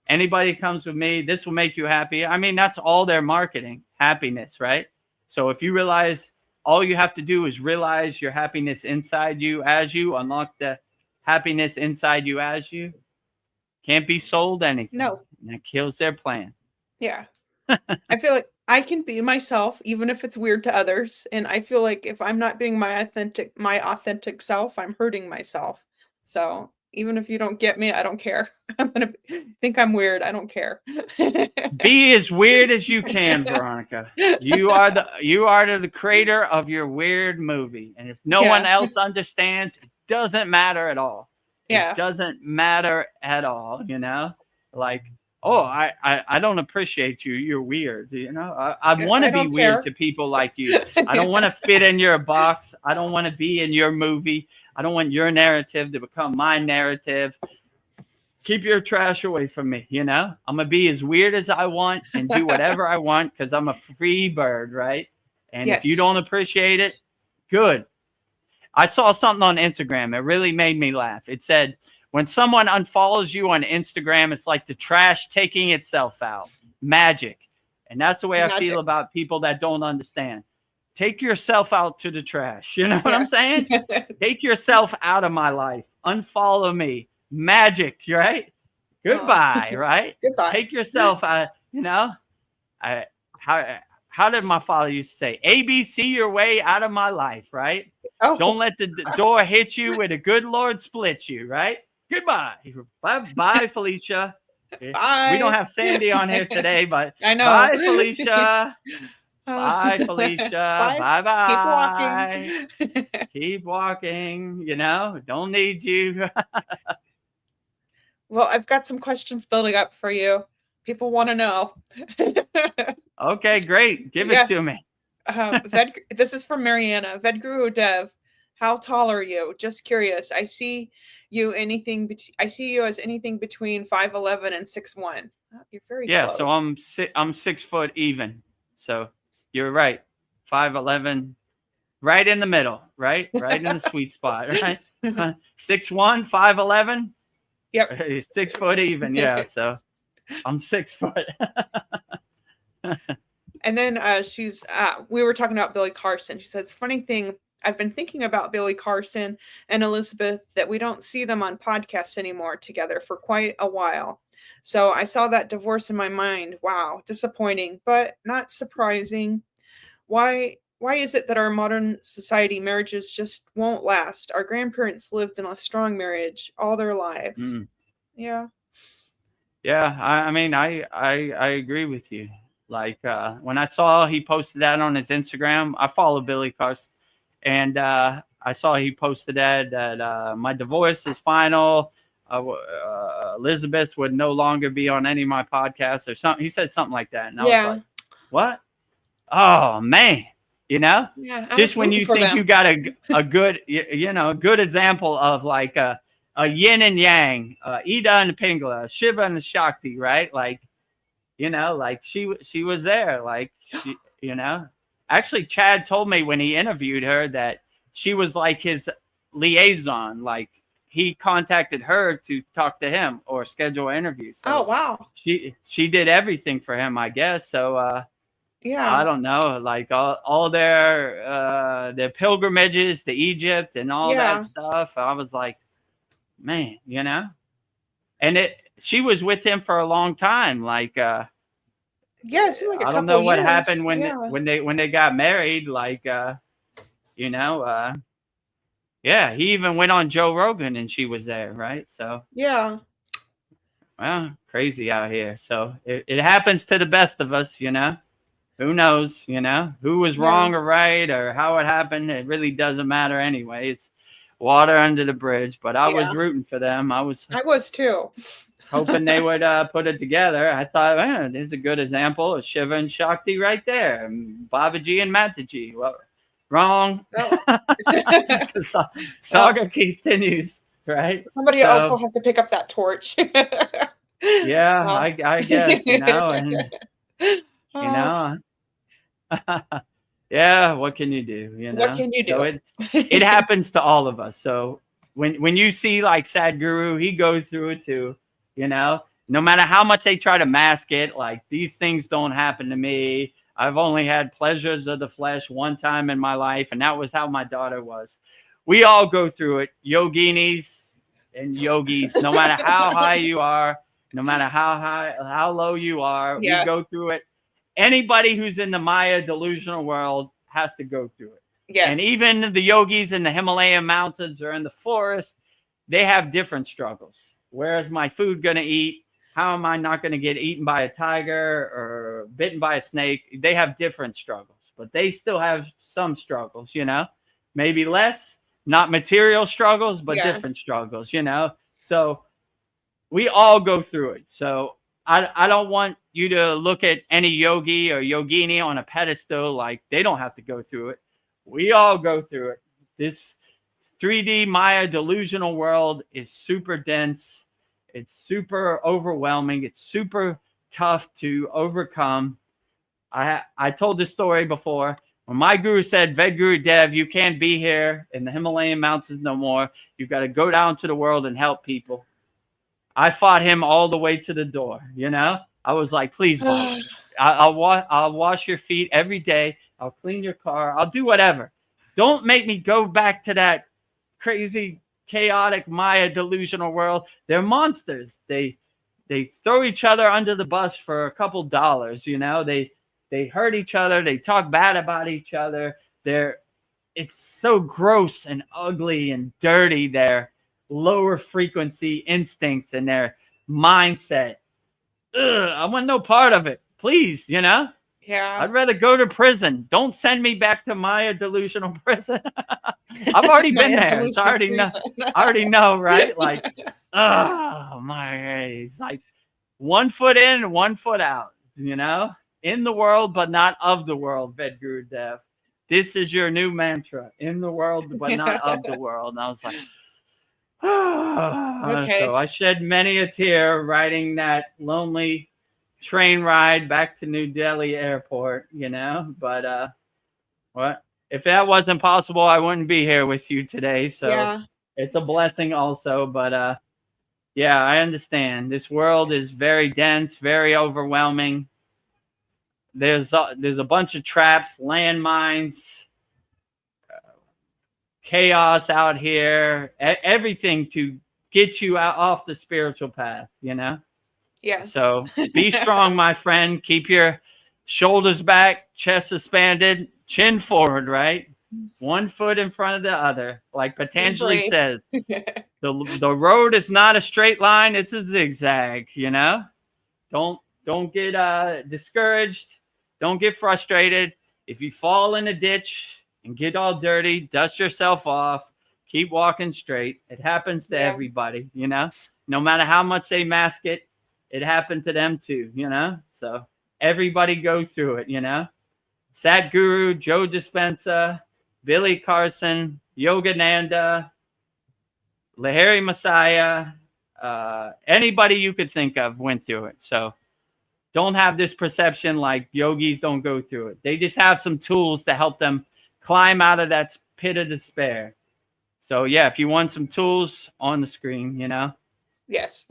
anybody comes with me, this will make you happy. I mean, that's all their marketing, happiness, right? So if you realize all you have to do is realize your happiness inside you as you unlock the happiness inside you as you, can't be sold anything. No. And that kills their plan. Yeah. I feel like I can be myself, even if it's weird to others. And I feel like if I'm not being my authentic self, I'm hurting myself. So even if you don't get me, I don't care. I'm going to think I'm weird. I don't care. Be as weird as you can, Veronica. You are the creator of your weird movie. And if no one else understands, it doesn't matter at all. Yeah. It doesn't matter at all, you know? Like, I don't appreciate you. You're weird. You know, I want to be weird to people like you. I don't want to fit in your box. I don't want to be in your movie. I don't want your narrative to become my narrative. Keep your trash away from me. You know, I'm going to be as weird as I want and do whatever I want because I'm a free bird. Right. And if you don't appreciate it, good. I saw something on Instagram. It really made me laugh. It said, when someone unfollows you on Instagram, it's like the trash taking itself out. Magic. And that's the way I feel about people that don't understand. Take yourself out to the trash. You know what I'm saying? Take yourself out of my life. Unfollow me. Magic, right? Goodbye, right? Goodbye. Take yourself out, you know? How did my father used to say? ABC your way out of my life, right? Oh. Don't let the door hit you where the good Lord splits you, right? Goodbye. Bye, Felicia. Bye. We don't have Sandy on here today, but I know. Bye, Felicia. Bye, Felicia. Bye. Keep walking. Keep walking. You know, don't need you. Well, I've got some questions building up for you. People want to know. Okay, great. Give it to me. This is from Mariana. Vedagurudev, how tall are you? Just curious. I see you as anything between 5'11" and 6'1". You're very close. So I'm 6 foot even. So you're right. 5'11", right in the middle, right? Right in the sweet spot, right? 6'1", 5'11". Yep. 6 foot even. Yeah. So I'm 6 foot. And then we were talking about Billy Carson. She says, funny thing, I've been thinking about Billy Carson and Elizabeth that we don't see them on podcasts anymore together for quite a while. So I saw that divorce in my mind. Wow, disappointing, but not surprising. Why is it that our modern society marriages just won't last? Our grandparents lived in a strong marriage all their lives. Yeah. Yeah, I mean, I agree with you. Like when I saw he posted that on his Instagram, I follow Billy Carson, and I saw he posted that my divorce is final. Elizabeth would no longer be on any of my podcasts or something. He said something like that, and I was like, "What? Oh man!" You know, just when you think you got a good, good example of like a yin and yang, Ida and Pingala, Shiva and Shakti, right? Like, like she was there, like, actually Chad told me when he interviewed her that she was like his liaison, like he contacted her to talk to him or schedule interviews. So oh, wow. She did everything for him, I guess. So, yeah, I don't know, like all their pilgrimages to Egypt and all that stuff. I was like, man, and she was with him for a long time. Like, yeah, it seemed like I don't know what happened when they got married. Like, yeah, he even went on Joe Rogan and she was there, right? So yeah, well, crazy out here. So it happens to the best of us, Who knows, who was wrong or right or how it happened. It really doesn't matter anyway. It's water under the bridge, but I was rooting for them. I was too. hoping they would put it together. I thought, man, there's a good example of Shiva and Shakti right there. Babaji and Mataji. Well, wrong. The saga continues, right? Somebody else will have to pick up that torch. Yeah, I guess, and yeah, what can you do? What can you do? So it happens to all of us. So when you see like Sadhguru, he goes through it too. No matter how much they try to mask it, like these things don't happen to me. I've only had pleasures of the flesh one time in my life, and that was how my daughter was. We all go through it, yoginis and yogis, no matter how high you are, no matter how low you are, we go through it. Anybody who's in the Maya delusional world has to go through it. Yes. And even the yogis in the Himalayan mountains or in the forest, they have different struggles. Where's my food going to eat? How am I not going to get eaten by a tiger or bitten by a snake? They have different struggles, but they still have some struggles, maybe less, not material struggles, but different struggles, So we all go through it. So I don't want you to look at any yogi or yogini on a pedestal like they don't have to go through it. We all go through it. This 3D Maya delusional world is super dense. It's super overwhelming. It's super tough to overcome. I told this story before. When my guru said, Vedagurudev, you can't be here in the Himalayan mountains no more. You've got to go down to the world and help people. I fought him all the way to the door, I was like, please, Bob, I'll wash your feet every day. I'll clean your car. I'll do whatever. Don't make me go back to that crazy, chaotic Maya delusional world. They're monsters. They throw each other under the bus for a couple dollars, They hurt each other. They talk bad about each other. It's so gross and ugly and dirty, their lower frequency instincts and their mindset. Ugh, I want no part of it. Please, Yeah. I'd rather go to prison. Don't send me back to Maya delusional prison. I've already been there. It's I already know, right? Like, it's like 1 foot in, 1 foot out, in the world, but not of the world, Vedagurudev. This is your new mantra, in the world, but not of the world. And I was like, okay. So I shed many a tear riding that lonely train ride back to New Delhi airport, but what if that wasn't possible, I wouldn't be here with you today. So it's a blessing also, but Yeah, I understand. This world is very dense, very overwhelming. There's a bunch of traps, landmines, chaos out here, everything to get you out off the spiritual path, you know? Yes. So be strong, my friend. Keep your shoulders back, chest suspended, chin forward, right? One foot in front of the other. Like Patanjali says, the road is not a straight line, it's a zigzag, you know? Don't get discouraged. Don't get frustrated. If you fall in a ditch and get all dirty, dust yourself off. Keep walking straight. It happens to everybody, you know? No matter how much they mask it, it happened to them too, you know? So everybody go through it, you know? Sadhguru, Joe Dispenza, Billy Carson, Yogananda, Lahiri Messiah, anybody you could think of went through it. So don't have this perception like yogis don't go through it. They just have some tools to help them climb out of that pit of despair. So yeah, if you want some tools on the screen, you know. Yes.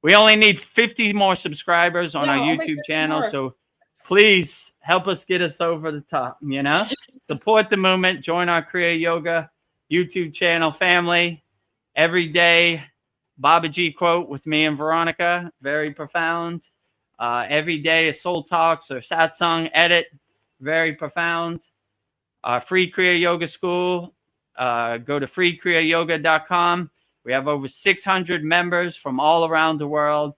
We only need 50 more subscribers on our YouTube channel. So please help us get us over the top, you know. Support the movement. Join our Kriya Yoga YouTube channel family. Every day, Babaji quote with me and Veronica. Very profound. Every day a soul talks or satsang edit. Very profound. Free Kriya Yoga School. Go to freekriyayogashop.com. We have over 600 members from all around the world,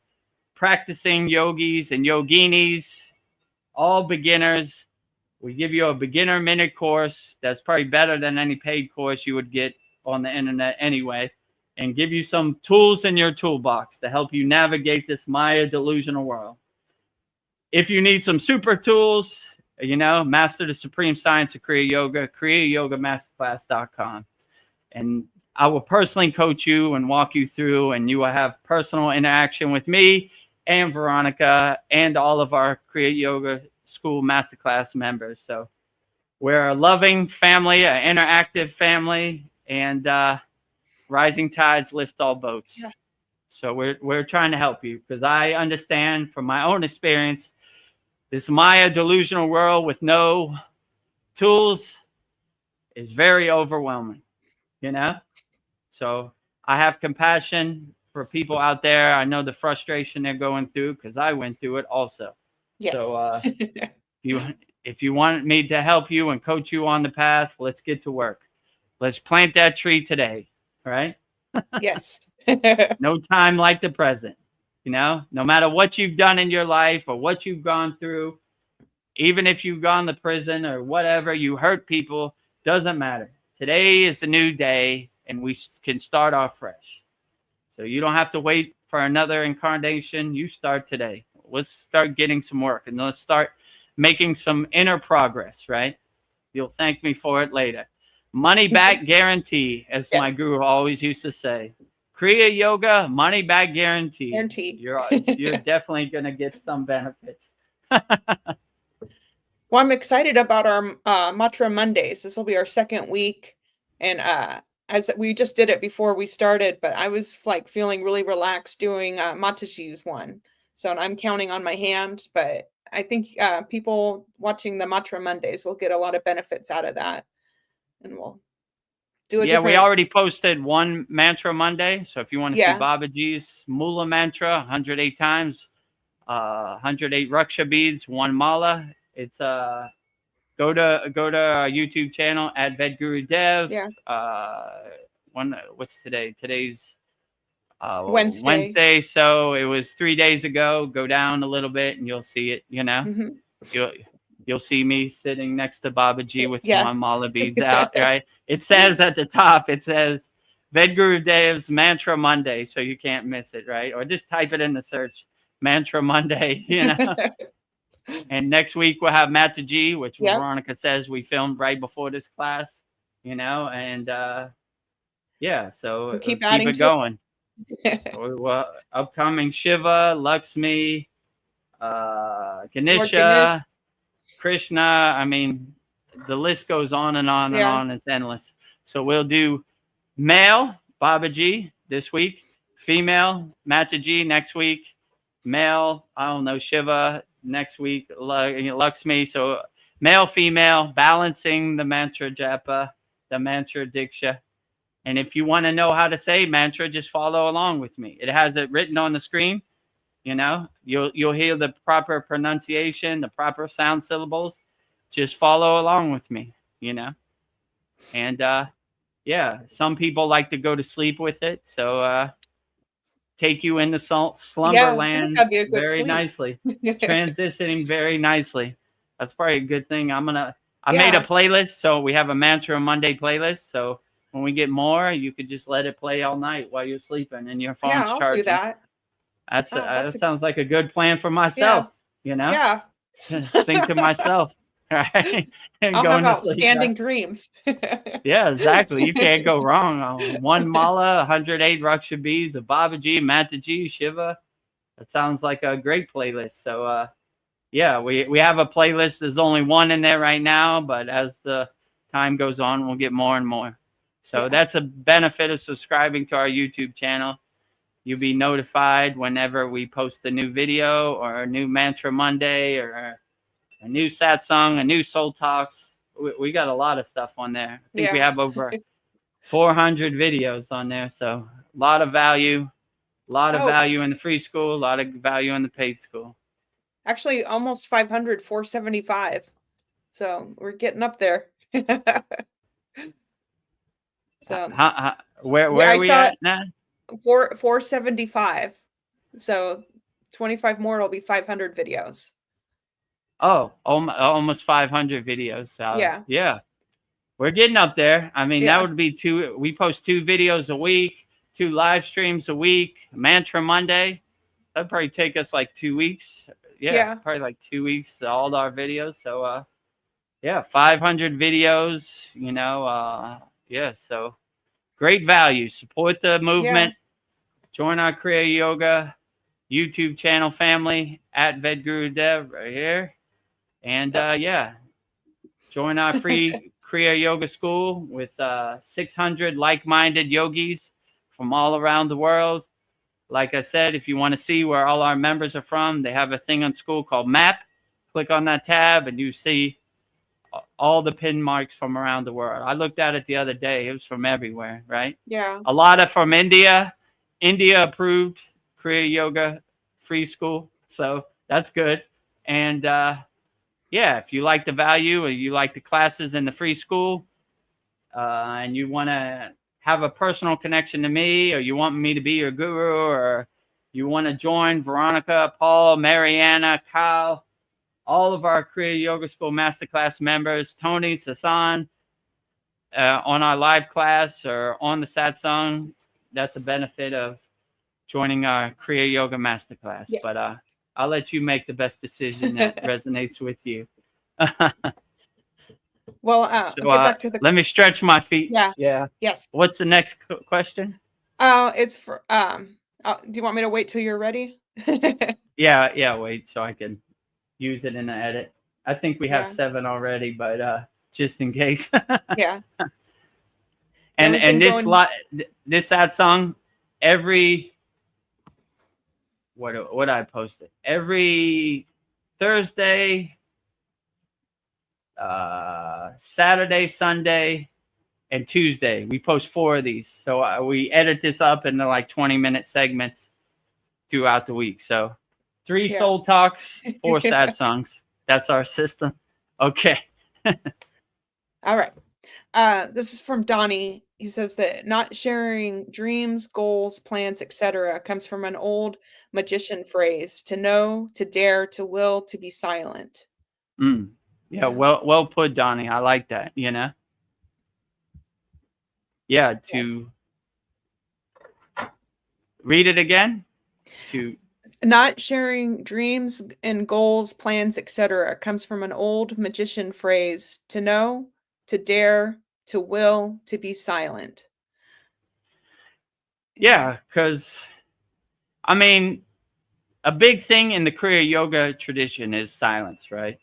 practicing yogis and yoginis, all beginners. We give you a beginner minute course that's probably better than any paid course you would get on the internet anyway, and give you some tools in your toolbox to help you navigate this Maya delusional world. If you need some super tools, you know, master the supreme science of Kriya Yoga, kriyayogamasterclass.com. And I will personally coach you and walk you through, and you will have personal interaction with me and Veronica and all of our Kriya Yoga School Masterclass members. So we're a loving family, an interactive family, and rising tides lift all boats. Yeah. So we're trying to help you, because I understand from my own experience, this Maya delusional world with no tools is very overwhelming, you know? So I have compassion for people out there. I know the frustration they're going through, because I went through it also. Yes. So if you want me to help you and coach you on the path, let's get to work. Let's plant that tree today, right? Yes. No time like the present. You know, no matter what you've done in your life or what you've gone through, even if you've gone to prison or whatever, you hurt people, doesn't matter. Today is a new day, and we can start off fresh. So you don't have to wait for another incarnation. You start today. Let's start getting some work, and let's start making some inner progress, right? You'll thank me for it later. Money back guarantee, as my guru always used to say. Kriya Yoga, money back guarantee. You're definitely going to get some benefits. Well, I'm excited about our Mantra Mondays. This will be our second week. And as we just did it before we started, but I was like feeling really relaxed doing Mataji's one. So I'm counting on my hand, but I think people watching the Mantra Mondays will get a lot of benefits out of that. And we'll do a different... we already posted one Mantra Monday. So if you want to see Babaji's Mula Mantra 108 times, 108 Raksha beads, one Mala, it's go to our YouTube channel at Vedagurudev. What's today? Today's Wednesday. So it was 3 days ago. Go down a little bit and you'll see it, you know. Mm-hmm. You'll see me sitting next to Babaji with one mala beads out, right? It says at the top, it says Vedgurudev's Mantra Monday, so you can't miss it, right? Or just type it in the search, Mantra Monday, you know. And next week we'll have Mataji, which Veronica says we filmed right before this class, you know, and so we'll keep it going. Upcoming Shiva, Lakshmi, Ganesha, Krishna. I mean, the list goes on and on and on. It's endless. So we'll do male Babaji this week, Female, Mataji next week. Male, I don't know, Shiva next week. Lakshmi. So male, female, balancing the mantra japa, the mantra diksha. And if you want to know how to say mantra, just follow along with me. It has it written on the screen. You know, you'll hear the proper pronunciation, the proper sound syllables. Just follow along with me, you know. And yeah, some people like to go to sleep with it. So take you into slumberland that'd be a good very sleep. nicely. Transitioning very nicely. That's probably a good thing. I made a Yeah. playlist, so we have a Mantra Monday playlist. So when we get more, you could just let it play all night while you're sleeping and your phone's I'll charging. do that. That sounds like a good plan for myself, you know? Yeah. Sing to myself, right? And I'll have going to sleep. outstanding dreams. Yeah, exactly. You can't go wrong. One mala, 108 Raksha beads, a Babaji, Mataji, Shiva. That sounds like a great playlist. So, yeah, we have a playlist. There's only one in there right now, but as the time goes on, we'll get more and more. So that's a benefit of subscribing to our YouTube channel. You'll be notified whenever we post a new video or a new Mantra Monday or a new Satsang, a new Soul Talks. We got a lot of stuff on there. I think we have over 400 videos on there. So a lot of value, in the free school, a lot of value in the paid school. Actually, almost 500, 475. So we're getting up there. So where are we at now? 475. So 25 more, it'll be 500 videos. Oh, almost 500 videos. Yeah. We're getting up there. I mean, that would be we post 2 videos a week, 2 live streams a week, Mantra Monday. That'd probably take us like 2 weeks. Yeah. Probably like 2 weeks, all our videos. So, 500 videos, you know, so great value. Support the movement. Join our Kriya Yoga YouTube channel family at Vedagurudev right here. And join our free Kriya Yoga School with 600 like-minded yogis from all around the world. Like I said, if you want to see where all our members are from, they have a thing on SKOOL called Map. Click on that tab and you see all the pin marks from around the world. I looked at it the other day. It was from everywhere, right? Yeah. A lot of from India. India approved Kriya Yoga free school. So that's good. And if you like the value or you like the classes in the free school and you want to have a personal connection to me or you want me to be your guru or you want to join Veronica, Paul, Mariana, Kyle, all of our Kriya Yoga School Masterclass members, Tony, Sasan, on our live class or on the Satsang, that's a benefit of joining our Kriya Yoga Masterclass. Yes. But I'll let you make the best decision that resonates with you. Well, get back to let me stretch my feet. Yeah. Yes. What's the next question? It's for do you want me to wait till you're ready? Yeah, wait so I can use it in the edit. I think we have 7 already, but just in case. Yeah. And this Satsang, every what I posted every Thursday, Saturday, Sunday, and Tuesday. We post 4 of these. So we edit this up into like 20-minute segments throughout the week. So 3 soul talks, 4 Satsangs. That's our system. Okay. All right. This is from Donnie. He says that not sharing dreams, goals, plans, etc. comes from an old magician phrase: to know, to dare, to will, to be silent. Yeah, well put, Donnie. I like that, you know? Yeah, to read it again. To not sharing dreams and goals, plans, etc. comes from an old magician phrase: to know, to dare, to will, to be silent. Yeah, because I mean, a big thing in the Kriya Yoga tradition is silence, right?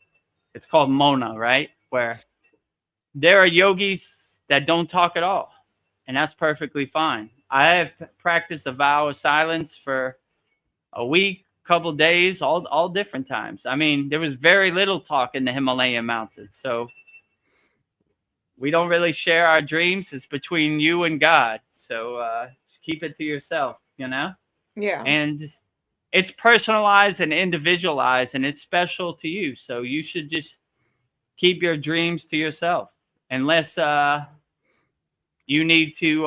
It's called Mona, right? Where there are yogis that don't talk at all, and that's perfectly fine. I have practiced a vow of silence for a week, couple days, all different times. I mean, there was very little talk in the Himalayan mountains. So we don't really share our dreams. It's between you and God. So just keep it to yourself, you know? Yeah. And it's personalized and individualized, and it's special to you. So you should just keep your dreams to yourself, unless you need to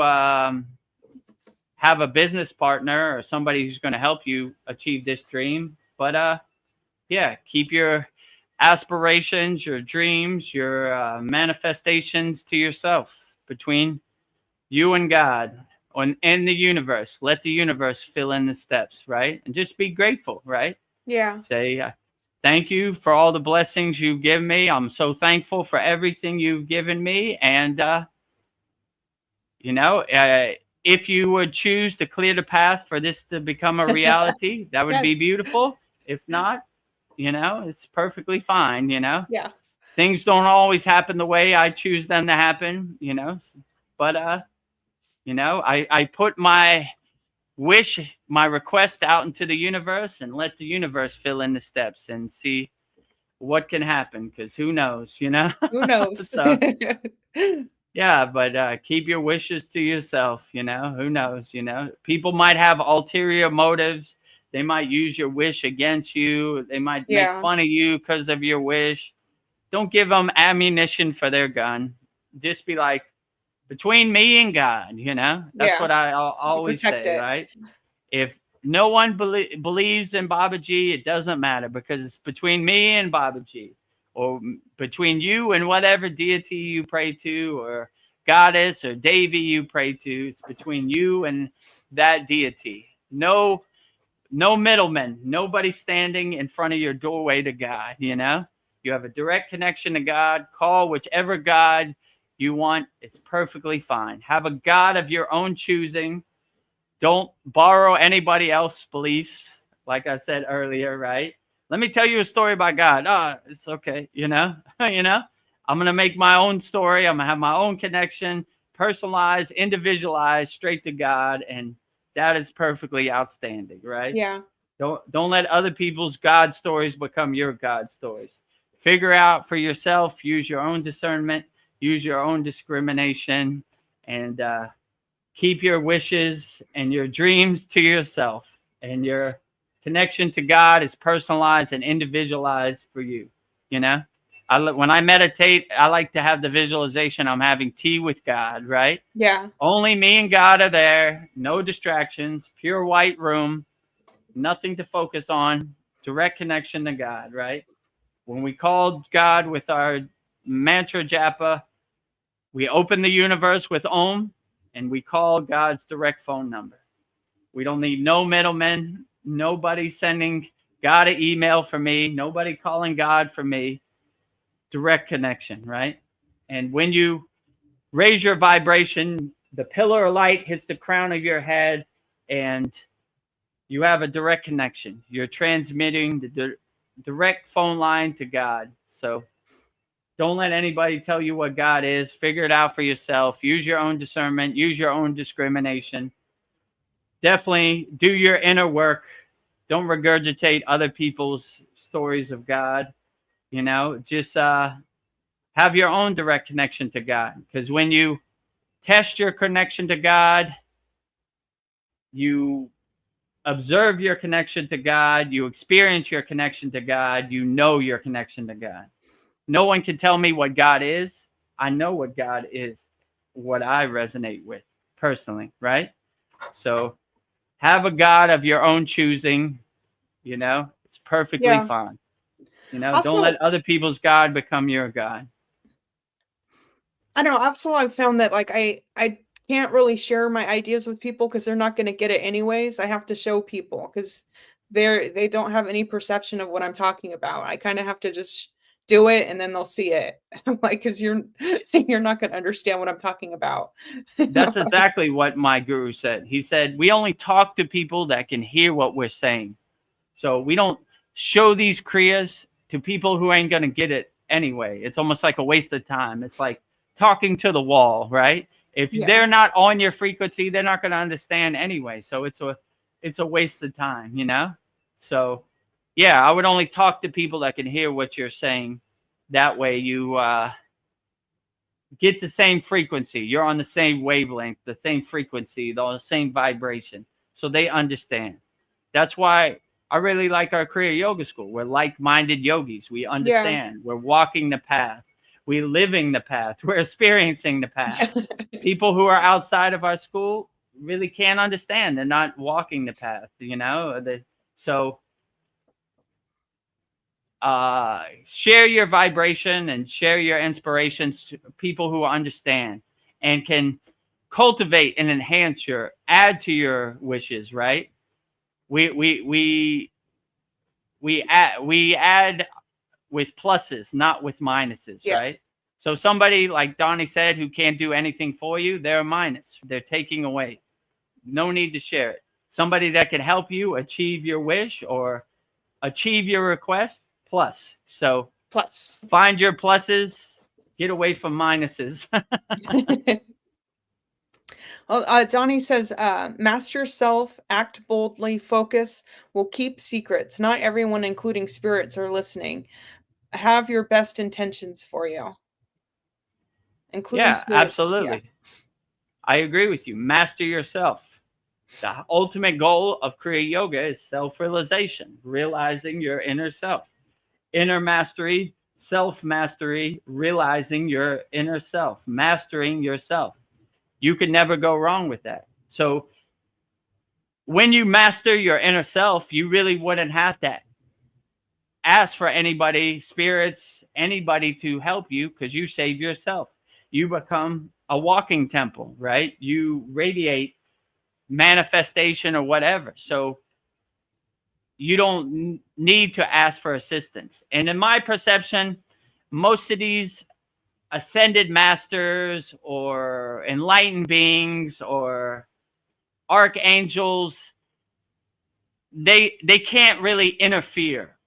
have a business partner or somebody who's going to help you achieve this dream. But yeah, keep your aspirations, your dreams, your manifestations to yourself, between you and God and the universe. Let the universe fill in the steps, right? And just be grateful, right? Yeah. Say, thank you for all the blessings you give me. I'm so thankful for everything you've given me. And, if you would choose to clear the path for this to become a reality, that would be Yes. beautiful. If not, it's perfectly fine. Yeah. Things don't always happen the way I choose them to happen, but, I put my my request out into the universe and let the universe fill in the steps and see what can happen, because who knows, Who knows? So yeah, but keep your wishes to yourself. Who knows, people might have ulterior motives. They might use your wish against you. They might make fun of you because of your wish. Don't give them ammunition for their gun. Just be like, between me and God, that's what I always say, right? If no one believes in Babaji, it doesn't matter, because it's between me and Babaji, or between you and whatever deity you pray to, or goddess or Devi you pray to. It's between you and that deity. No middlemen, nobody standing in front of your doorway to God. You have a direct connection to God. Call whichever God you want. It's perfectly fine. Have a God of your own choosing. Don't borrow anybody else's beliefs. Like I said earlier, right? Let me tell you a story about God. It's okay. I'm going to make my own story. I'm going to have my own connection, personalized, individualized, straight to God. And that is perfectly outstanding, right? Yeah. Don't let other people's God stories become your God stories. Figure out for yourself. Use your own discernment. Use your own discrimination, and keep your wishes and your dreams to yourself. And your connection to God is personalized and individualized for you. When I meditate, I like to have the visualization I'm having tea with God, right? Yeah. Only me and God are there. No distractions. Pure white room. Nothing to focus on. Direct connection to God, right? When we call God with our mantra japa, we open the universe with Om, and we call God's direct phone number. We don't need no middlemen, nobody sending God an email for me, nobody calling God for me. Direct connection, right? And when you raise your vibration, the pillar of light hits the crown of your head, and you have a direct connection. You're transmitting the direct phone line to God. So don't let anybody tell you what God is. Figure it out for yourself. Use your own discernment. Use your own discrimination. Definitely do your inner work. Don't regurgitate other people's stories of God. Just have your own direct connection to God. Because when you test your connection to God, you observe your connection to God, you experience your connection to God, you know your connection to God. No one can tell me what God is. I know what God is, what I resonate with personally, right? So have a God of your own choosing, it's perfectly fine. Also, don't let other people's God become your God. I don't know. Also, I've found that I can't really share my ideas with people because they're not going to get it anyways. I have to show people because they don't have any perception of what I'm talking about. I kind of have to just do it and then they'll see it. I'm like, because you're not going to understand what I'm talking about. That's exactly what my guru said. He said, we only talk to people that can hear what we're saying. So we don't show these kriyas to people who ain't going to get it anyway. It's almost like a waste of time. It's like talking to the wall, right? If they're not on your frequency, they're not going to understand anyway. So it's a waste of time, you know? So yeah, I would only talk to people that can hear what you're saying. That way you get the same frequency. You're on the same wavelength, the same frequency, the same vibration. So they understand. That's why I really like our Kriya Yoga School. We're like-minded yogis. We understand. We're walking the path. We're living the path. We're experiencing the path. People who are outside of our school really can't understand. They're not walking the path, you know? So share your vibration and share your inspirations to people who understand and can cultivate and enhance add to your wishes, right? We add with pluses, not with minuses, right? So somebody like Donnie said who can't do anything for you, they're a minus. They're taking away. No need to share it. Somebody that can help you achieve your wish or achieve your request, plus. So find your pluses, get away from minuses. Well, Donnie says, master yourself, act boldly, focus, will keep secrets. Not everyone, including spirits, are listening. Have your best intentions for you. Including spirits. Absolutely. Yeah. I agree with you. Master yourself. The ultimate goal of Kriya Yoga is self-realization, realizing your inner self. Inner mastery, self-mastery, realizing your inner self, mastering yourself. You can never go wrong with that. So when you master your inner self, you really wouldn't have to ask for anybody, spirits, anybody to help you because you save yourself. You become a walking temple, right? You radiate manifestation or whatever. So you don't need to ask for assistance. And in my perception, most of these ascended masters or enlightened beings or archangels, they can't really interfere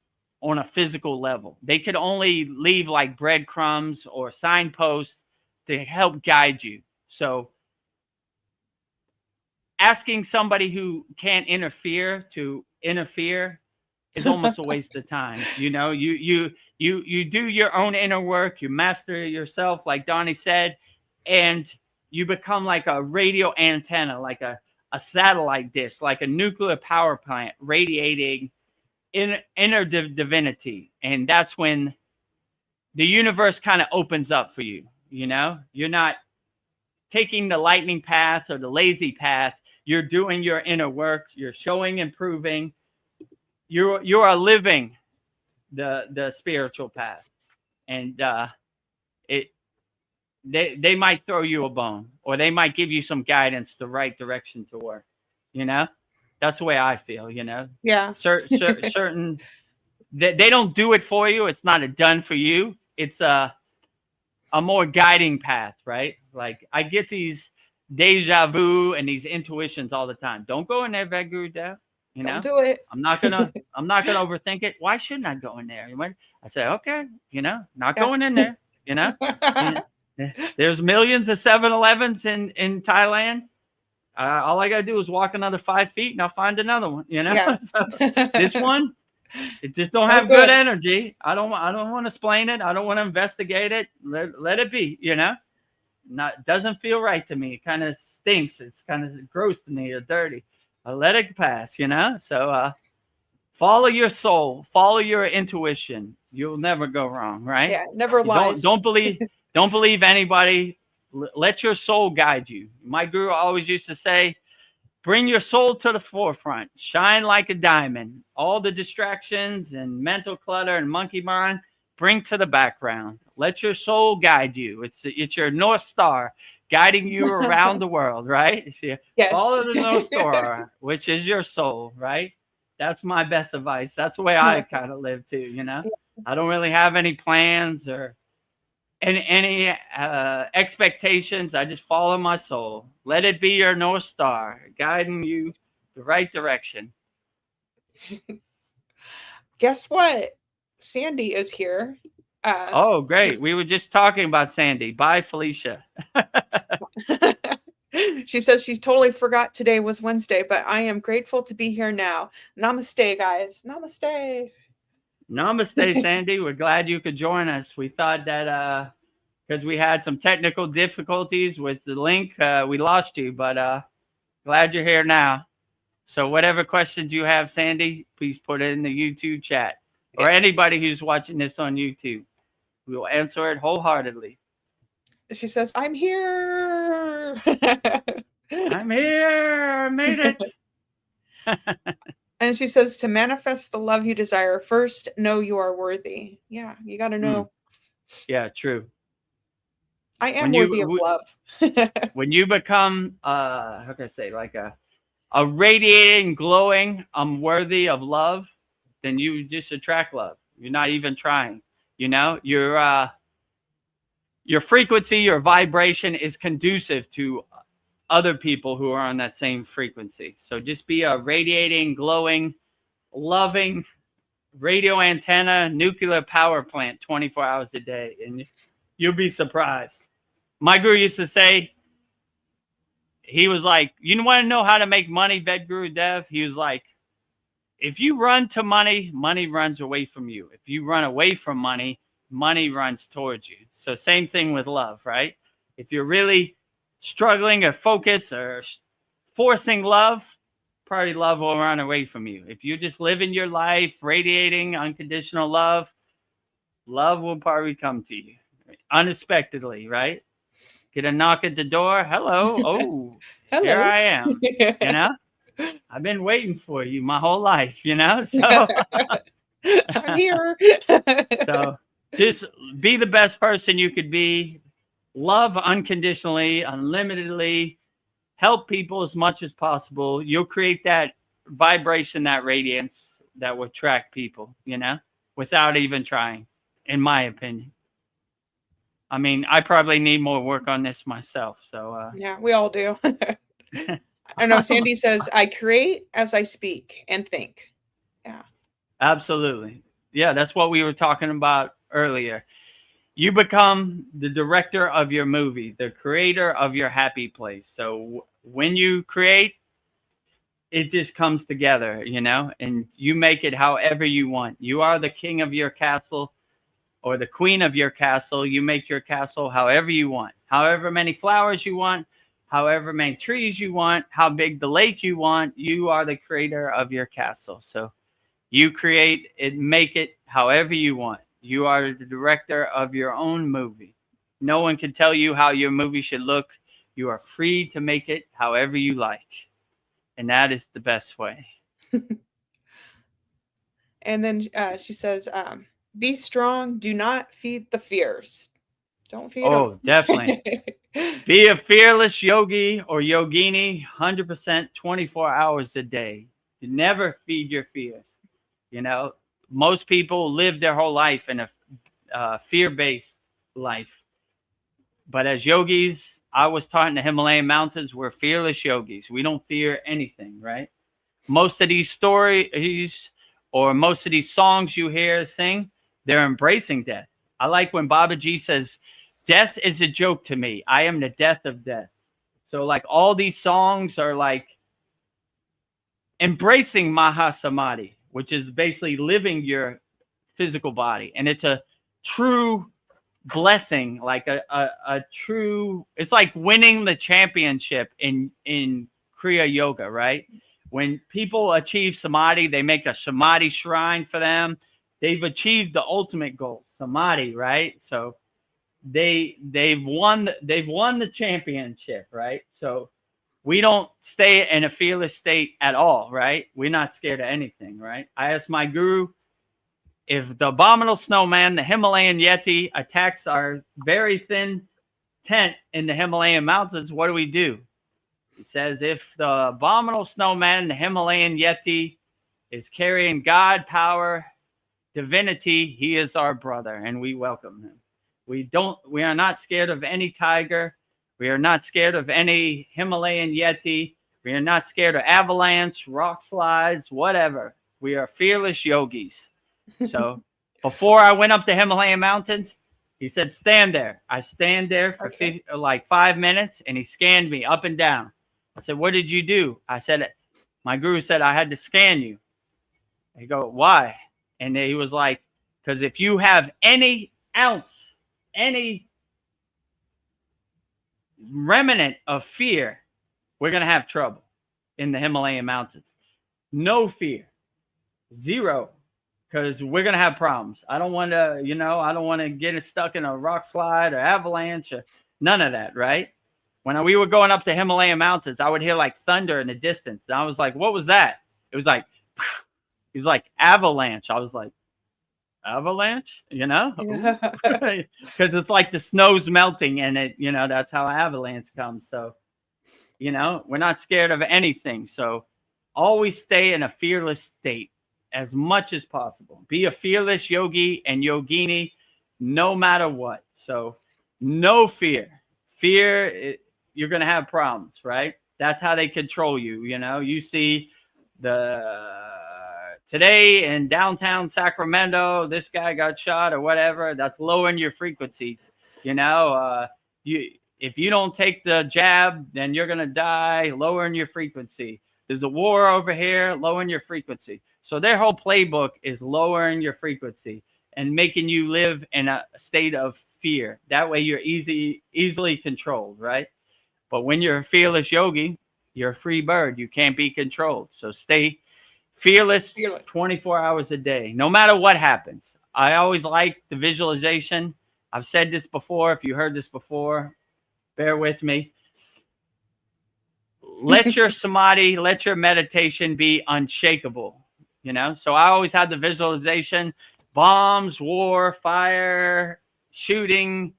on a physical level. They could only leave like breadcrumbs or signposts to help guide you. So asking somebody who can't interfere to interfere is almost a waste of time. You know, you do your own inner work, you master yourself, like Donnie said, and you become like a radio antenna, like a satellite dish, like a nuclear power plant radiating inner divinity. And that's when the universe kind of opens up for you. You know, you're not taking the lightning path or the lazy path. You're doing your inner work. You're showing and proving. You are living the spiritual path, and they might throw you a bone, or they might give you some guidance the right direction to work. You know, that's the way I feel. You know, certain they don't do it for you. It's not a done for you. It's a more guiding path, right? Like I get these deja vu and these intuitions all the time. Don't go in there, Vedagurudev. You know, don't do it. I'm not gonna overthink it. Why shouldn't I go in there? I say, okay, you know, not going in there. You know, there's millions of 7-Elevens in Thailand. All I gotta do is walk another 5 feet and I'll find another one. You know, so this one, it just don't have good energy. I don't want to explain it. I don't want to investigate it. Let it be. You know, doesn't feel right to me. It kind of stinks. It's kind of gross to me or dirty. I'll let it pass, you know? So follow your soul, follow your intuition. You'll never go wrong, right? Yeah, never lies. Don't believe anybody. Let your soul guide you. My guru always used to say, bring your soul to the forefront, shine like a diamond. All the distractions and mental clutter and monkey mind, bring to the background. Let your soul guide you. It's your North Star guiding you around the world, right? Yes. Follow the North Star, which is your soul, right? That's my best advice. That's the way I kind of live too, you know? I don't really have any plans or any expectations. I just follow my soul. Let it be your North Star, guiding you the right direction. Guess what? Sandy is here. Oh, great. We were just talking about Sandy. Bye, Felicia. She says she totally forgot today was Wednesday, but I am grateful to be here now. Namaste, guys. Namaste. Namaste, Sandy. We're glad you could join us. We thought that because we had some technical difficulties with the link, we lost you, but glad you're here now. So whatever questions you have, Sandy, please put it in the YouTube chat, or anybody who's watching this on YouTube. We will answer it wholeheartedly. She says, I'm here. I'm here. I made it. And she says, to manifest the love you desire, first know you are worthy. Yeah, you got to know. Yeah, true. I am worthy of love. When you become, how can I say, like a radiating, glowing, I'm worthy of love, then you just attract love. You're not even trying. You know, your frequency, your vibration is conducive to other people who are on that same frequency. So just be a radiating, glowing, loving radio antenna, nuclear power plant 24 hours a day, and you'll be surprised. My guru used to say, he was like, you want to know how to make money, Vedagurudev? He was like, if you run to money, money runs away from you. If you run away from money, money runs towards you. So same thing with love, right? If you're really struggling or focus or forcing love, probably love will run away from you. If you're just living your life, radiating unconditional love, love will probably come to you unexpectedly, right? Get a knock at the door. Hello. Oh, Hello. Here I am. You know, I've been waiting for you my whole life, you know, so I'm here. So just be the best person you could be. Love unconditionally, unlimitedly. Help people as much as possible. You'll create that vibration, that radiance that will attract people, you know, without even trying, in my opinion. I mean, I probably need more work on this myself. So yeah, we all do. I know Sandy says, I create as I speak and think. Yeah. Absolutely. Yeah, that's what we were talking about earlier. You become the director of your movie, the creator of your happy place. So when you create, it just comes together, you know, and you make it however you want. You are the king of your castle or the queen of your castle. You make your castle however you want, however many flowers you want, however many trees you want, how big the lake you want. You are the creator of your castle. So you create it, make it however you want. You are the director of your own movie. No one can tell you how your movie should look. You are free to make it however you like. And that is the best way. And then she says, be strong. Do not feed the fears. Don't feed them. Oh, definitely. Be a fearless yogi or yogini 100% 24 hours a day. You never feed your fears. You know, most people live their whole life in a fear-based life. But as yogis, I was taught in the Himalayan mountains, we're fearless yogis. We don't fear anything, right? Most of these stories or most of these songs you hear sing, they're embracing death. I like when Babaji says, death is a joke to me. I am the death of death. So like all these songs are like embracing Mahasamadhi, which is basically living your physical body. And it's a true blessing, like a true, it's like winning the championship in Kriya yoga, right? When people achieve samadhi, they make a samadhi shrine for them. They've achieved the ultimate goal, samadhi, right? So they've won the championship, right? So we don't stay in a fearless state at all, right? We're not scared of anything, right? I asked my guru, if the abominable snowman, the Himalayan Yeti, attacks our very thin tent in the Himalayan mountains, what do? He says, if the abominable snowman, the Himalayan Yeti, is carrying God, power, divinity, he is our brother, and we welcome him. We are not scared of any tiger. We are not scared of any Himalayan Yeti. We are not scared of avalanche, rock slides, whatever. We are fearless yogis. So Before I went up the Himalayan mountains, he said, stand there. I stand there for like 5 minutes, and he scanned me up and down. I said, what did you do? I said, my guru said I had to scan you. He go, why? And he was like, because if you have any ounce, any remnant of fear, we're going to have trouble in the Himalayan mountains. No fear. Zero. Because we're going to have problems. I don't want to, I don't want to get it stuck in a rock slide or avalanche or none of that, right? When we were going up the Himalayan mountains, I would hear like thunder in the distance. And I was like, what was that? It was like, avalanche. I was like, avalanche? Because it's like the snow's melting and it, that's how avalanche comes. So, we're not scared of anything. So always stay in a fearless state as much as possible. Be a fearless yogi and yogini no matter what. So no fear. Fear, you're going to have problems, right? That's how they control you. You see today in downtown Sacramento, this guy got shot or whatever. That's lowering your frequency. If you don't take the jab, then you're going to die, lowering your frequency. There's a war over here, lowering your frequency. So their whole playbook is lowering your frequency and making you live in a state of fear. That way you're easily controlled, right? But when you're a fearless yogi, you're a free bird. You can't be controlled. So stay fearless 24 hours a day, no matter what happens. I always like the visualization. I've said this before. If you heard this before, bear with me. Let your samadhi, let your meditation be unshakable. So I always had the visualization, bombs, war, fire, shooting,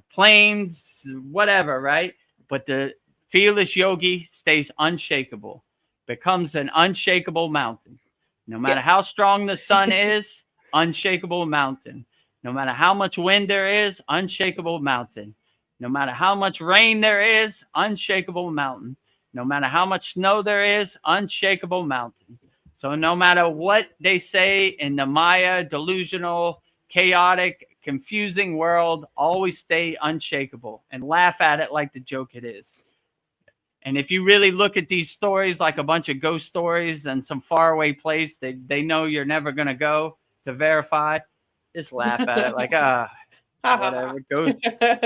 planes, whatever, right? But the fearless yogi stays unshakable, becomes an unshakable mountain. No matter how strong the sun is, unshakable mountain. No matter how much wind there is, unshakable mountain. No matter how much rain there is, unshakable mountain. No matter how much snow there is, unshakable mountain. So no matter what they say in the Maya, delusional, chaotic, confusing world, always stay unshakable and laugh at it like the joke it is. And if you really look at these stories like a bunch of ghost stories and some faraway place they know you're never going to go to verify, just laugh at it like, whatever.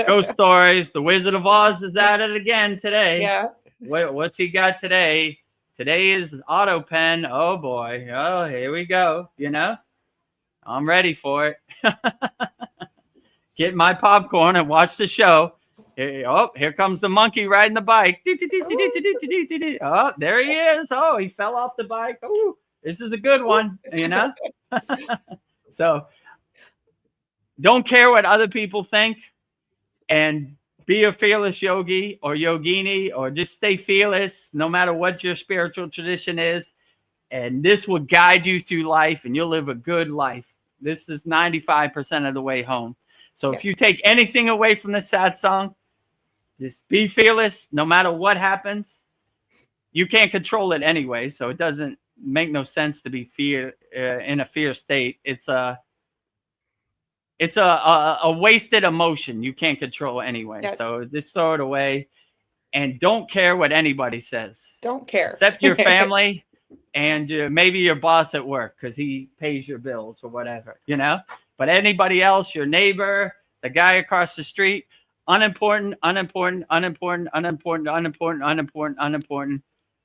Ghost stories. The Wizard of Oz is at it again today. Yeah. What's he got today? Today is auto pen. Oh boy. Oh, here we go. I'm ready for it. Get my popcorn and watch the show. Here comes the monkey riding the bike. Oh, there he is. Oh, he fell off the bike. Oh, this is a good one. So don't care what other people think, and be a fearless yogi or yogini, or just stay fearless no matter what your spiritual tradition is. And this will guide you through life and you'll live a good life. This is 95% of the way home. So if you take anything away from the satsang, just be fearless no matter what happens. You can't control it anyway, so it doesn't make no sense to be in a fear state. It's a wasted emotion you can't control anyway. Yes. So just throw it away and don't care what anybody says. Don't care. Except your family and maybe your boss at work because he pays your bills or whatever, But anybody else, your neighbor, the guy across the street, unimportant.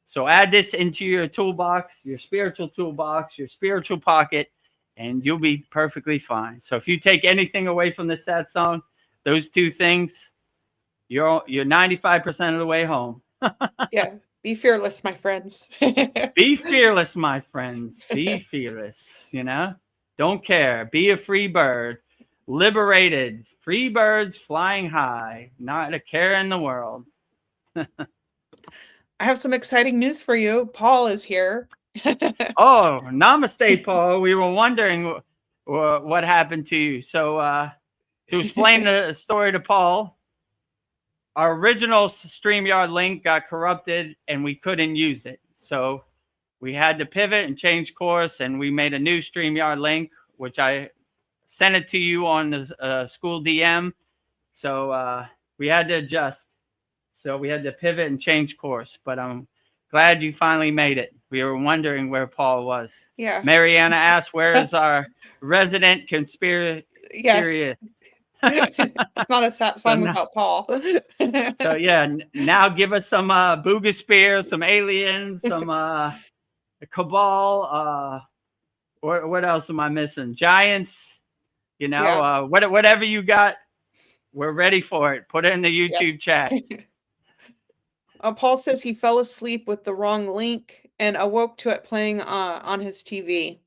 So add this into your toolbox, your spiritual toolbox, your spiritual pocket, and you'll be perfectly fine. So if you take anything away from the satsang, those two things, you're 95% of the way home. Yeah. Be fearless, my friends. Be fearless, my friends. Be fearless, Don't care. Be a free bird. Liberated. Free birds flying high. Not a care in the world. I have some exciting news for you. Paul is here. Oh, namaste, Paul. We were wondering what happened to you. So to explain the story to Paul, our original StreamYard link got corrupted and we couldn't use it. So we had to pivot and change course, and we made a new StreamYard link, which I sent it to you on the SKOOL DM. So we had to adjust. So we had to pivot and change course. But I'm glad you finally made it. We were wondering where Paul was. Yeah. Mariana asked, where is our resident conspiracy? Yeah. It's not a song So without Paul. So yeah, now give us some Booga Spear, some aliens, some Cabal. What else am I missing? Giants. You know, Yeah. whatever you got, we're ready for it. Put it in the YouTube chat. Paul says he fell asleep with the wrong link and awoke to it playing on his TV.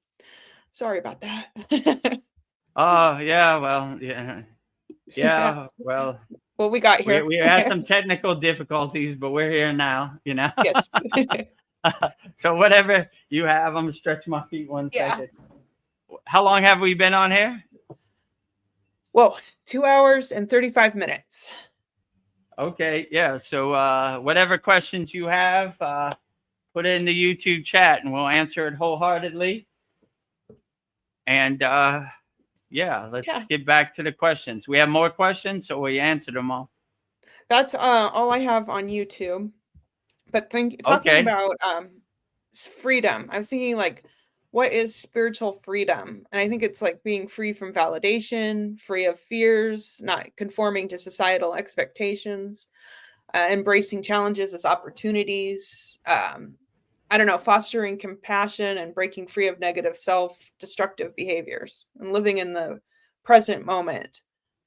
Sorry about that. Oh yeah, well yeah, well. Well, we got here. We had some technical difficulties, but we're here now. You know. Yes. So whatever you have, I'm gonna stretch my feet one second. How long have we been on here? Well, 2 hours and 35 minutes. Okay, yeah. So whatever questions you have, put it in the YouTube chat, and we'll answer it wholeheartedly. And yeah, let's get back to the questions. We have more questions, so we answered them all. That's all I have on YouTube. But talking about freedom, I was thinking, like, what is spiritual freedom? And I think it's like being free from validation, free of fears, not conforming to societal expectations, embracing challenges as opportunities. I don't know, fostering compassion and breaking free of negative self-destructive behaviors and living in the present moment.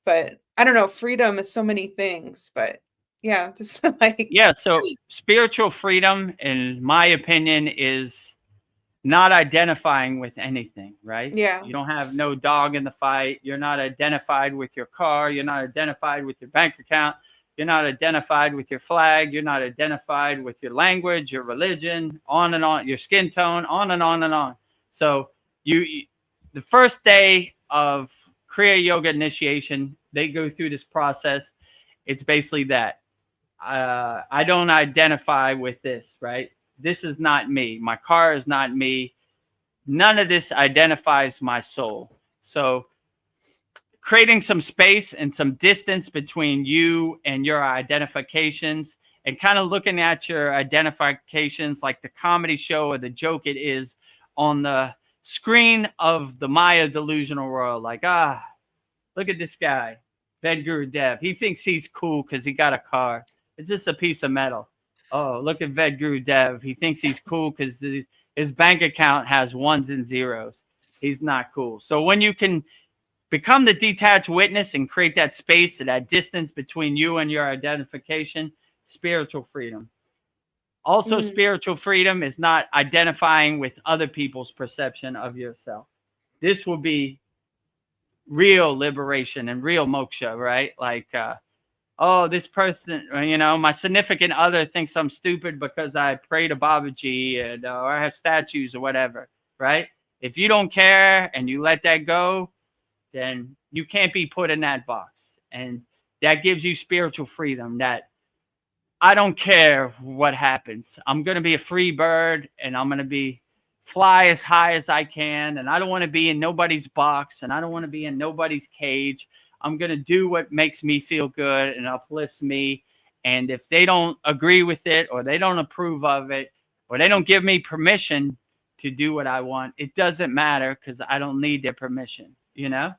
But I don't know, freedom is so many things, but yeah, just like. Yeah, so spiritual freedom, in my opinion, is not identifying with anything, right? Yeah. You don't have no dog in the fight. You're not identified with your car. You're not identified with your bank account. You're not identified with your flag. You're not identified with your language, your religion, on and on, your skin tone, on and on and on. So the first day of Kriya Yoga initiation, they go through this process. It's basically that. I don't identify with this, right? This is not me. My car is not me. None of this identifies my soul. So creating some space and some distance between you and your identifications, and kind of looking at your identifications like the comedy show or the joke it is on the screen of the Maya delusional world. Like, look at this guy, Vedagurudev. He thinks he's cool because he got a car. It's just a piece of metal. Oh, look at Vedagurudev. He thinks he's cool because his bank account has ones and zeros. He's not cool. So when you can become the detached witness and create that space, that distance between you and your identification, spiritual freedom. Also, spiritual freedom is not identifying with other people's perception of yourself. This will be real liberation and real moksha, right? Like, oh, this person, you know, my significant other thinks I'm stupid because I pray to Babaji and or I have statues or whatever, right? If you don't care and you let that go, then you can't be put in that box. And that gives you spiritual freedom, that I don't care what happens. I'm going to be a free bird, and I'm going to fly as high as I can. And I don't want to be in nobody's box, and I don't want to be in nobody's cage. I'm going to do what makes me feel good and uplifts me. And if they don't agree with it, or they don't approve of it, or they don't give me permission to do what I want, it doesn't matter, because I don't need their permission. You know,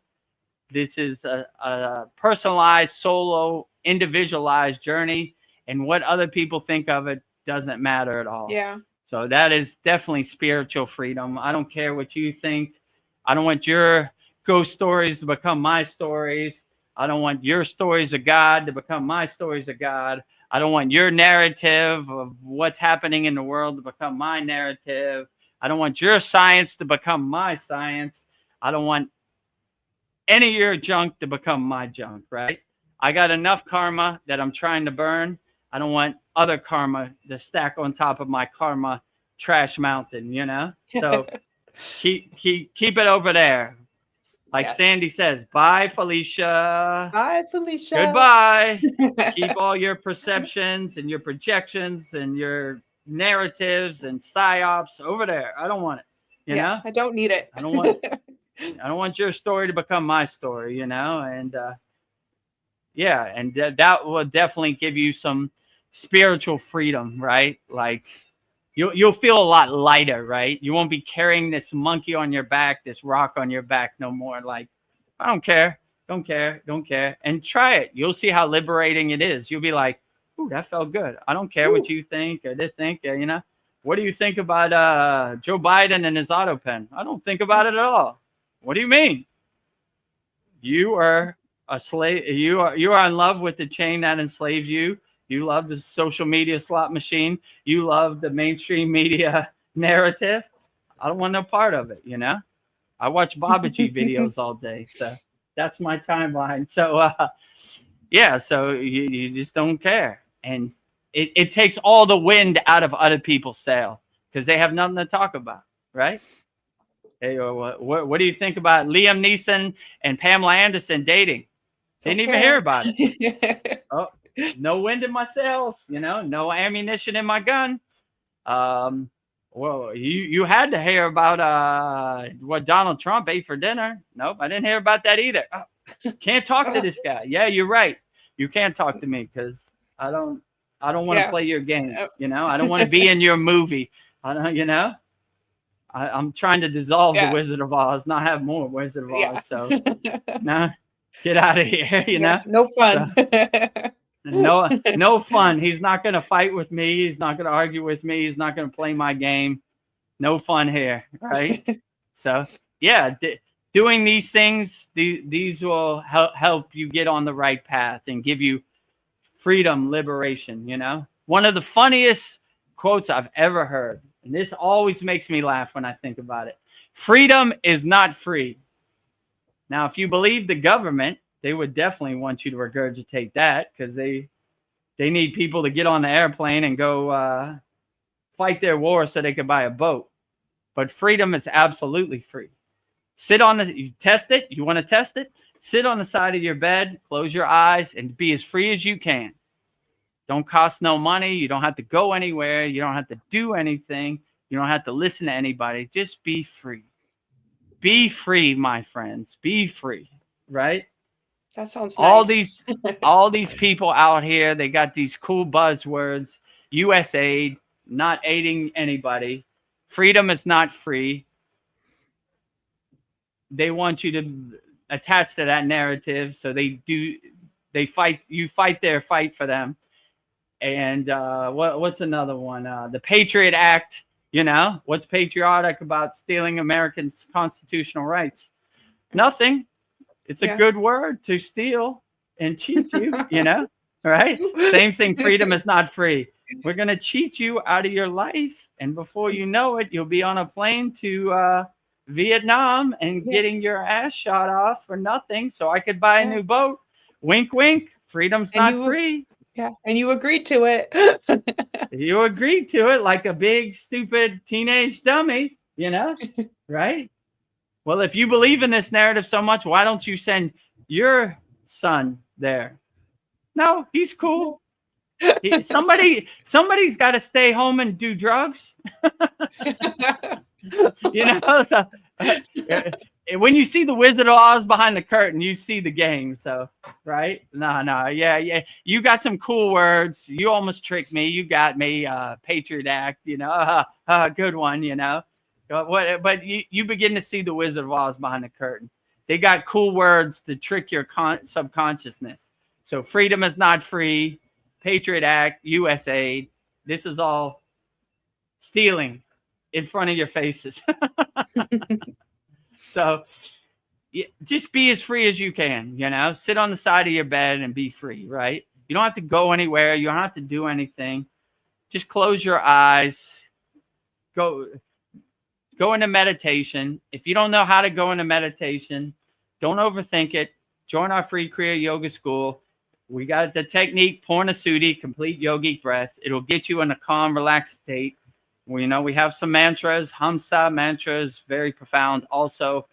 this is a personalized, solo, individualized journey, and what other people think of it doesn't matter at all. Yeah. So that is definitely spiritual freedom. I don't care what you think. I don't want your ghost stories to become my stories. I don't want your stories of God to become my stories of God. I don't want your narrative of what's happening in the world to become my narrative. I don't want your science to become my science. I don't want any of your junk to become my junk, right? I got enough karma that I'm trying to burn. I don't want other karma to stack on top of my karma trash mountain, you know? So keep it over there. Like Sandy says, bye, Felicia. Bye, Felicia. Goodbye. Keep all your perceptions and your projections and your narratives and psyops over there. I don't want it. You know? I don't need it. I don't want it. I don't want your story to become my story, you know? And yeah, and that will definitely give you some spiritual freedom, right? Like you'll feel a lot lighter, right? You won't be carrying this monkey on your back, this rock on your back no more. Like, I don't care, don't care, don't care. And try it. You'll see how liberating it is. You'll be like, ooh, that felt good. I don't care what you think or they think, you know? What do you think about Joe Biden and his auto pen? I don't think about it at all. What do you mean? You are a slave. You are in love with the chain that enslaves you. You love the social media slot machine. You love the mainstream media narrative. I don't want no part of it, you know? I watch Babaji videos all day. So that's my timeline. So, yeah, so you just don't care. And it takes all the wind out of other people's sail because they have nothing to talk about, right? Hey, what do you think about Liam Neeson and Pamela Anderson dating? Didn't even hear about it. Oh, no wind in my sails, you know, no ammunition in my gun. Well, you had to hear about what Donald Trump ate for dinner. Nope, I didn't hear about that either. Oh, can't talk to this guy. Yeah, you're right. You can't talk to me because I don't want to play your game. You know, I don't want to be in your movie. I don't, you know. I'm trying to dissolve the Wizard of Oz, not have more Wizard of Oz. So, no, get out of here. You know, no fun. So, no fun. He's not going to fight with me. He's not going to argue with me. He's not going to play my game. No fun here, right? So, yeah, doing these things, these will help you get on the right path and give you freedom, liberation. You know, one of the funniest quotes I've ever heard. And this always makes me laugh when I think about it. Freedom is not free. Now, if you believe the government, they would definitely want you to regurgitate that because they need people to get on the airplane and go fight their war so they can buy a boat. But freedom is absolutely free. You test it. You want to test it? Sit on the side of your bed, close your eyes, and be as free as you can. Don't cost no money. You don't have to go anywhere. You don't have to do anything. You don't have to listen to anybody. Just be free. Be free, my friends. Be free, right? That sounds nice. All these people out here, they got these cool buzzwords. USAID, not aiding anybody. Freedom is not free. They want you to attach to that narrative. So they fight. You fight their fight for them. And what's another one? The Patriot Act, you know, what's patriotic about stealing Americans' constitutional rights? Nothing. It's a good word to steal and cheat you, you know, right? Same thing. Freedom is not free. We're going to cheat you out of your life. And before you know it, you'll be on a plane to Vietnam and getting your ass shot off for nothing. So I could buy a new boat. Wink, wink. Freedom's not free. Yeah, and you agreed to it. You agreed to it like a big, stupid teenage dummy, you know, right? Well, if you believe in this narrative so much, why don't you send your son there? No, he's cool. Somebody's got to stay home and do drugs. You know, so, when you see the Wizard of Oz behind the curtain, you see the game. So, right? No. Yeah. You got some cool words. You almost tricked me. You got me. Patriot Act, you know, good one, you know. But you begin to see the Wizard of Oz behind the curtain. They got cool words to trick your subconsciousness. So freedom is not free. Patriot Act, USAID. This is all stealing in front of your faces. So just be as free as you can, you know, sit on the side of your bed and be free, right? You don't have to go anywhere. You don't have to do anything. Just close your eyes. Go into meditation. If you don't know how to go into meditation, don't overthink it. Join our free Kriya Yoga School. We got the technique, Purnasudhi, complete yogic breath. It'll get you in a calm, relaxed state. We have some mantras, Hamsa mantras, very profound. Also,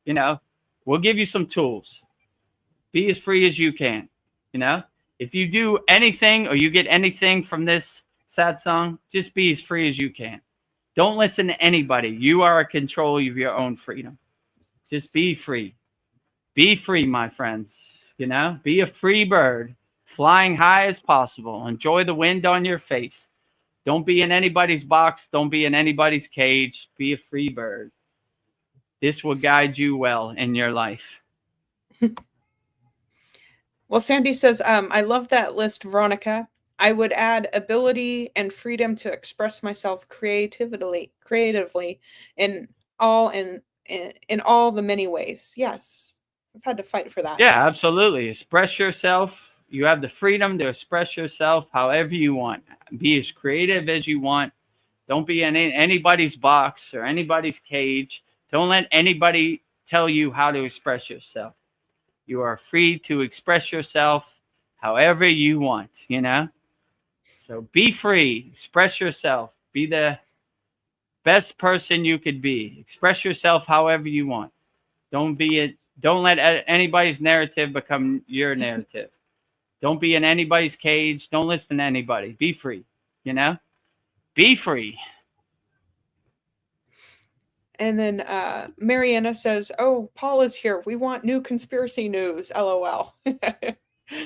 you know, we'll give you some tools. Be as free as you can. You know, if you do anything or you get anything from this satsang, just be as free as you can. Don't listen to anybody. You are in control of your own freedom. Just be free. Be free, my friends. You know, be a free bird, flying high as possible. Enjoy the wind on your face. Don't be in anybody's box. Don't be in anybody's cage. Be a free bird. This will guide you well in your life. Well, Sandy says, I love that list, Veronica. I would add ability and freedom to express myself creatively in all the many ways. Yes, I've had to fight for that. Yeah, absolutely. Express yourself. You have the freedom to express yourself however you want. Be as creative as you want. Don't be in anybody's box or anybody's cage. Don't let anybody tell you how to express yourself. You are free to express yourself however you want, you know? So be free, express yourself, be the best person you could be. Express yourself however you want. Don't let anybody's narrative become your narrative. Don't be in anybody's cage. Don't listen to anybody. Be free, you know? Be free. And then Mariana says, oh, Paul is here. We want new conspiracy news. LOL.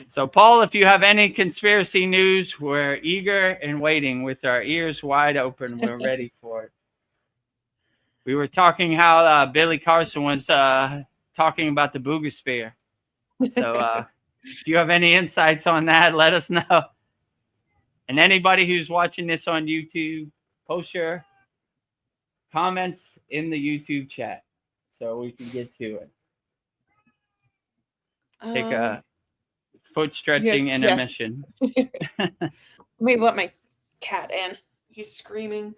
So, Paul, if you have any conspiracy news, we're eager and waiting with our ears wide open. We're ready for it. We were talking how Billy Carson was talking about the boogosphere. So if you have any insights on that, let us know. And anybody who's watching this on YouTube, post your comments in the YouTube chat so we can get to it. Take a foot stretching intermission. Let me let my cat in. He's screaming.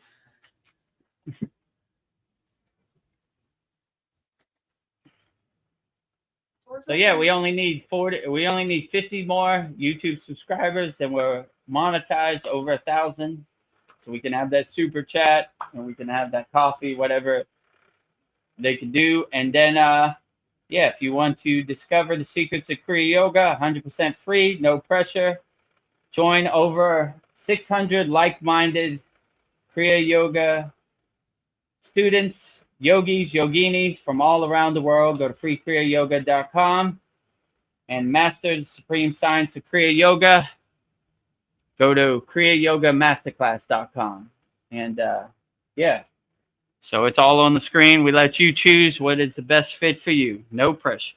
So yeah, we only need 50 more YouTube subscribers, and we're monetized over 1,000. So we can have that super chat and we can have that coffee, whatever they can do. And then yeah, if you want to discover the secrets of Kriya Yoga, 100% free, no pressure. Join over 600 like-minded Kriya Yoga students, yogis, yoginis from all around the world. Go to freekriyayogashop.com and master the supreme science of Kriya Yoga. Go to kriyayogamasterclass.com. And yeah, so it's all on the screen. We let you choose what is the best fit for you. No pressure.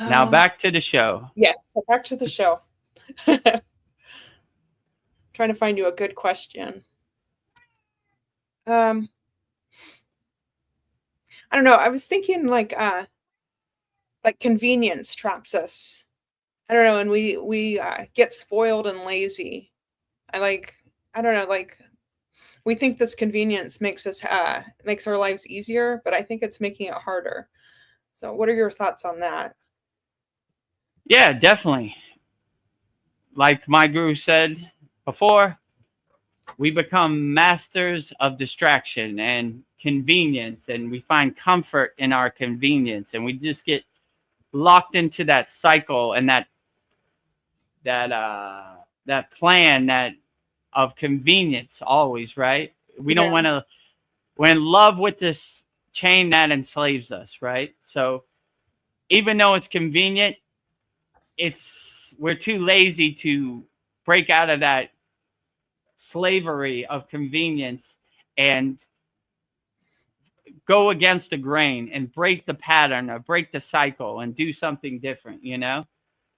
Now back to the show. Yes, so back to the show. Trying to find you a good question. I don't know. I was thinking like convenience traps us. I don't know, and we get spoiled and lazy. I don't know, like we think this convenience makes our lives easier, but I think it's making it harder. So what are your thoughts on that? Yeah, definitely. Like my guru said before, we become masters of distraction and convenience, and we find comfort in our convenience, and we just get locked into that cycle and that plan of convenience always, right? We don't want to. We're in love with this chain that enslaves us, right? So even though it's convenient, we're too lazy to break out of that slavery of convenience and go against the grain and break the pattern or break the cycle and do something different, you know?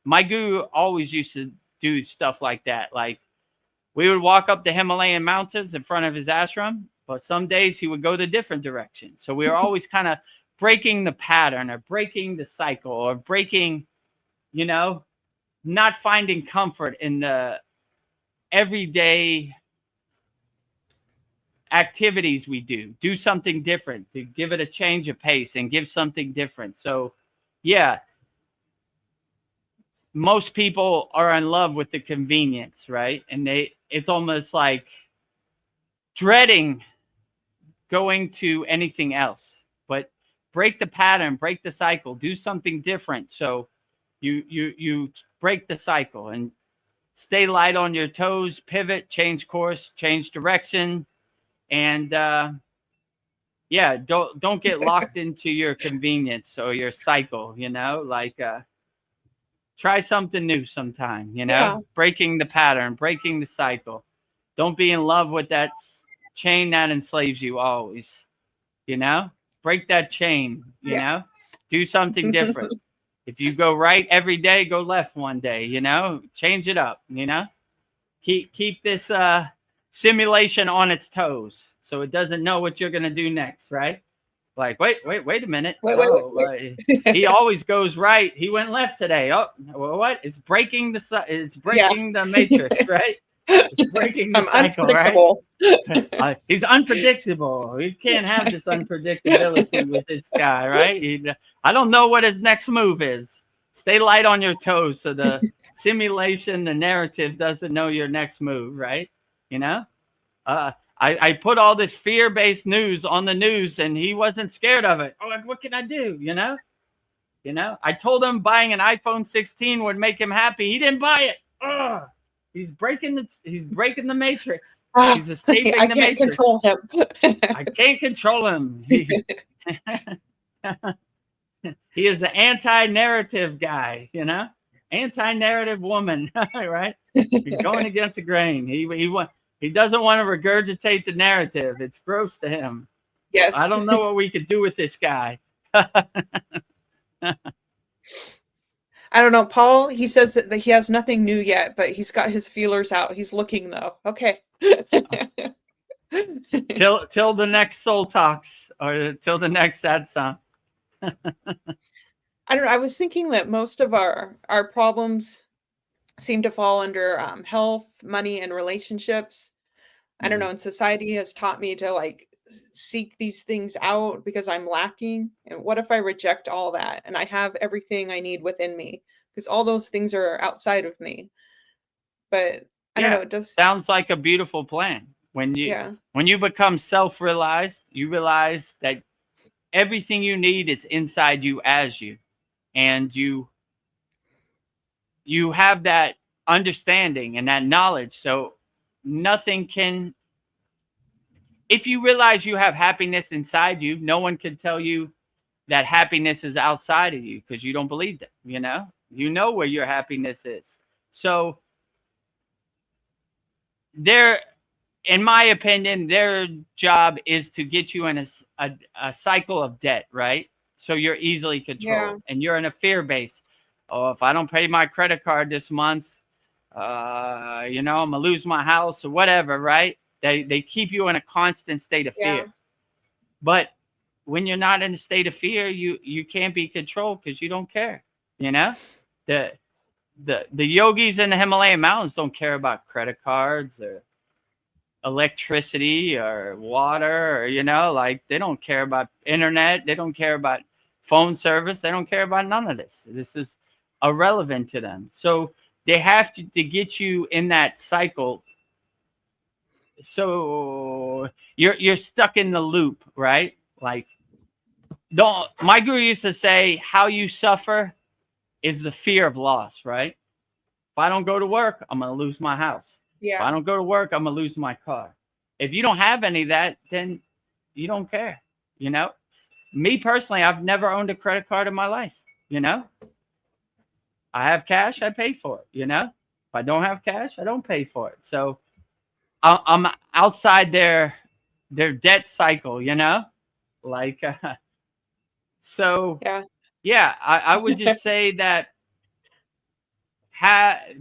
My guru always used to do stuff like that. Like we would walk up the Himalayan mountains in front of his ashram, but some days he would go the different direction. So we were always kind of breaking the pattern or breaking the cycle or breaking, you know, not finding comfort in the everyday activities we do something different, to give it a change of pace and give something different. So yeah, most people are in love with the convenience, right? And it's almost like dreading going to anything else. But break the pattern, break the cycle, do something different. So you break the cycle and stay light on your toes, pivot, change course, change direction. And yeah, don't get locked into your convenience or your cycle, you know, like try something new sometime, you know, Yeah. breaking the pattern, breaking the cycle. Don't be in love with that chain that enslaves you always, you know, break that chain, you Yeah. know, do something different. If you go right every day, go left one day, you know, change it up, you know, keep this simulation on its toes so it doesn't know what you're going to do next, right? Like, wait a minute. Wait. He always goes right. He went left today. Oh, well, what? It's breaking it's Yeah. breaking the matrix, right? It's breaking the I'm cycle, right? unpredictable. He's unpredictable. You can't have this unpredictability with this guy, right? I don't know what his next move is. Stay light on your toes so the simulation, the narrative doesn't know your next move, right? You know? I put all this fear-based news on the news and he wasn't scared of it. Oh, what can I do? You know? I told him buying an iPhone 16 would make him happy. He didn't buy it. Ugh. He's breaking the matrix. He's escaping I the can't matrix. control him. I can't control him. He is the anti-narrative guy, you know? Anti-narrative woman, right? He's going against the grain. He doesn't want to regurgitate the narrative. It's gross to him. Yes. I don't know what we could do with this guy. I don't know. Paul, he says that he has nothing new yet, but he's got his feelers out. He's looking though. Okay. Till the next soul talks or till the next satsang. I don't know. I was thinking that most of our problems seem to fall under health, money, and relationships. I don't know. And society has taught me to like seek these things out because I'm lacking. And what if I reject all that and I have everything I need within me? Because all those things are outside of me. But I don't know. It does sounds like a beautiful plan. When you become self-realized, you realize that everything you need is inside you as you, and you have that understanding and that knowledge. So nothing can, if you realize you have happiness inside you, no one can tell you that happiness is outside of you because you don't believe that, you know where your happiness is. So in my opinion, their job is to get you in a cycle of debt, right? So you're easily controlled and you're in a fear base. Oh, if I don't pay my credit card this month, I'm going to lose my house or whatever, right? They keep you in a constant state of fear. But when you're not in a state of fear, you can't be controlled because you don't care, The yogis in the Himalayan mountains don't care about credit cards or electricity or water, or they don't care about internet, they don't care about phone service, they don't care about none of this. This is irrelevant to them. So they have to get you in that cycle. So you're stuck in the loop, right? Like, my guru used to say, how you suffer is the fear of loss, right? If I don't go to work, I'm going to lose my house. If I don't go to work, I'm going to lose my car. If you don't have any of that, then you don't care, Me personally, I've never owned a credit card in my life, I have cash, I pay for it, If I don't have cash, I don't pay for it. So I'm outside their debt cycle, So I would just say that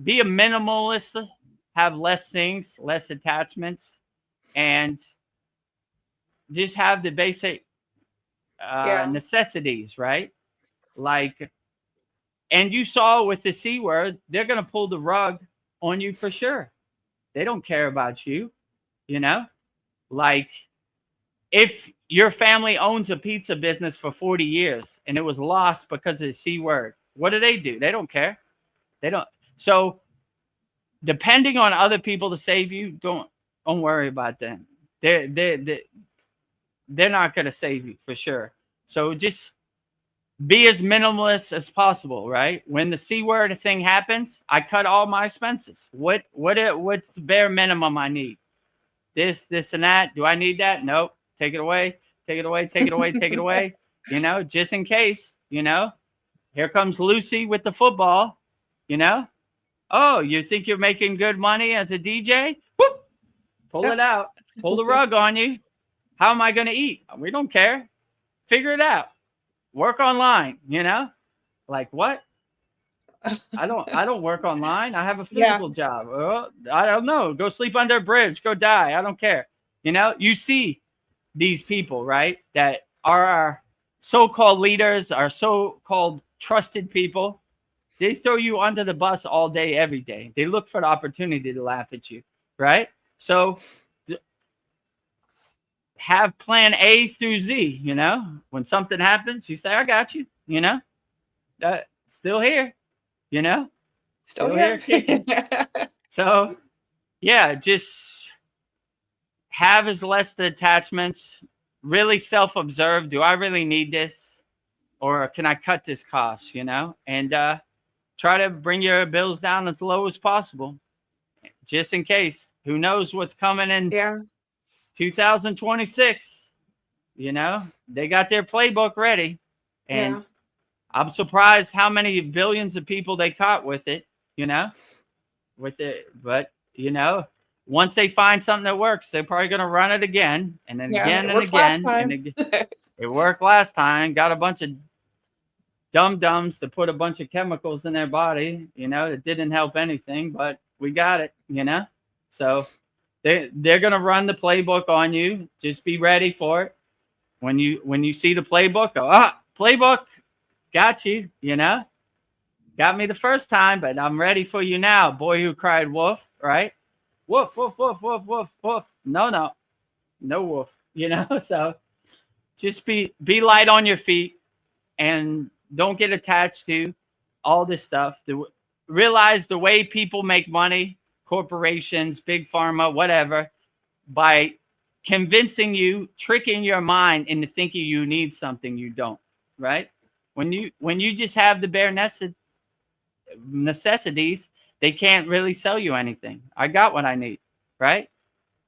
be a minimalist, have less things, less attachments, and just have the basic necessities, right? And you saw with the C word, they're going to pull the rug on you for sure. They don't care about you, if your family owns a pizza business for 40 years and it was lost because of the C word, what do? They don't care. They don't. So depending on other people to save you, don't worry about them. They're not going to save you for sure. So just be as minimalist as possible, right? When the C word thing happens, I cut all my expenses. What's the bare minimum I need? This and that. Do I need that? Nope. Take it away. take it away, take it away, take it away. You know, just in case, you know, here comes Lucy with the football, you know. Oh, you think you're making good money as a DJ? Whoop, pull it out, pull the rug on you. How am I going to eat? We don't care. Figure it out. Work online, you know? Like what? I don't work online. I have a physical job. Oh, I don't know. Go sleep under a bridge. Go die. I don't care. You know, you see these people, right? That are our so-called leaders, our so-called trusted people. They throw you under the bus all day, every day. They look for the opportunity to laugh at you, right? So have plan A through Z, you know? When something happens, you say, I got you, you know? Still here, you know? Still here. Kicking. So, yeah, just have as less the attachments. Really self-observe. Do I really need this? Or can I cut this cost, you know? And try to bring your bills down as low as possible. Just in case. Who knows what's coming in 2026? You know? They got their playbook ready. And I'm surprised how many billions of people they caught with it, you know? With it. But, you know, once they find something that works, they're probably going to run it again. And then again and again. And again. It worked last time. Got a bunch of dum-dums to put a bunch of chemicals in their body, you know, it didn't help anything, but we got it, you know. So they're going to run the playbook on you. Just be ready for it. When you see the playbook, go, playbook, got you, you know. Got me the first time, but I'm ready for you now. Boy who cried wolf, right? Woof, woof, woof, woof, woof, woof. No wolf, you know. So just be light on your feet and don't get attached to all this stuff. Realize the way people make money, corporations, big pharma, whatever, by convincing you, tricking your mind into thinking you need something you don't, right? When you just have the bare necessities, they can't really sell you anything. I got what I need, right?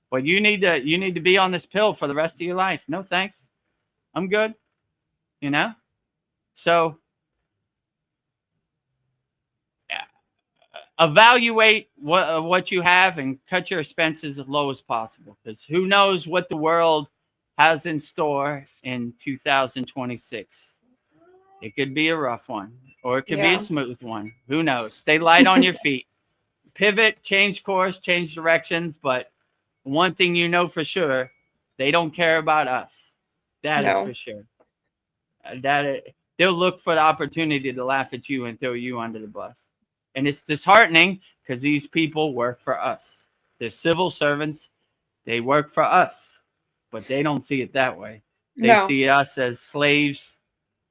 But you need to be on this pill for the rest of your life. No thanks. I'm good. You know? So evaluate what you have and cut your expenses as low as possible, because who knows what the world has in store in 2026. It could be a rough one, or it could be a smooth one. Who knows? Stay light on your feet. Pivot, change course, change directions. But one thing you know for sure, they don't care about us. That is for sure. They'll look for the opportunity to laugh at you and throw you under the bus. And it's disheartening because these people work for us. They're civil servants. They work for us, but they don't see it that way. They see us as slaves,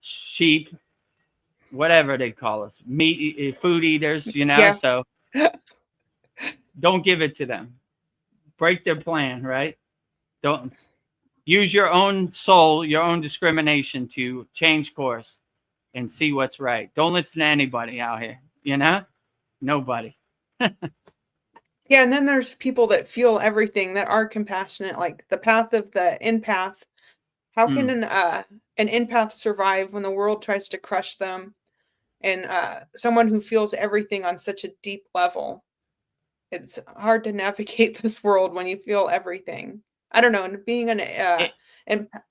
sheep, whatever they call us, food eaters, you know. So don't give it to them. Break their plan, right? Don't use your own soul, your own discrimination to change course and see what's right. Don't listen to anybody out here, you know? Nobody. And then there's people that feel everything, that are compassionate, like the path of the empath. How can an empath survive when the world tries to crush them? And someone who feels everything on such a deep level, it's hard to navigate this world when you feel everything. I don't know. And being an empath.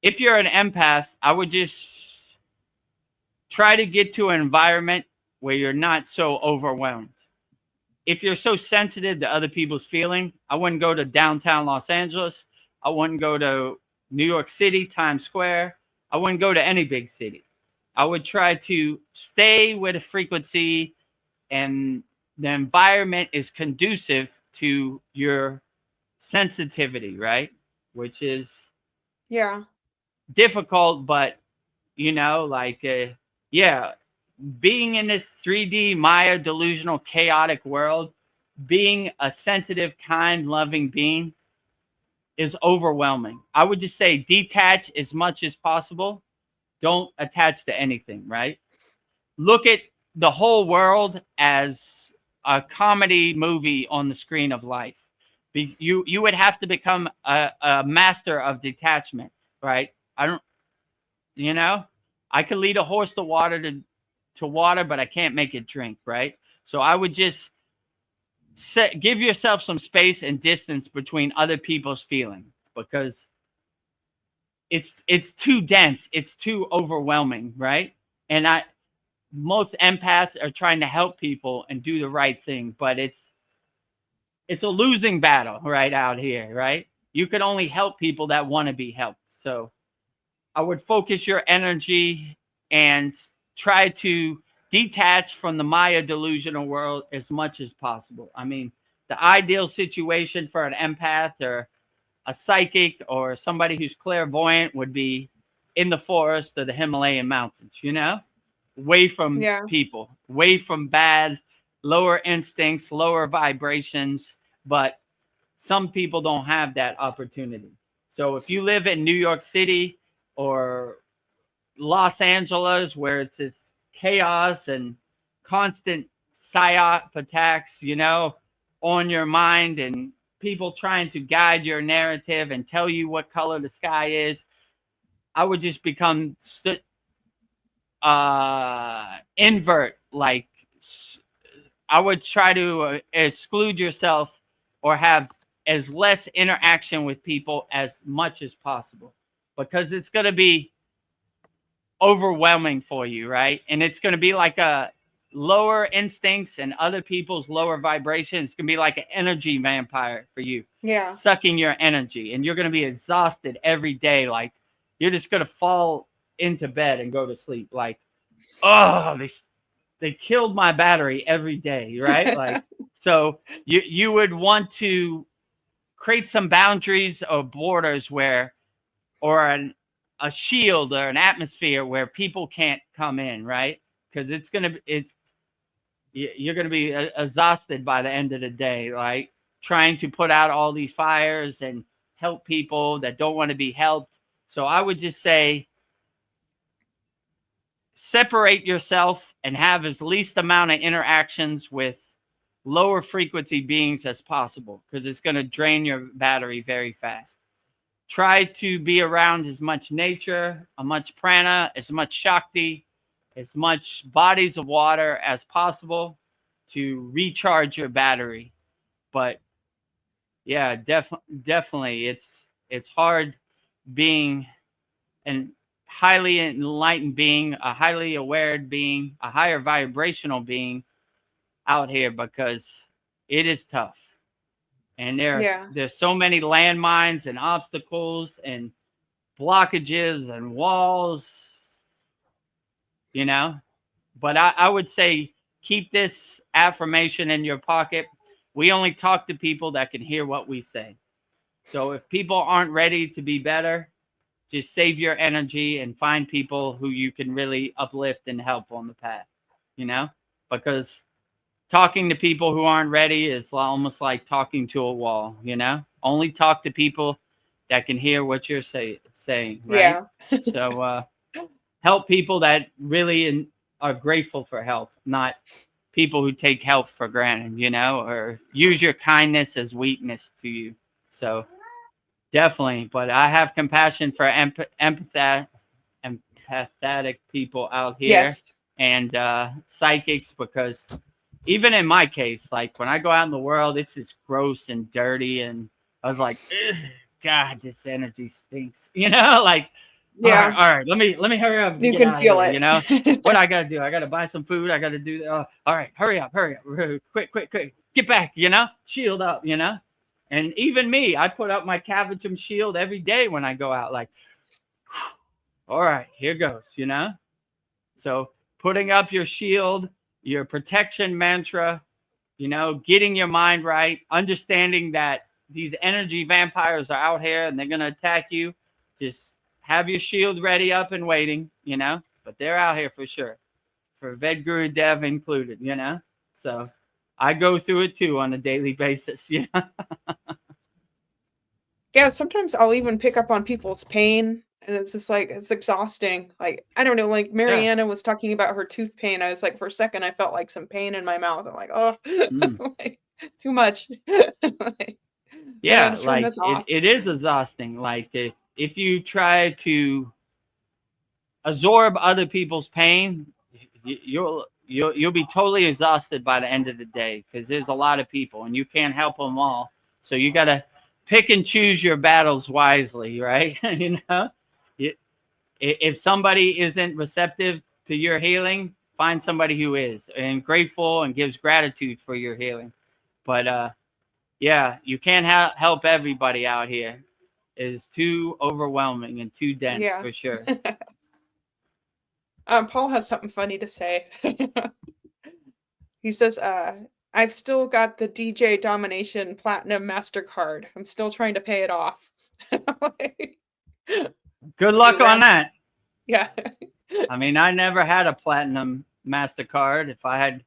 If you're an empath, I would just try to get to an environment where you're not so overwhelmed. If you're so sensitive to other people's feeling, I wouldn't go to downtown Los Angeles. I wouldn't go to New York City, Times Square. I wouldn't go to any big city. I would try to stay with a frequency and the environment is conducive to your sensitivity, right? Which is difficult, but you know, like being in this 3D Maya delusional chaotic world, being a sensitive, kind, loving being is overwhelming. I would just say detach as much as possible. Don't attach to anything, right? Look at the whole world as a comedy movie on the screen of life. You would have to become a master of detachment, right? I don't, I could lead a horse to water but I can't make it drink, right? So I would just give yourself some space and distance between other people's feelings, because it's too dense, it's too overwhelming, right? And most empaths are trying to help people and do the right thing, but it's a losing battle right out here, right? You can only help people that want to be helped. So I would focus your energy and try to detach from the Maya delusional world as much as possible. I mean, the ideal situation for an empath or a psychic or somebody who's clairvoyant would be in the forest or the Himalayan mountains, away from people, away from bad, lower instincts, lower vibrations. But some people don't have that opportunity. So if you live in New York City or Los Angeles, where it's this chaos and constant psyop attacks, on your mind, and people trying to guide your narrative and tell you what color the sky is, I would just become invert. Like, I would try to exclude yourself or have as less interaction with people as much as possible, because it's going to be overwhelming for you, right? And it's going to be like a lower instincts and other people's lower vibrations. It's going to be like an energy vampire for you, sucking your energy, and you're going to be exhausted every day. Like, you're just going to fall into bed and go to sleep. Like, oh, they killed my battery every day, right? Like, so you would want to create some boundaries or borders or a shield or an atmosphere where people can't come in, right? Because you're going to be exhausted by the end of the day, right? Trying to put out all these fires and help people that don't want to be helped. So I would just say, separate yourself and have as least amount of interactions with lower frequency beings as possible, because it's going to drain your battery very fast. Try to be around as much nature, as much prana, as much shakti, as much bodies of water as possible to recharge your battery. But yeah, definitely it's hard being an highly enlightened being, a highly aware being, a higher vibrational being out here, because it is tough. And there's so many landmines and obstacles and blockages and walls, But I would say, keep this affirmation in your pocket. We only talk to people that can hear what we say. So if people aren't ready to be better, just save your energy and find people who you can really uplift and help on the path, because talking to people who aren't ready is almost like talking to a wall, Only talk to people that can hear what you're saying, right? Yeah. So help people that really are grateful for help, not people who take help for granted, or use your kindness as weakness to you. So definitely, but I have compassion for empathetic people out here, and psychics, because even in my case, like when I go out in the world, it's just gross and dirty, and I was like, God, this energy stinks, like, all right, let me hurry up. You can feel it, What I gotta do? I gotta buy some food. I gotta do. All right, hurry up, quick, get back, shield up, And even me, I put up my Cavachum shield every day when I go out, like, all right, here goes, So putting up your shield, your protection mantra, getting your mind right, understanding that these energy vampires are out here and they're going to attack you. Just have your shield ready up and waiting, but they're out here for sure, for Vedagurudev included, So I go through it too on a daily basis, Yeah, sometimes I'll even pick up on people's pain, and it's just like, it's exhausting. Like, I don't know, like Mariana was talking about her tooth pain. I was like, for a second, I felt like some pain in my mouth. I'm like, oh, like, too much. Yeah, gotta turn like this off. it is exhausting. Like if you try to absorb other people's pain, you'll be totally exhausted by the end of the day because there's a lot of people and you can't help them all. So you got to pick and choose your battles wisely, right? You know, if somebody isn't receptive to your healing, find somebody who is and grateful and gives gratitude for your healing. But yeah, you can't help everybody out here. It is too overwhelming and too dense Yeah. for sure. Paul has something funny to say. He says, I've still got the DJ Domination Platinum MasterCard. I'm still trying to pay it off. Like, Good he luck on laughs. that. Yeah. I mean, I never had a platinum MasterCard. If I had,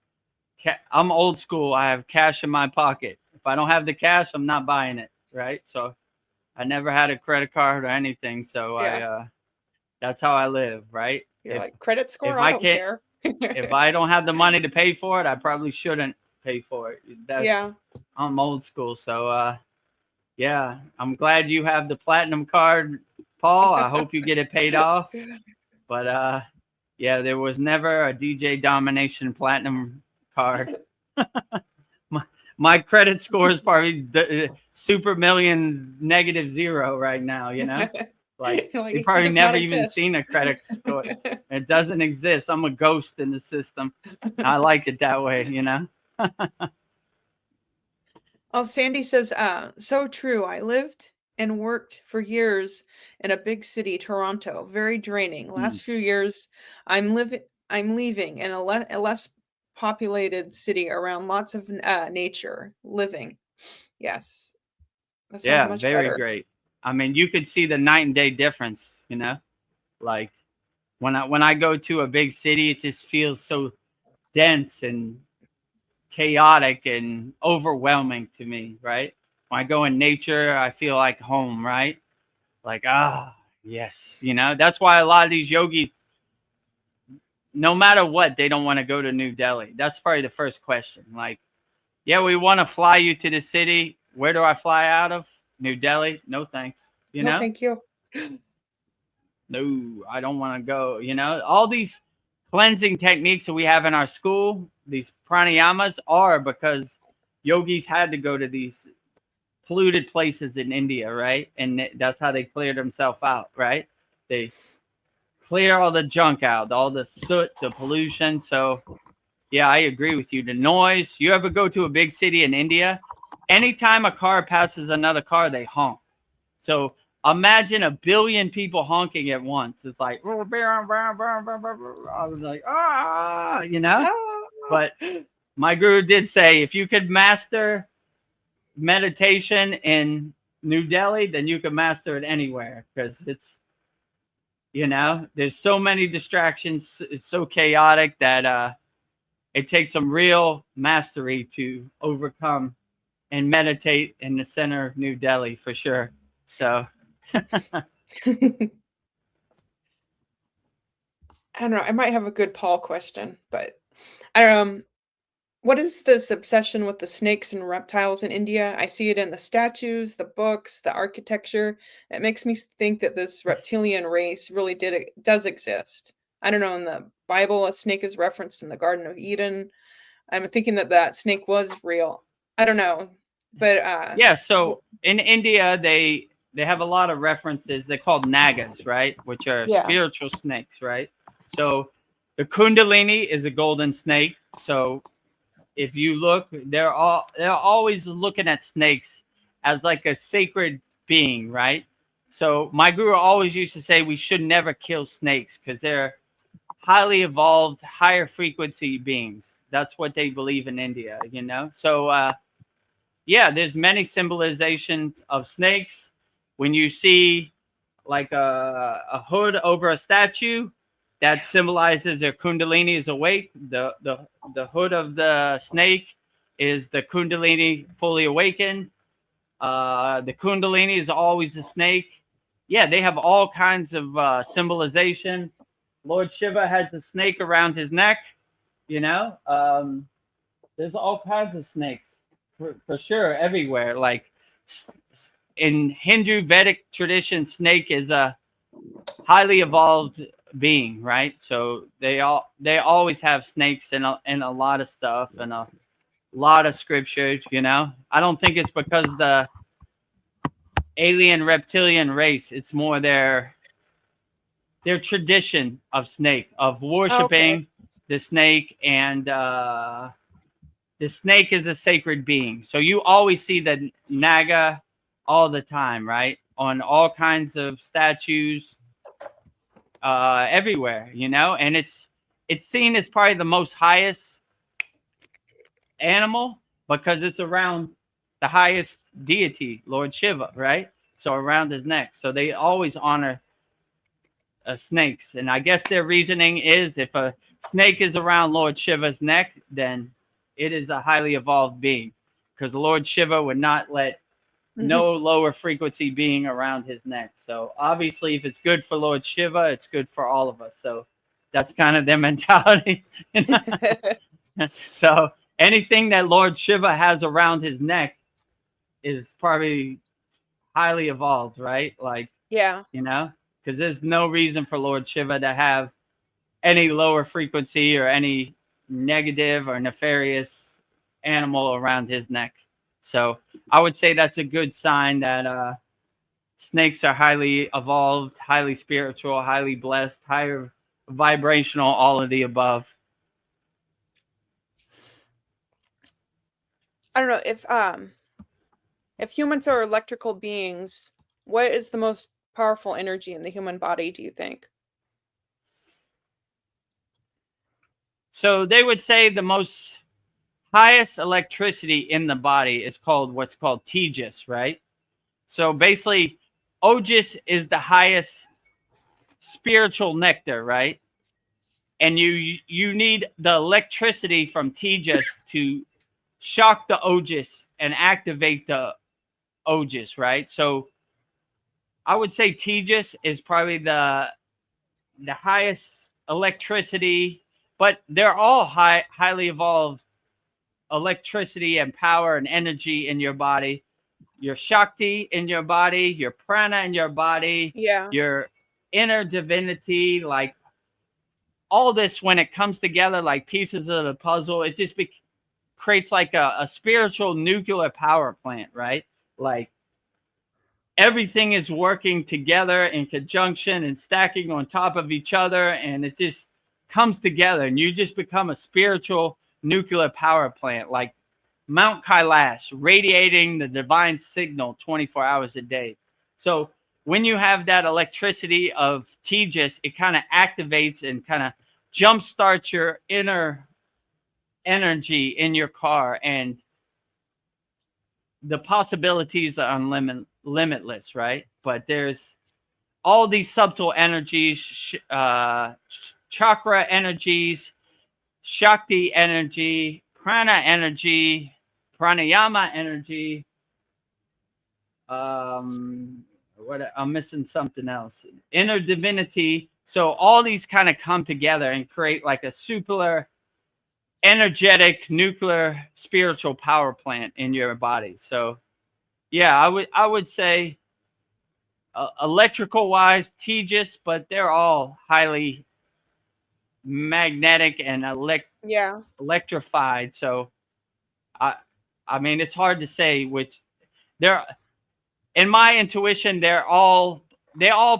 I'm old school. I have cash in my pocket. If I don't have the cash, I'm not buying it. Right. So I never had a credit card or anything. So Yeah. that's how I live. Right. You're like, credit If score? I I don't can't, care. if I don't have the money to pay for it, I probably shouldn't pay for it. Yeah. I'm old school. So yeah, I'm glad you have the platinum card, Paul. I hope you get it paid off. But yeah, there was never a DJ Domination Platinum card. my credit score is probably super million -0 right now, you know? Like you Like, probably does not never even exist. seen a credit score. It doesn't exist. I'm a ghost in the system. I like it that way, you know? Oh, Sandy says, so true. I lived and worked for years in a big city, Toronto. Very draining. Last few years, I'm leaving in a less populated city around lots of nature. Living, yes, that sounds Yeah, much very better. great. I mean, you could see the night and day difference, you know? Like when I go to a big city, it just feels so dense and chaotic and overwhelming to me, right? When I go in nature, I feel like home, right? Like, yes, you know, that's why a lot of these yogis, no matter what, they don't want to go to New Delhi. That's probably the first question. Like, yeah, we want to fly you to the city. Where do I fly out of? New Delhi? No, thanks. You No, know? thank you. No, I don't want to go. You know, all these cleansing techniques that we have in our school, these pranayamas, are because yogis had to go to these polluted places in India, right? And that's how they clear themselves out, right? They clear all the junk out, all the soot, the pollution. So, yeah, I agree with you. The noise. You ever go to a big city in India? Anytime a car passes another car, they honk. So imagine 1 billion people honking at once. It's like, I was like, you know. But my guru did say, if you could master meditation in New Delhi, then you can master it anywhere, because it's, you know, there's so many distractions. It's so chaotic that it takes some real mastery to overcome and meditate in the center of New Delhi for sure. So I don't know. I might have a good Paul question, but what is this obsession with the snakes and reptiles in India? I see it in the statues, the books, the architecture. It makes me think that this reptilian race really does exist. I don't know. In the Bible, a snake is referenced in the Garden of Eden. I'm thinking that snake was real. I don't know, but yeah, so in India they have a lot of references. They're called nagas, right? Which are yeah, spiritual snakes, right? So the kundalini is a golden snake. So if you look, they're always looking at snakes as like a sacred being, right? So my guru always used to say we should never kill snakes because they're highly evolved, higher frequency beings. That's what they believe in India, you know? So yeah, there's many symbolizations of snakes. When you see like a hood over a statue, that symbolizes their kundalini is awake. The hood of the snake is the kundalini fully awakened. The kundalini is always a snake. Yeah, they have all kinds of symbolization. Lord Shiva has a snake around his neck, you know. There's all kinds of snakes for sure everywhere. Like in Hindu Vedic tradition, snake is a highly evolved being, right? So they always have snakes in a lot of stuff and a lot of scriptures, you know. I don't think it's because the alien reptilian race, it's more their tradition of snake, of worshiping the snake, and the snake is a sacred being. So you always see the naga all the time, right? On all kinds of statues, everywhere, you know. And it's seen as probably the most highest animal because it's around the highest deity, Lord Shiva, right? So around his neck. So they always honor snakes. And I guess their reasoning is if a snake is around Lord Shiva's neck, then it is a highly evolved being, because Lord Shiva would not let no lower frequency being around his neck. So obviously, if it's good for Lord Shiva, it's good for all of us. So that's kind of their mentality. So anything that Lord Shiva has around his neck is probably highly evolved, right? Like, Yeah. you know, because there's no reason for Lord Shiva to have any lower frequency or any negative or nefarious animal around his neck. So I would say that's a good sign that snakes are highly evolved, highly spiritual, highly blessed, higher vibrational, all of the above. I don't know if humans are electrical beings, what is the most powerful energy in the human body, do you think? So they would say the most highest electricity in the body is called what's called tejas, right? So basically, Ojas is the highest spiritual nectar, right? And you need the electricity from tejas to shock the Ojas and activate the Ojas, right? So I would say tejas is probably the highest electricity, but they're all highly evolved electricity and power and energy in your body. Your Shakti in your body, your prana in your body, Yeah. your inner divinity, like all this, when it comes together like pieces of the puzzle, it just creates like a spiritual nuclear power plant, right? Like everything is working together in conjunction and stacking on top of each other, and it just comes together, and you just become a spiritual nuclear power plant, like Mount Kailash, radiating the divine signal 24 hours a day. So when you have that electricity of Tejas, it kind of activates and kind of jumpstarts your inner energy in your car, and the possibilities are limitless, right? But there's all these subtle energies, chakra energies, Shakti energy, prana energy, pranayama energy. What I'm missing something else. Inner divinity. So all these kind of come together and create like a super energetic nuclear spiritual power plant in your body. So yeah, I would say electrical wise, Tejas, but they're all highly magnetic and electrified. So I mean, it's hard to say which they're, in my intuition, they all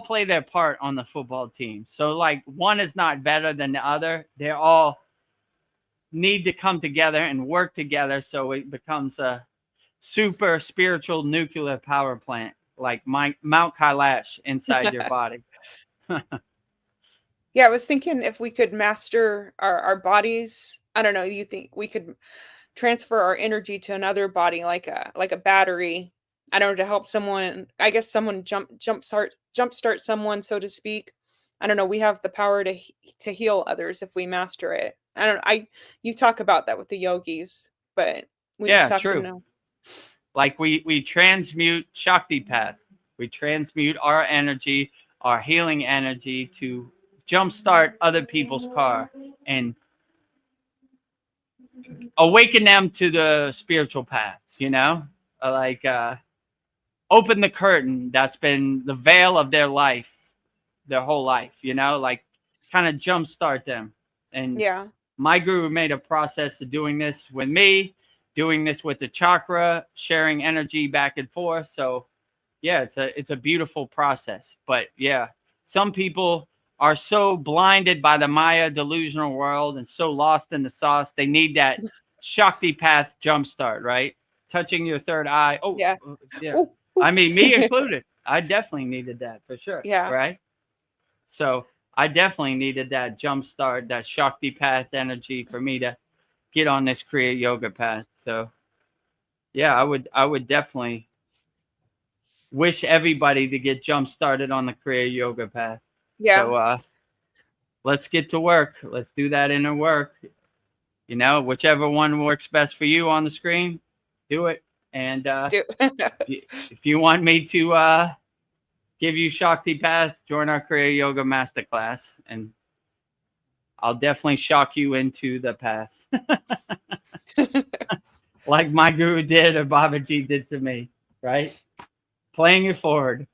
play their part on the football team. So like one is not better than the other. They all need to come together and work together so it becomes a super spiritual nuclear power plant, like Mount Kailash inside your body. Yeah, I was thinking if we could master our bodies, I don't know, you think we could transfer our energy to another body like a battery, I don't know, to help someone, I guess someone jumpstart someone, so to speak. I don't know, we have the power to heal others if we master it. I don't you talk about that with the yogis, but we just Yeah, have to true. know. Like we transmute Shakti path. We transmute our energy, our healing energy, to jumpstart other people's car and awaken them to the spiritual path, you know? Like open the curtain that's been the veil of their life, their whole life, you know, like kind of jumpstart them. And Yeah. my guru made a process of doing this with me, doing this with the chakra, sharing energy back and forth. So yeah, it's a beautiful process. But yeah, some people are so blinded by the Maya delusional world and so lost in the sauce. They need that Shakti path jumpstart, right? Touching your third eye. Oh, Yeah. yeah. Ooh, ooh. I mean, me included. I definitely needed that for sure. Yeah. Right. So I definitely needed that jumpstart, that Shakti path energy for me to get on this Kriya yoga path. So yeah, I would definitely wish everybody to get jump started on the Kriya yoga path. Yeah. So let's get to work. Let's do that inner work. You know, whichever one works best for you on the screen, do it. And if you want me to give you Shakti path, join our Kriya yoga masterclass, and I'll definitely shock you into the path. Like my guru did or Babaji did to me, right? Playing it forward.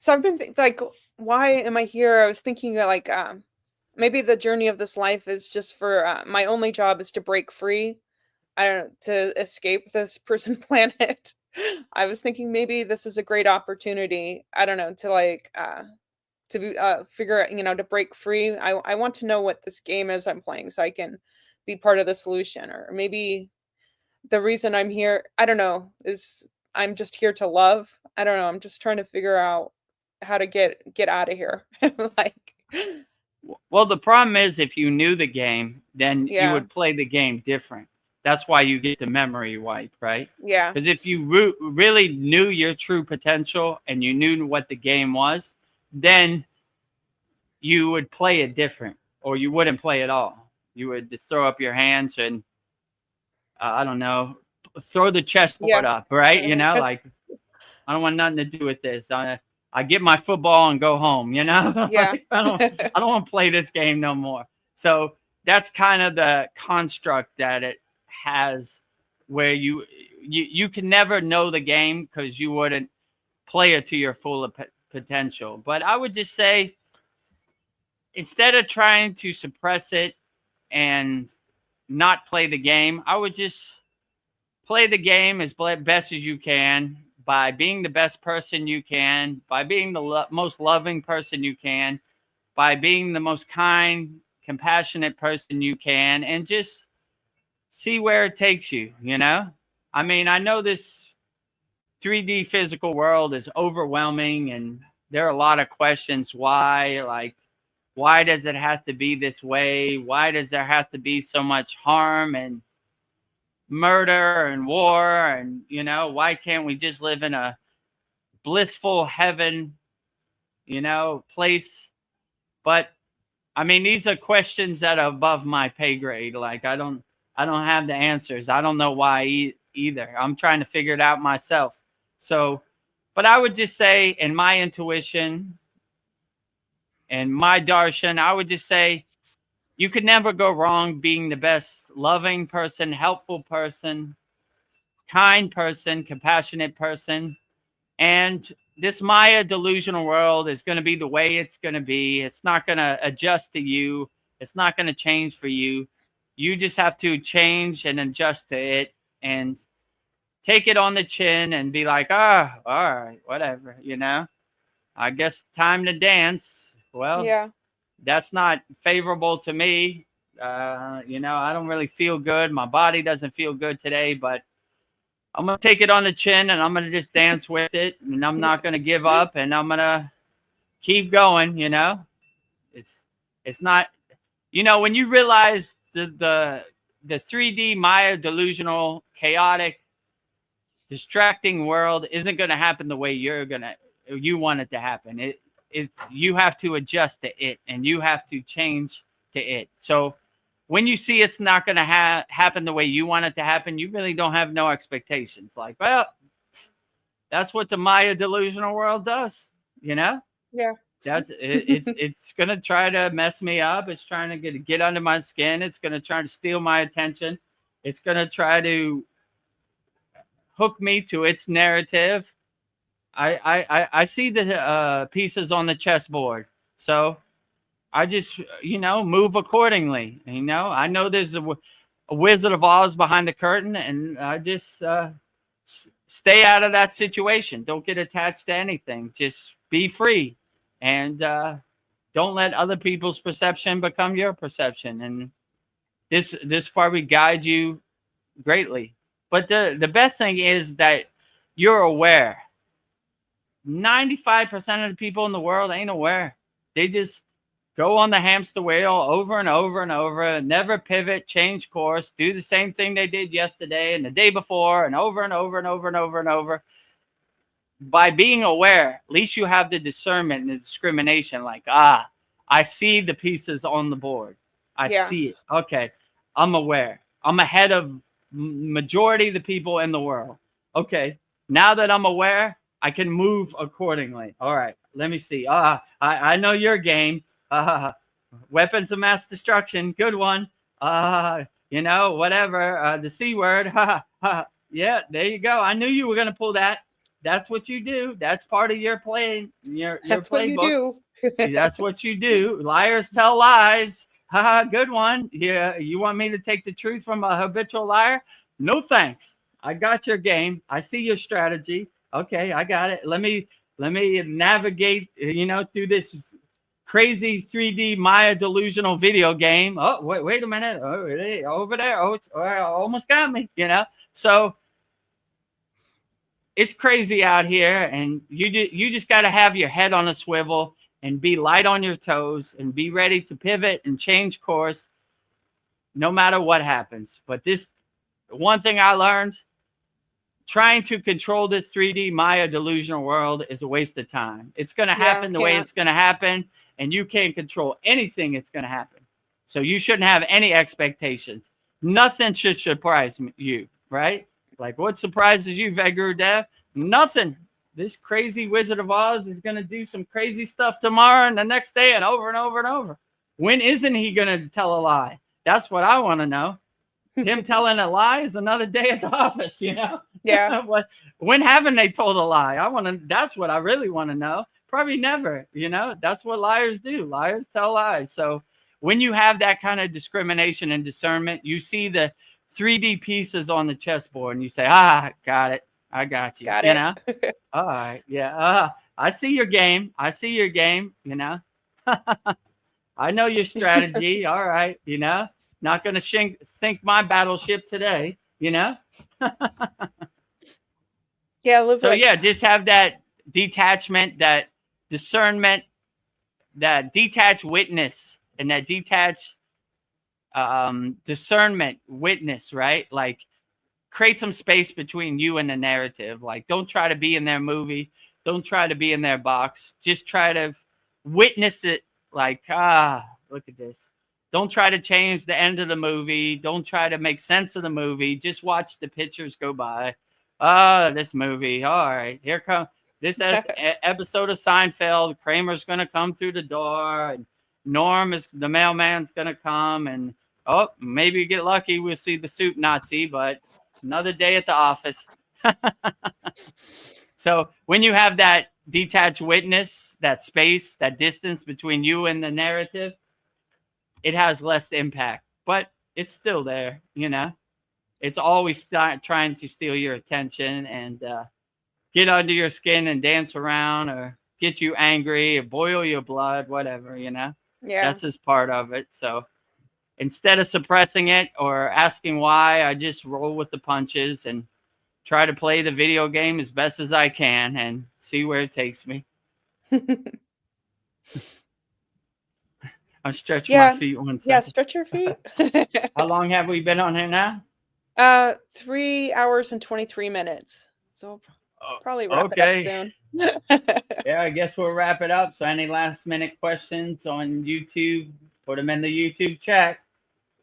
So I've been like, why am I here? I was thinking like, maybe the journey of this life is just for my only job is to break free. I don't know, to escape this prison planet. I was thinking maybe this is a great opportunity. I don't know, to like figure out, to break free. I want to know what this game is I'm playing so I can be part of the solution. Or maybe the reason I'm here, I don't know, is I'm just here to love. I don't know. I'm just trying to figure out how to get out of here. Like, Well, the problem is if you knew the game, then you yeah, would play the game different. That's why you get the memory wipe, right? yeah, Because if you really knew your true potential and you knew what the game was, then you would play it different, or you wouldn't play at all. You would just throw up your hands and I don't know, throw the chessboard yeah, up, right? You know, like I don't want nothing to do with this. I get my football and go home. You know, yeah, like, I don't want to play this game no more. So that's kind of the construct that it has, where you can never know the game because you wouldn't play it to your full potential. But I would just say, instead of trying to suppress it and not play the game, I would just play the game as best as you can, by being the best person you can, by being the most loving person you can, by being the most kind, compassionate person you can, and just see where it takes you, you know? I mean, I know this 3D physical world is overwhelming and there are a lot of questions why, like, why does it have to be this way? Why does there have to be so much harm and murder and war? And, you know, why can't we just live in a blissful heaven, you know, place? But I mean, these are questions that are above my pay grade. Like, I don't have the answers. I don't know why either. I'm trying to figure it out myself. So, but I would just say, in my intuition and my darshan, I would just say you could never go wrong being the best loving person, helpful person, kind person, compassionate person. And this Maya delusional world is going to be the way it's going to be. It's not going to adjust to you. It's not going to change for you. You just have to change and adjust to it and take it on the chin and be like, all right, whatever, you know, I guess time to dance. Well, yeah, that's not favorable to me. You know, I don't really feel good. My body doesn't feel good today, but I'm going to take it on the chin and I'm going to just dance with it. And I'm not going to give up and I'm going to keep going. You know, it's not, you know, when you realize the 3D Maya delusional, chaotic, distracting world isn't going to happen the way you want it to happen. You have to adjust to it and you have to change to it. So when you see it's not going to happen the way you want it to happen, you really don't have no expectations. Like, well, that's what the Maya delusional world does, you know? yeah, That's it, it's going to try to mess me up. It's trying to get under my skin. It's going to try to steal my attention. It's going to try to hook me to its narrative. I see the pieces on the chessboard. So I just, move accordingly. I know there's a Wizard of Oz behind the curtain, and I just stay out of that situation. Don't get attached to anything. Just be free, and don't let other people's perception become your perception. And this probably guide you greatly. But the best thing is that you're aware. 95% of the people in the world ain't aware. They just go on the hamster wheel over and over and over, never pivot, change course, do the same thing they did yesterday and the day before, and over and over and over and over and over. By being aware, at least you have the discernment and the discrimination. Like, I see the pieces on the board. I see it. Okay, I'm aware. I'm ahead of majority of the people in the world. Okay, now that I'm aware, I can move accordingly. All right, let me see. I know your game. Weapons of mass destruction. Good one. Whatever. The C word. Yeah, there you go. I knew you were going to pull that. That's what you do. That's part of your play. Your That's playbook. what you do. That's what you do. Liars tell lies. Good one. Yeah, you want me to take the truth from a habitual liar? No thanks. I got your game. I see your strategy. Okay, I got it. Let me navigate, through this crazy 3D Maya delusional video game. Oh, wait a minute. Oh, over there. Oh, almost got me, So it's crazy out here, and you just got to have your head on a swivel and be light on your toes and be ready to pivot and change course no matter what happens. But this one thing I learned, trying to control this 3D Maya delusional world is a waste of time. It's going to happen the way it's going to happen, and you can't control anything it's going to happen. So you shouldn't have any expectations. Nothing should surprise you, right? Like, what surprises you, Vedagurudev? Nothing. This crazy Wizard of Oz is going to do some crazy stuff tomorrow and the next day and over and over and over. When isn't he going to tell a lie? That's what I want to know. Him telling a lie is another day at the office, Yeah. When haven't they told a lie? That's what I really want to know. Probably never, That's what liars do. Liars tell lies. So when you have that kind of discrimination and discernment, you see the 3D pieces on the chessboard and you say, got it. I got you. Got it. All right. Yeah. I see your game. I know your strategy. All right. Not going to sink my battleship today, Yeah. Just have that detachment, that discernment, that detached witness, and that detached discernment witness, right? Like, create some space between you and the narrative. Like, don't try to be in their movie. Don't try to be in their box. Just try to witness it. Like, look at this. Don't try to change the end of the movie. Don't try to make sense of the movie. Just watch the pictures go by. This movie. All right, here comes this episode of Seinfeld. Kramer's going to come through the door. And the mailman's going to come. And, maybe get lucky. We'll see the soup Nazi, but another day at the office. So when you have that detached witness, that space, that distance between you and the narrative, it has less impact, but it's still there, It's always trying to steal your attention and get under your skin and dance around or get you angry or boil your blood, whatever, Yeah. That's just part of it. So instead of suppressing it or asking why, I just roll with the punches and try to play the video game as best as I can and see where it takes me. I'm stretching my feet 1 second. Yeah, stretch your feet. How long have we been on here now? 3 hours and 23 minutes. So probably wrap it up soon. Yeah, I guess we'll wrap it up. So any last minute questions on YouTube, put them in the YouTube chat.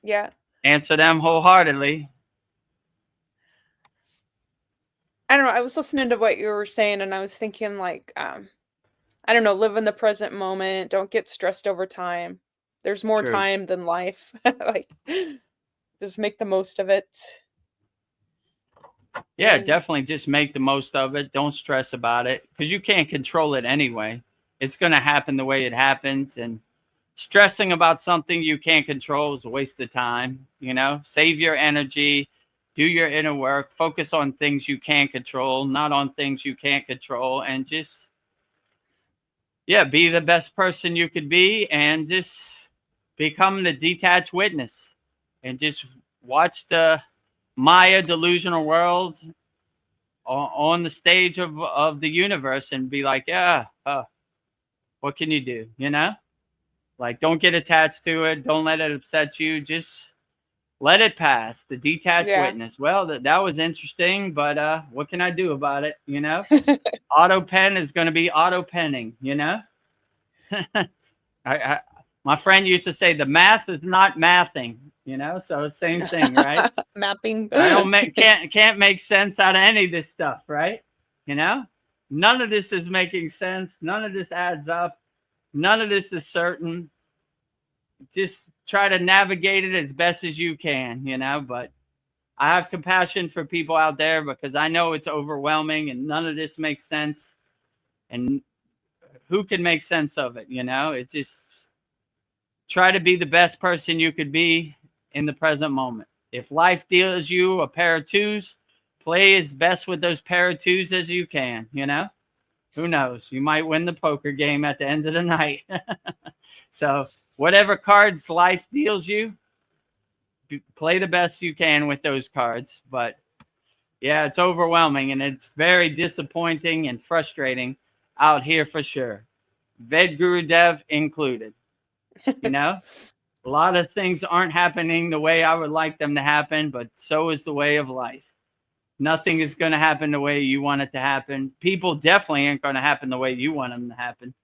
Yeah. Answer them wholeheartedly. I don't know. I was listening to what you were saying and I was thinking like, I don't know, live in the present moment. Don't get stressed over time. There's more time than life. Like, just make the most of it. Yeah, And definitely just make the most of it. Don't stress about it because you can't control it anyway. It's going to happen the way it happens. And stressing about something you can't control is a waste of time. Save your energy, do your inner work, focus on things you can control, not on things you can't control. And just, yeah, be the best person you could be and just become the detached witness and just watch the Maya delusional world on the stage of the universe and be like, yeah, what can you do? Like, don't get attached to it. Don't let it upset you. Just let it pass. The detached yeah. witness. Well, that was interesting, but what can I do about it? Auto pen is going to be auto penning. I my friend used to say the math is not mathing. So same thing, right? Mapping. I don't can't make sense out of any of this stuff, right? None of this is making sense. None of this adds up. None of this is certain. Just try to navigate it as best as you can, but I have compassion for people out there because I know it's overwhelming and none of this makes sense. And who can make sense of it? It just try to be the best person you could be in the present moment. If life deals you a pair of twos, play as best with those pair of twos as you can. Who knows? You might win the poker game at the end of the night. So whatever cards life deals you, play the best you can with those cards. But yeah, it's overwhelming and it's very disappointing and frustrating out here for sure. Vedagurudev included. A lot of things aren't happening the way I would like them to happen, but so is the way of life. Nothing is going to happen the way you want it to happen. People definitely aren't going to happen the way you want them to happen.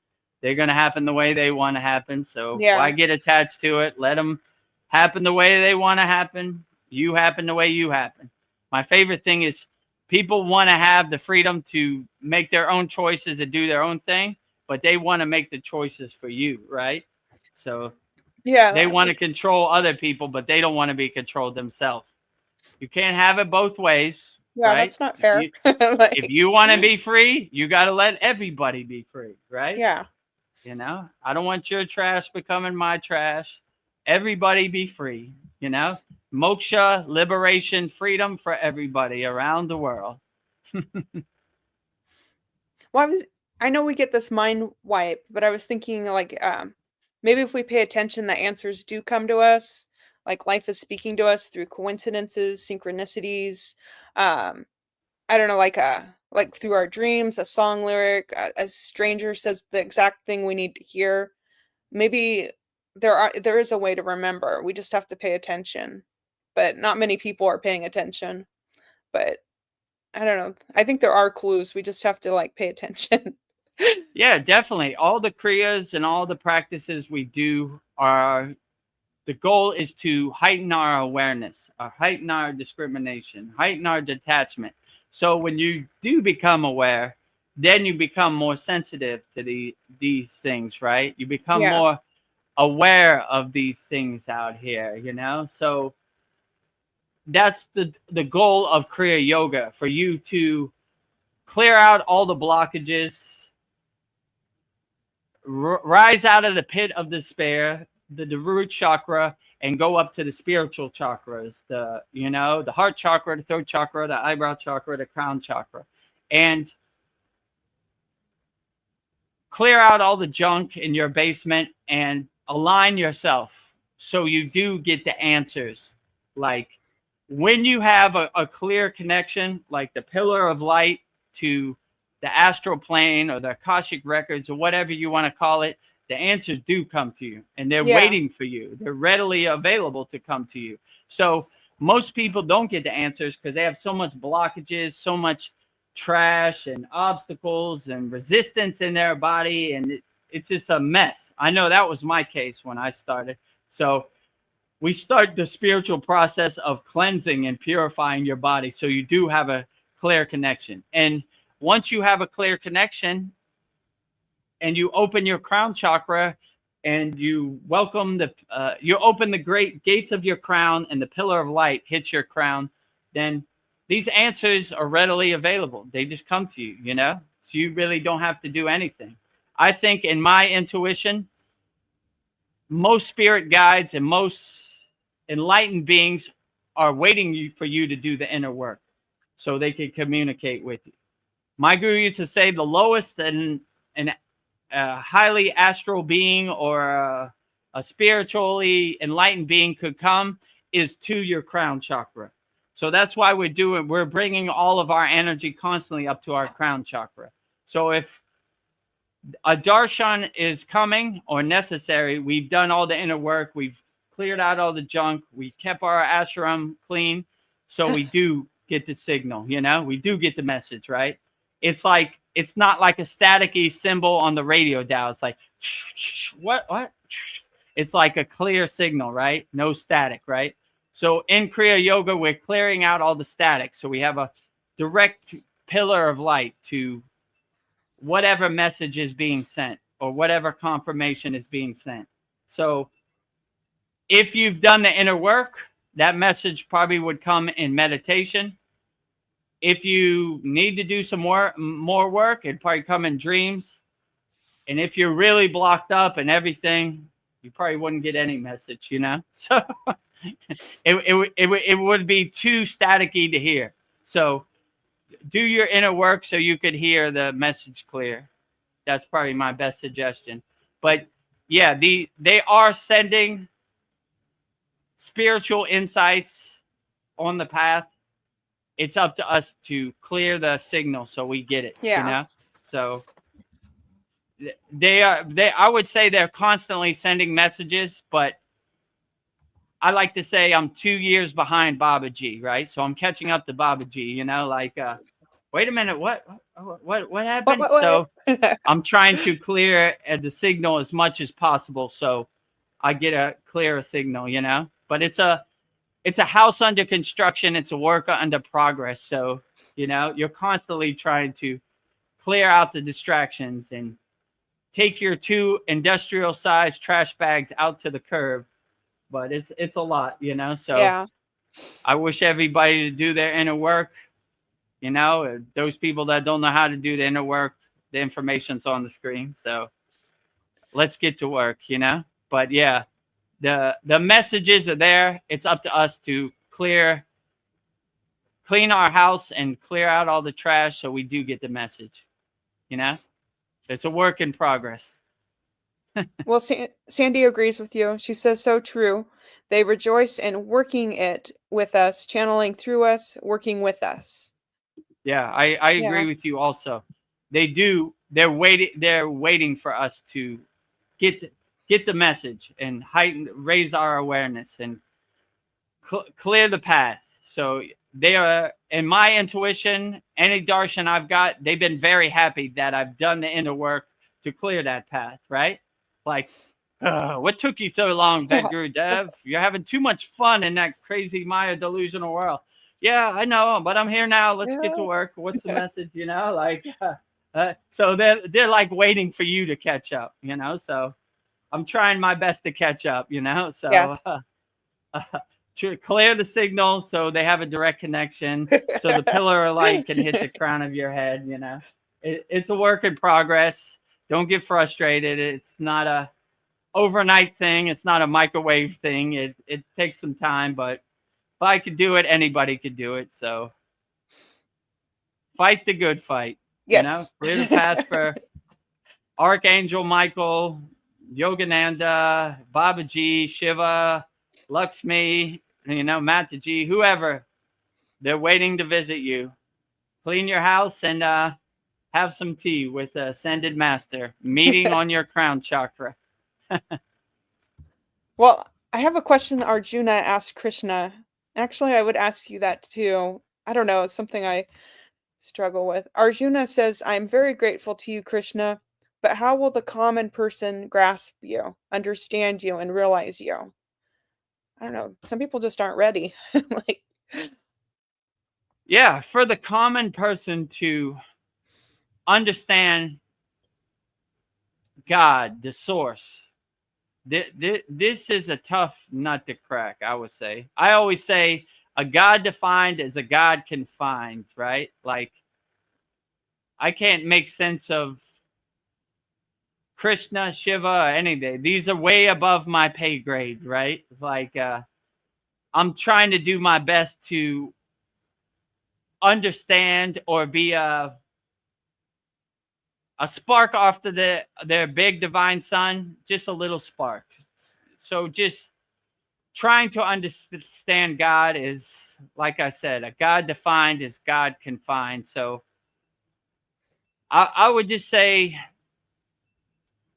They're going to happen the way they want to happen. So why get attached to it? Let them happen the way they want to happen. You happen the way you happen. My favorite thing is people want to have the freedom to make their own choices and do their own thing, but they want to make the choices for you, right? So they want to control other people, but they don't want to be controlled themselves. You can't have it both ways. Yeah, right? that's not fair. If you want to be free, you got to let everybody be free, right? Yeah. I don't want your trash becoming my trash. Everybody be free, moksha, liberation, freedom for everybody around the world. Well, I know we get this mind wipe, but I was thinking like maybe if we pay attention, the answers do come to us. Like life is speaking to us through coincidences, synchronicities. I don't know, like through our dreams, a song lyric, a stranger says the exact thing we need to hear. Maybe there is a way to remember. We just have to pay attention. But not many people are paying attention. But I don't know. I think there are clues. We just have to like pay attention. Yeah, definitely. All the kriyas and all the practices we do the goal is to heighten our awareness, heighten our discrimination, heighten our detachment. So when you do become aware, then you become more sensitive to these things, right? You become more aware of these things out here, So that's the goal of Kriya Yoga, for you to clear out all the blockages, rise out of the pit of despair, the root chakra, and go up to the spiritual chakras, the heart chakra, the throat chakra, the eyebrow chakra, the crown chakra, and clear out all the junk in your basement and align yourself so you do get the answers. Like when you have a clear connection, like the pillar of light to the astral plane or the Akashic records or whatever you want to call it, the answers do come to you and they're waiting for you. They're readily available to come to you. So most people don't get the answers because they have so much blockages, so much trash and obstacles and resistance in their body. And it's just a mess. I know that was my case when I started. So we start the spiritual process of cleansing and purifying your body so you do have a clear connection. And once you have a clear connection and you open your crown chakra and you welcome you open the great gates of your crown and the pillar of light hits your crown, then these answers are readily available. They just come to you, you know? So you really don't have to do anything. I think in my intuition, most spirit guides and most enlightened beings are waiting for you to do the inner work so they can communicate with you. My guru used to say the lowest an highly astral being or a spiritually enlightened being could come is to your crown chakra. So that's why we're bringing all of our energy constantly up to our crown chakra. So if a darshan is coming or necessary, we've done all the inner work, we've cleared out all the junk, we kept our ashram clean, so we do get the signal, you know, we do get the message, right? It's like, it's not like a staticky symbol on the radio dial. It's like, what? It's like a clear signal, right? No static, right? So in Kriya Yoga, we're clearing out all the static. So we have a direct pillar of light to whatever message is being sent or whatever confirmation is being sent. So if you've done the inner work, that message probably would come in meditation. If you need to do some more work, it'd probably come in dreams. And if you're really blocked up and everything, you probably wouldn't get any message, you know? So it would be too staticky to hear. So do your inner work so you could hear the message clear. That's probably my best suggestion. But yeah, they are sending spiritual insights on the path. It's up to us to clear the signal so we get it. Yeah. You know? So I would say they're constantly sending messages, but I like to say I'm 2 years behind Babaji, right? So I'm catching up to Babaji, you know, like, wait a minute, what happened? What? So I'm trying to clear the signal as much as possible so I get a clearer signal, you know? But it's a house under construction. It's a work under progress. So, you know, you're constantly trying to clear out the distractions and take your 2 industrial sized trash bags out to the curb. But it's a lot, you know? So Yeah. I wish everybody to do their inner work. You know, those people that don't know how to do the inner work, the information's on the screen. So let's get to work, you know? But yeah, the messages are there. It's up to us to clean our house and clear out all the trash so we do get the message, you know? It's a work in progress. Well, Sandy agrees with you. She says so true. They rejoice in working it with us, channeling through us, working with us. Yeah, I agree Yeah. with you also. They do. They're waiting for us to get the message and raise our awareness and clear the path. So they are, in my intuition, any darshan I've got, they've been very happy that I've done the inner work to clear that path, right? Like, what took you so long, Vedagurudev? You're having too much fun in that crazy Maya delusional world. Yeah, I know, but I'm here now. Let's get to work. What's the message, you know? Like, so they're like waiting for you to catch up, you know? So I'm trying my best to catch up, you know? So Yes. to clear the signal so they have a direct connection so the pillar of light can hit the crown of your head, you know? It's a work in progress. Don't get frustrated. It's not a overnight thing. It's not a microwave thing. It takes some time, but if I could do it, anybody could do it. So fight the good fight. Yes. You know, clear the path for Archangel Michael, Yogananda, Babaji, Shiva, Lakshmi, you know, Mataji, whoever. They're waiting to visit you. Clean your house and have some tea with Ascended Master. Meeting on your crown chakra. Well, I have a question Arjuna asked Krishna. Actually, I would ask you that too. I don't know, it's something I struggle with. Arjuna says, I'm very grateful to you, Krishna, but how will the common person grasp you, understand you, and realize you? I don't know. Some people just aren't ready. Like, yeah, for the common person to understand God, the source, this is a tough nut to crack, I would say. I always say a God defined is a God confined, right? Like, I can't make sense of Krishna, Shiva, or anything. These are way above my pay grade, right? Like, I'm trying to do my best to understand or be a spark after their big divine sun, just a little spark. So just trying to understand God is, like I said, a God defined is God confined. So I would just say,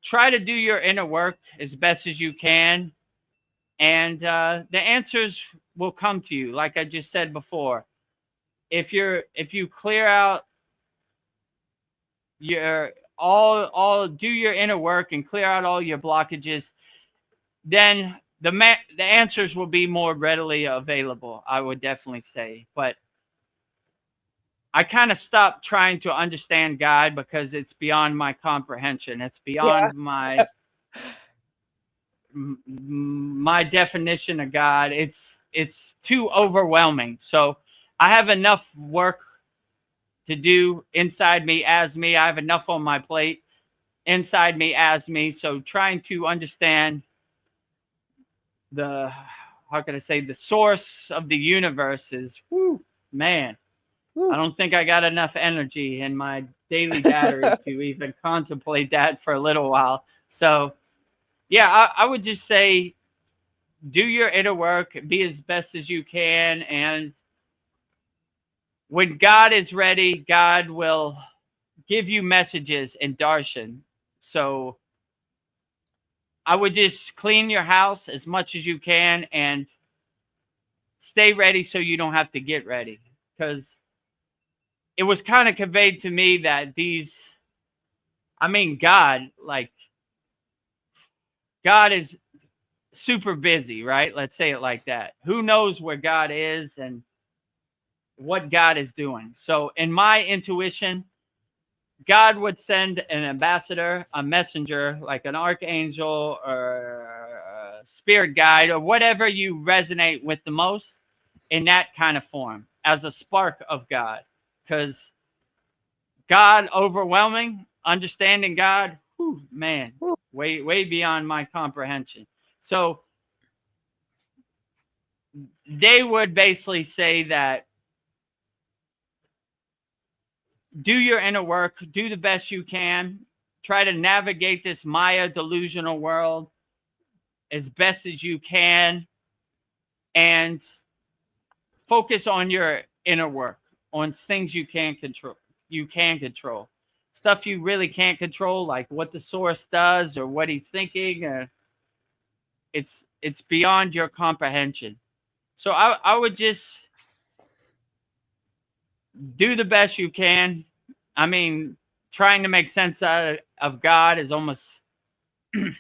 try to do your inner work as best as you can, and the answers will come to you. Like I just said before, if you clear out your all do your inner work and clear out all your blockages, then the answers will be more readily available, I would definitely say. But I kind of stopped trying to understand God because it's beyond my comprehension. It's beyond my definition of God. It's too overwhelming. So I have enough work to do inside me as me. I have enough on my plate inside me as me. So trying to understand the, how can I say, the source of the universe is, whoo, man. I don't think I got enough energy in my daily battery to even contemplate that for a little while. So yeah, I would just say, do your inner work, be as best as you can, and when God is ready, God will give you messages in darshan. So I would just clean your house as much as you can and stay ready so you don't have to get ready. Because it was kind of conveyed to me that God is super busy, right? Let's say it like that. Who knows where God is and what God is doing? So in my intuition, God would send an ambassador, a messenger, like an archangel or a spirit guide or whatever you resonate with the most, in that kind of form, as a spark of God. Because God overwhelming, understanding God, whew, man, way beyond my comprehension. So they would basically say that, do your inner work, do the best you can, try to navigate this Maya delusional world as best as you can, and focus on your inner work, on things you can control. You can control stuff you really can't control, like what the source does or what he's thinking. It's beyond your comprehension. So I would just do the best you can. I mean, trying to make sense out of God is almost an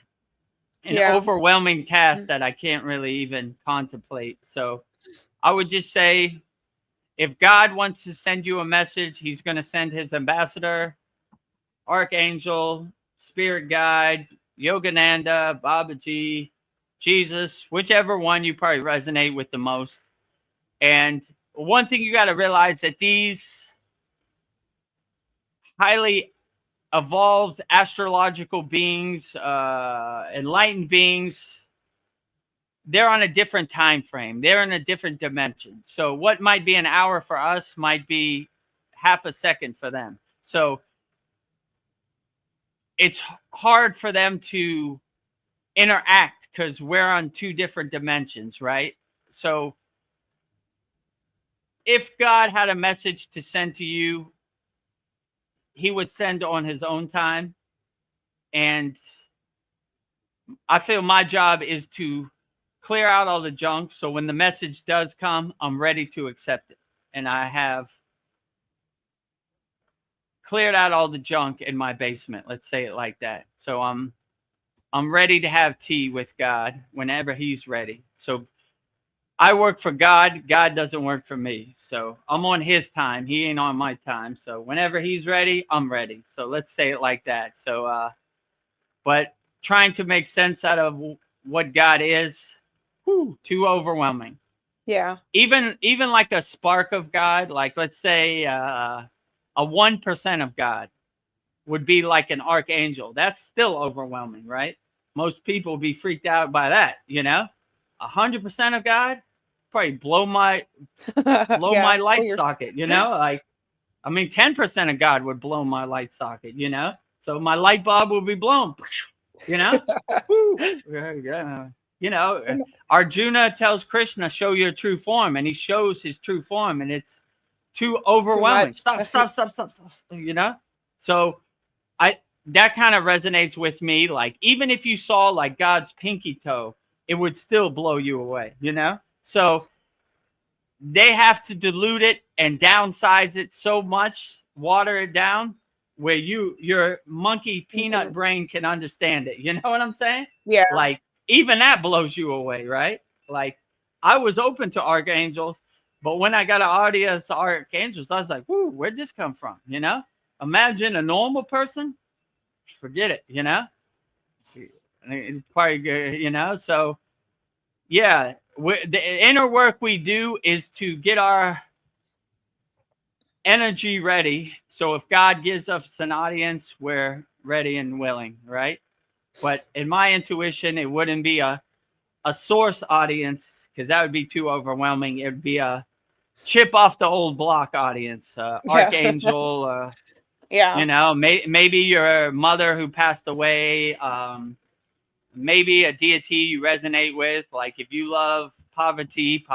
overwhelming task that I can't really even contemplate. So I would just say, if God wants to send you a message, he's going to send his ambassador, archangel, spirit guide, Yogananda, Babaji, Jesus, whichever one you probably resonate with the most. And one thing you got to realize, that these highly evolved astrological beings, enlightened beings, they're on a different time frame. They're in a different dimension. So what might be an hour for us might be half a second for them. So it's hard for them to interact because we're on two different dimensions, right? So if God had a message to send to you, he would send on his own time. And I feel my job is to clear out all the junk. So when the message does come, I'm ready to accept it. And I have cleared out all the junk in my basement. Let's say it like that. So I'm ready to have tea with God whenever he's ready. So I work for God. God doesn't work for me. So I'm on his time. He ain't on my time. So whenever he's ready, I'm ready. So let's say it like that. So, but trying to make sense out of what God is, too overwhelming. Yeah. Even like a spark of God, like let's say a 1% of God would be like an archangel. That's still overwhelming, right? Most people would be freaked out by that, 100% of God probably blow my Yeah. light socket, like, I mean, 10% of God would blow my light socket, so my light bulb would be blown, Woo. Yeah. Arjuna tells Krishna, show your true form, and he shows his true form, and it's too overwhelming. much. Stop. So that kind of resonates with me. Like, even if you saw like God's pinky toe, it would still blow you away, So they have to dilute it and downsize it so much, water it down, where your monkey peanut brain can understand it. You know what I'm saying? Yeah. Like, even that blows you away, right? Like, I was open to archangels, but when I got an audience of archangels, I was like, "Whoo, where'd this come from?" Imagine a normal person, forget it. It's probably good. So yeah, the inner work we do is to get our energy ready. So if God gives us an audience, we're ready and willing, right? But in my intuition, it wouldn't be a source audience, because that would be too overwhelming. It would be a chip off the old block audience, archangel, yeah. Maybe your mother who passed away, maybe a deity you resonate with, like if you love poverty,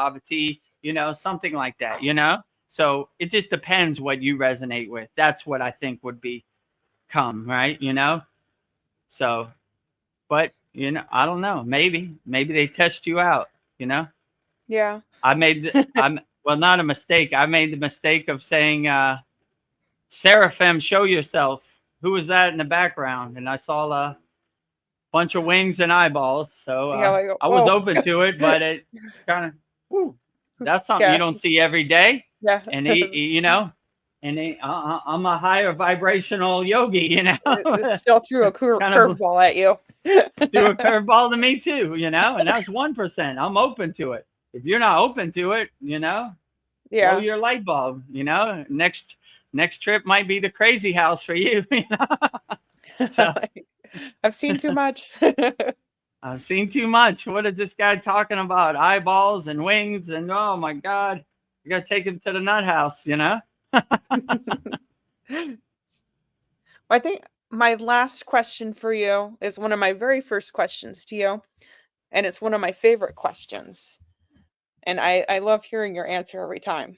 something like that, So it just depends what you resonate with. That's what I think would come, right? So, but I don't know. Maybe they test you out. Yeah. Well, not a mistake. I made the mistake of saying, "Seraphim, show yourself." Who was that in the background? And I saw a bunch of wings and eyeballs. So I was open to it, but it kind of, that's something you don't see every day. Yeah. And I'm a higher vibrational yogi, It still threw a curveball at you. Threw a curveball to me too, and that's 1%. I'm open to it. If you're not open to it, blow your light bulb. Next trip might be the crazy house for you. So I've seen too much. I've seen too much. What is this guy talking about? Eyeballs and wings, and oh my God, you gotta take him to the nut house, I think my last question for you is one of my very first questions to you, and it's one of my favorite questions. And I love hearing your answer every time.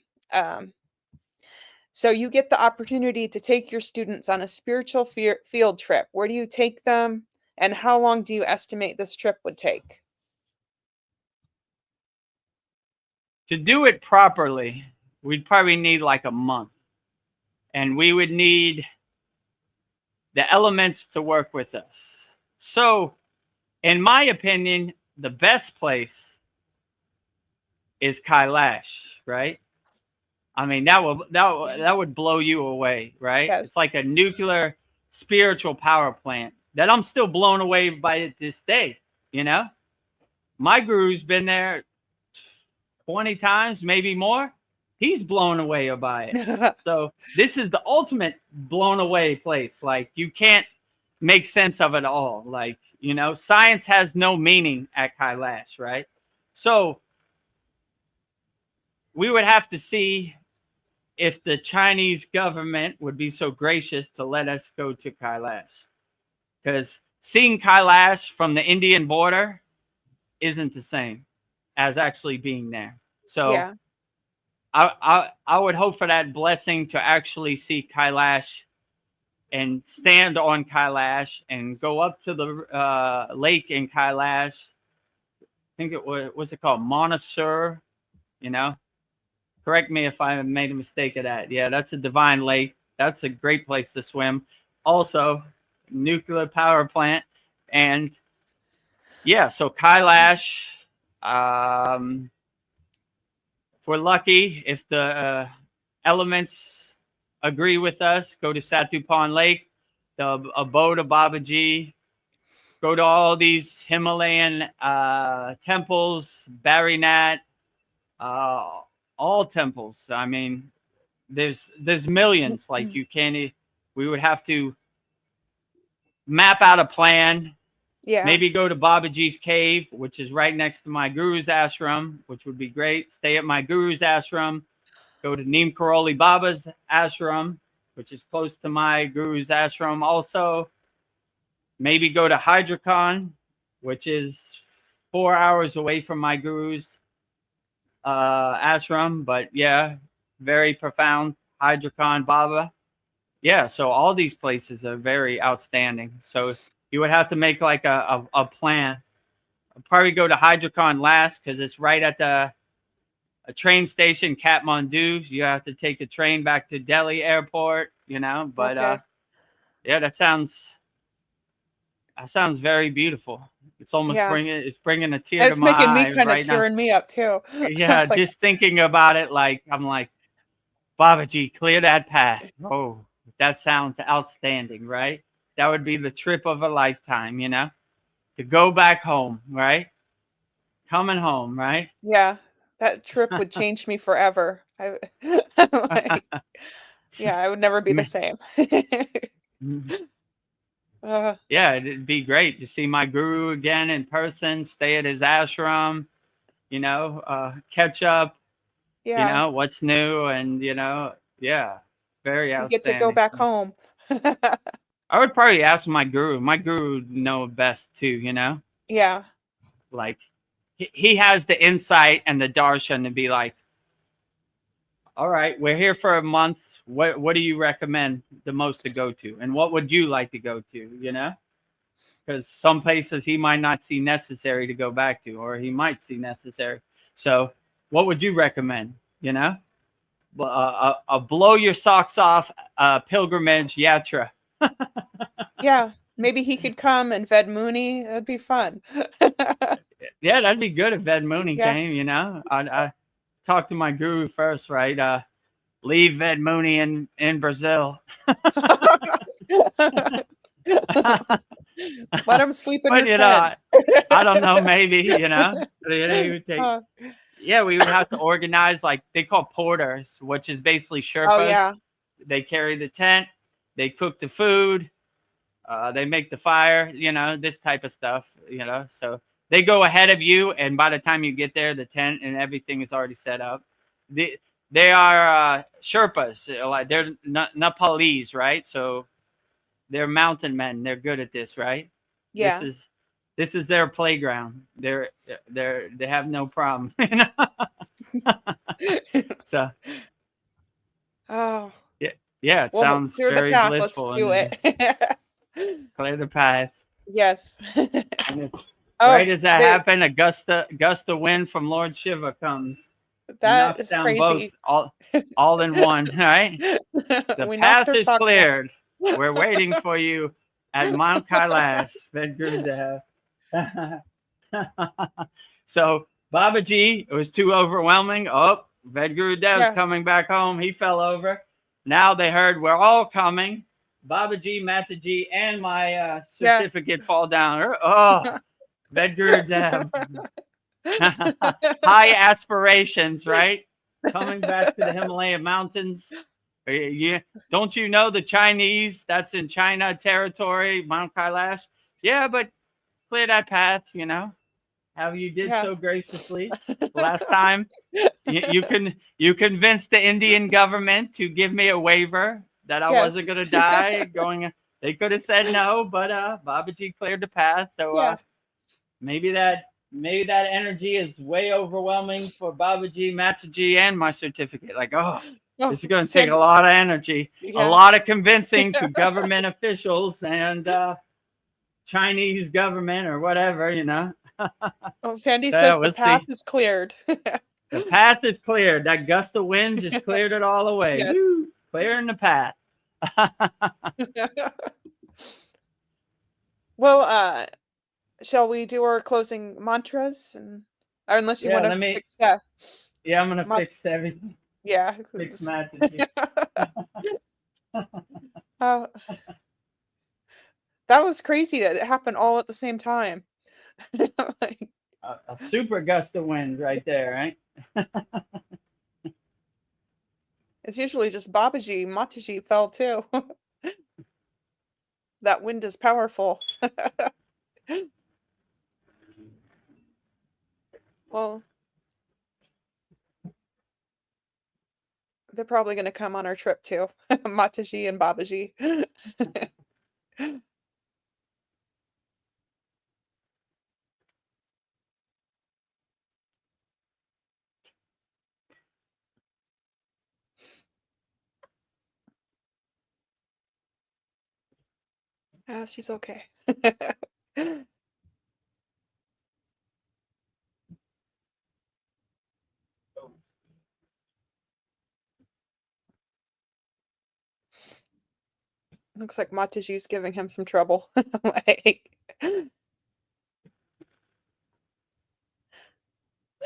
So you get the opportunity to take your students on a spiritual field trip. Where do you take them, and how long do you estimate this trip would take? To do it properly, we'd probably need like a month. And we would need the elements to work with us. So, in my opinion, the best place is Kailash, right? I mean, that would blow you away, right? Yes. It's like a nuclear spiritual power plant that I'm still blown away by it this day, My guru's been there 20 times, maybe more. He's blown away by it. So this is the ultimate blown away place. Like, you can't make sense of it all. Like, science has no meaning at Kailash, right? So we would have to see if the Chinese government would be so gracious to let us go to Kailash. Because seeing Kailash from the Indian border isn't the same as actually being there. So yeah. I would hope for that blessing to actually see Kailash and stand on Kailash and go up to the lake in Kailash. I think it was, what's it called? Monasur, Correct me if I made a mistake of that. Yeah, that's a divine lake. That's a great place to swim. Also, nuclear power plant. And yeah, so Kailash, if we're lucky, if the elements agree with us, go to Satupan Lake, the abode of Babaji, go to all these Himalayan temples, Barinat, all temples. I mean, there's millions. Like you can't. We would have to map out a plan. Yeah. Maybe go to Babaji's cave, which is right next to my guru's ashram, which would be great. Stay at my guru's ashram. Go to Neem Karoli Baba's ashram, which is close to my guru's ashram. Also, maybe go to Hydrocon, which is 4 hours away from my guru's ashram. But yeah, very profound Hydrocon Baba. Yeah, so all these places are very outstanding. So you would have to make like a plan. I'll probably go to Hydrocon last because it's right at a train station, Kathmandu. You have to take a train back to Delhi airport, you know. But Okay. yeah, that sounds very beautiful. It's almost Yeah. bringing a tear It's to my making me eye kind of right now. tearing me up too. Yeah, It's like, just thinking about it, like I'm like, Babaji, clear that path. Oh, that sounds outstanding, right? That would be the trip of a lifetime, you know, to go back home, right? Coming home, right? yeah, that trip would change me forever. Like, yeah, I would never be the same. Uh, Yeah, it'd be great to see my guru again in person, stay at his ashram, you know, catch up, you yeah, know, what's new, and you know, yeah, very you get to go outstanding. back home. I would probably ask my guru. My guru would know best too, you know, Yeah, like he has the insight and the darshan to be like, all right, we're here for a month. What do you recommend the most to go to, and what would you like to go to? You know, because some places he might not see necessary to go back to, or he might see necessary. So, what would you recommend? You know, a blow your socks off pilgrimage yatra. yeah. Maybe he could come and Ved Mooney. That'd be fun. Yeah, that'd be good if Ved Mooney Yeah. came. You know, I talk to my guru first, right? Leave Ved Mooney in Brazil. Let him sleep in your But you tent. know, I don't know. Maybe you know, he would take. Uh, Yeah, we would have to organize like they call porters, which is basically oh yeah, Sherpas. They carry the tent, they cook the food, they make the fire, you know, this type of stuff, you know. So they go ahead of you, and by the time you get there, the tent and everything is already set up. They are Sherpas, like they're Nepalese, right? So they're mountain men. They're good at this, right? This yeah. is their playground. They have no problem, you know. So Oh, yeah, it well, sounds clear the very path. Let's blissful do and it. clear the path. Yes. And Oh, right as that happened, a gust of wind from Lord Shiva comes and that knocks is down both crazy. all in one. All right, the We knocked path her is socks off. cleared. We're waiting for you at Mount Kailash, Vedagurudev. So Babaji, it was too overwhelming. Oh, Vedgurudev's Yeah. coming back home. He fell over. Now they heard we're all coming. Babaji, Mataji, and my certificate fall down. Oh, Vedgurudev. High aspirations, right? Coming back to the Himalayan mountains. Don't you know the Chinese? That's in China territory, Mount Kailash. Yeah, but clear that path, you know, how you did Yeah. so graciously last time. You convinced the Indian government to give me a waiver that I wasn't Yes. going to die. They could have said no, but Babaji cleared the path. So Yeah. maybe that energy is way overwhelming for Babaji, Mataji, and my certificate. Like, oh, Oh, this is going to take Sandy. a lot of energy, a Yeah. lot of convincing to government officials and Chinese government or whatever, you know. Well, Sandy So says we'll the path see. is cleared. The path is cleared. That gust of wind just cleared it all away. Yes. Woo, clearing the path. Well, shall we do our closing mantras or unless you Yeah, want let to me. fix that? Yeah, I'm gonna fix everything. Yeah. Fix Mataji. Oh, that was crazy that it happened all at the same time. Like, A super gust of wind right there, right? It's usually just Babaji. Mataji fell too. That wind is powerful. Well, they're probably going to come on our trip too. Mataji and Babaji. She's okay. Looks like Mataji's giving him some trouble. Like,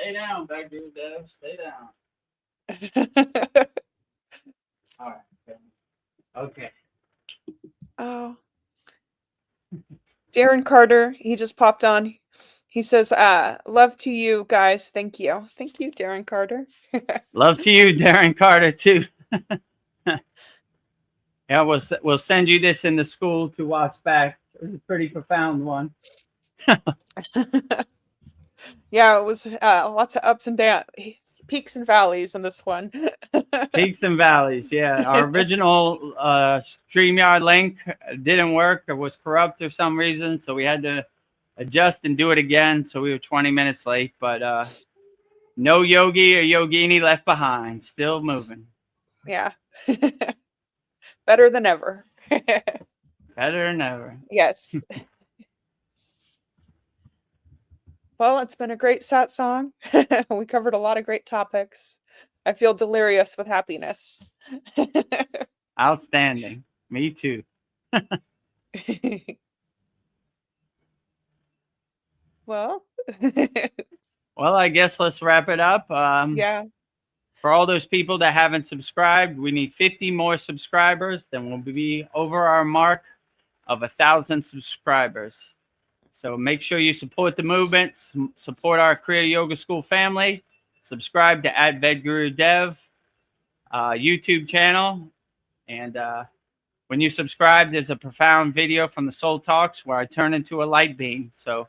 Stay down, Vedagurudev. Stay down. All right. Okay. oh. Darren Carter, he just popped on. He says, love to you guys. Thank you. Thank you, Darren Carter. Love to you, Darren Carter, too. Yeah, we'll send you this in the school to watch back. It was a pretty profound one. Yeah, it was lots of ups and downs, peaks and valleys in this one. Peaks and valleys, yeah. Our original StreamYard link didn't work. It was corrupt for some reason, so we had to adjust and do it again. So we were 20 minutes late, but no yogi or yogini left behind. Still moving. Yeah. Better than ever. Better than ever. Yes. Well, it's been a great satsang. We covered a lot of great topics. I feel delirious with happiness. Outstanding. Me too. Well, well, I guess let's wrap it up. yeah. For all those people that haven't subscribed, we need 50 more subscribers. Then we'll be over our mark of 1,000 subscribers. So make sure you support the movement, support our Kriya Yoga School family, subscribe to @Vedagurudev YouTube channel. And when you subscribe, there's a profound video from the Soul Talks where I turn into a light beam. So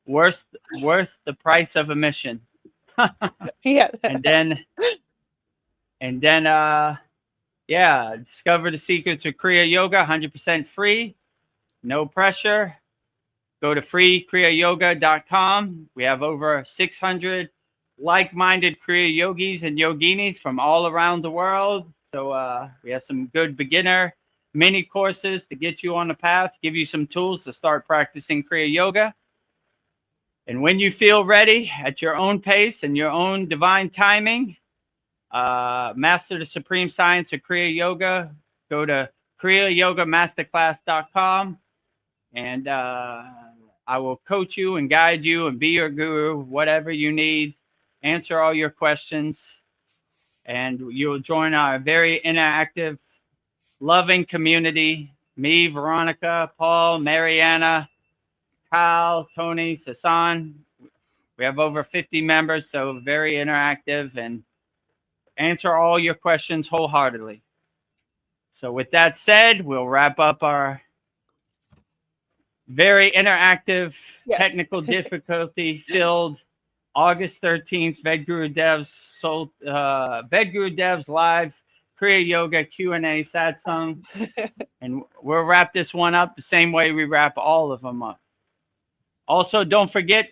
worth the price of admission. Yeah. And then, yeah, discover the secrets of Kriya Yoga, 100% free, no pressure. Go to kriyayogashop.com. We have over 600 like-minded Kriya yogis and yoginis from all around the world. So we have some good beginner mini courses to get you on the path, give you some tools to start practicing Kriya Yoga. And when you feel ready at your own pace and your own divine timing, master the supreme science of Kriya Yoga, go to kriyayogashop.com, and I will coach you and guide you and be your guru, whatever you need, answer all your questions, and you'll join our very interactive, loving community. Me, Veronica, Paul, Mariana, Kyle, Tony, Sasan. We have over 50 members, so very interactive and answer all your questions wholeheartedly. So with that said, we'll wrap up our very interactive, Yes. technical difficulty filled August 13th Vedgurudev's live Kriya Yoga Q&A satsang. And we'll wrap this one up the same way we wrap all of them up. Also, don't forget,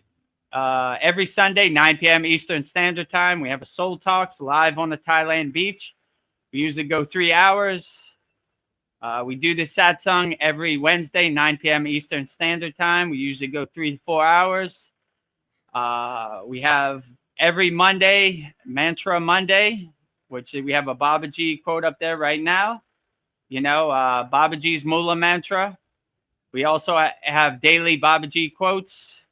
every Sunday, 9 p.m. Eastern Standard Time, we have a Soul Talks live on the Thailand beach. We usually go 3 hours. We do the satsang every Wednesday, 9 p.m. Eastern Standard Time. We usually go 3 to 4 hours. We have every Monday, Mantra Monday, which we have a Babaji quote up there right now. You know, Babaji's Mula Mantra. We also have daily Babaji quotes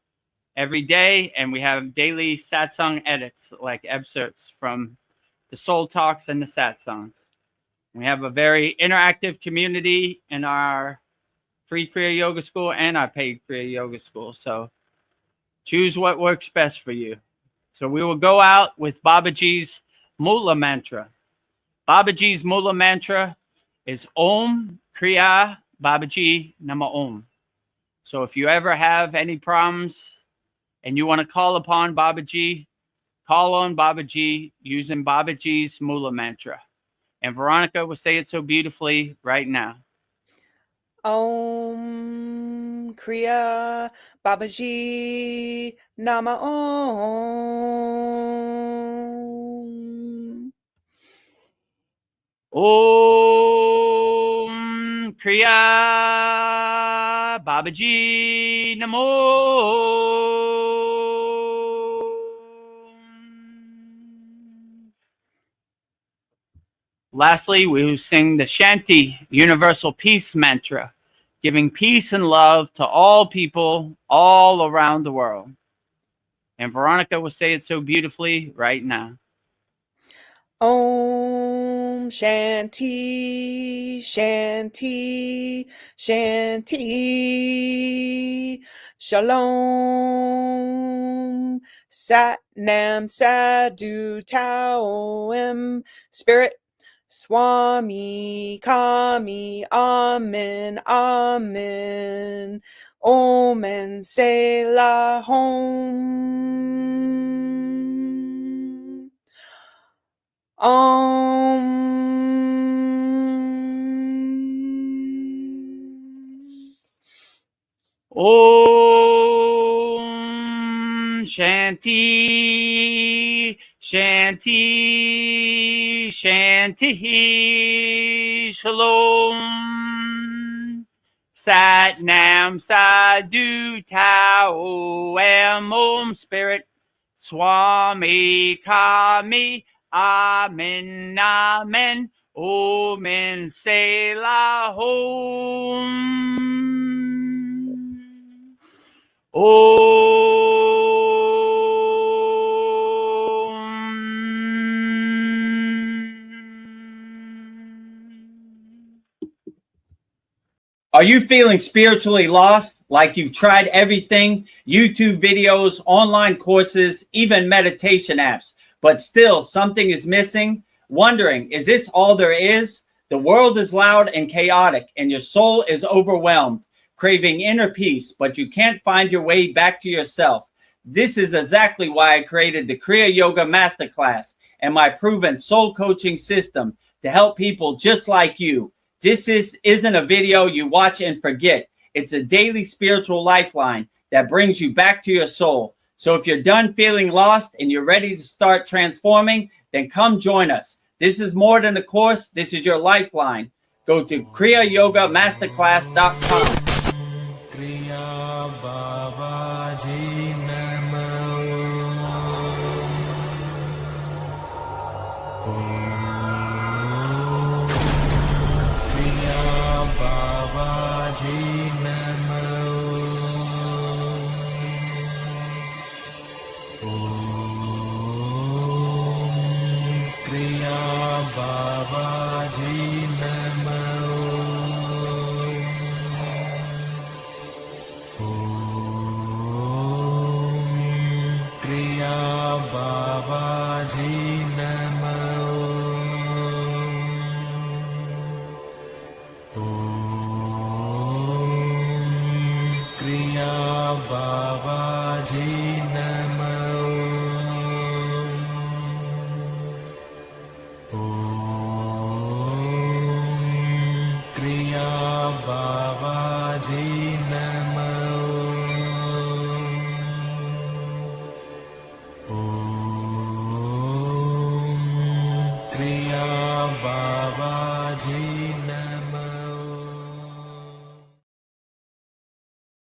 every day, and we have daily satsang edits, like excerpts from the Soul Talks and the satsangs. We have a very interactive community in our free Kriya Yoga School and our paid Kriya Yoga School. So choose what works best for you. So we will go out with Babaji's Mula mantra. Babaji's Mula mantra is Om Kriya Babaji Nama Om. So if you ever have any problems and you want to call upon Babaji, call on Babaji using Babaji's Mula mantra. And Veronica will say it so beautifully right now. Om Kriya Babaji Nama Om. Om Kriya Babaji Namo. Lastly, we will sing the Shanti Universal Peace Mantra, giving peace and love to all people all around the world. And Veronica will say it so beautifully right now. Om Shanti, Shanti, Shanti. Shalom. Sat Nam Sadhu Taoim. Spirit. Swami Kami Amen Amen. Om and Selah Home. Om Shanti, Shanti, Shanti, Shalom. Sat Nam Sadhu Tao Am Om Spirit. Swami Kami Amen Amen. Om and Selah Home. Are you feeling spiritually lost? Like you've tried everything, YouTube videos, online courses, even meditation apps, but still something is missing? Wondering, is this all there is? The world is loud and chaotic, and your soul is overwhelmed, craving inner peace, but you can't find your way back to yourself. This is exactly why I created the Kriya Yoga Masterclass and my proven soul coaching system to help people just like you. This isn't a video you watch and forget. It's a daily spiritual lifeline that brings you back to your soul. So if you're done feeling lost and you're ready to start transforming, then come join us. This is more than a course. This is your lifeline. Go to kriyayogashop.com. Kriya Babaji Namo. Kriya Babaji Namo. Kriya Babaji Namo. Kriya Babaji Namo. Kriya Babaji Namo. Kriya Babaji Namo. Kriya Babaji Namo.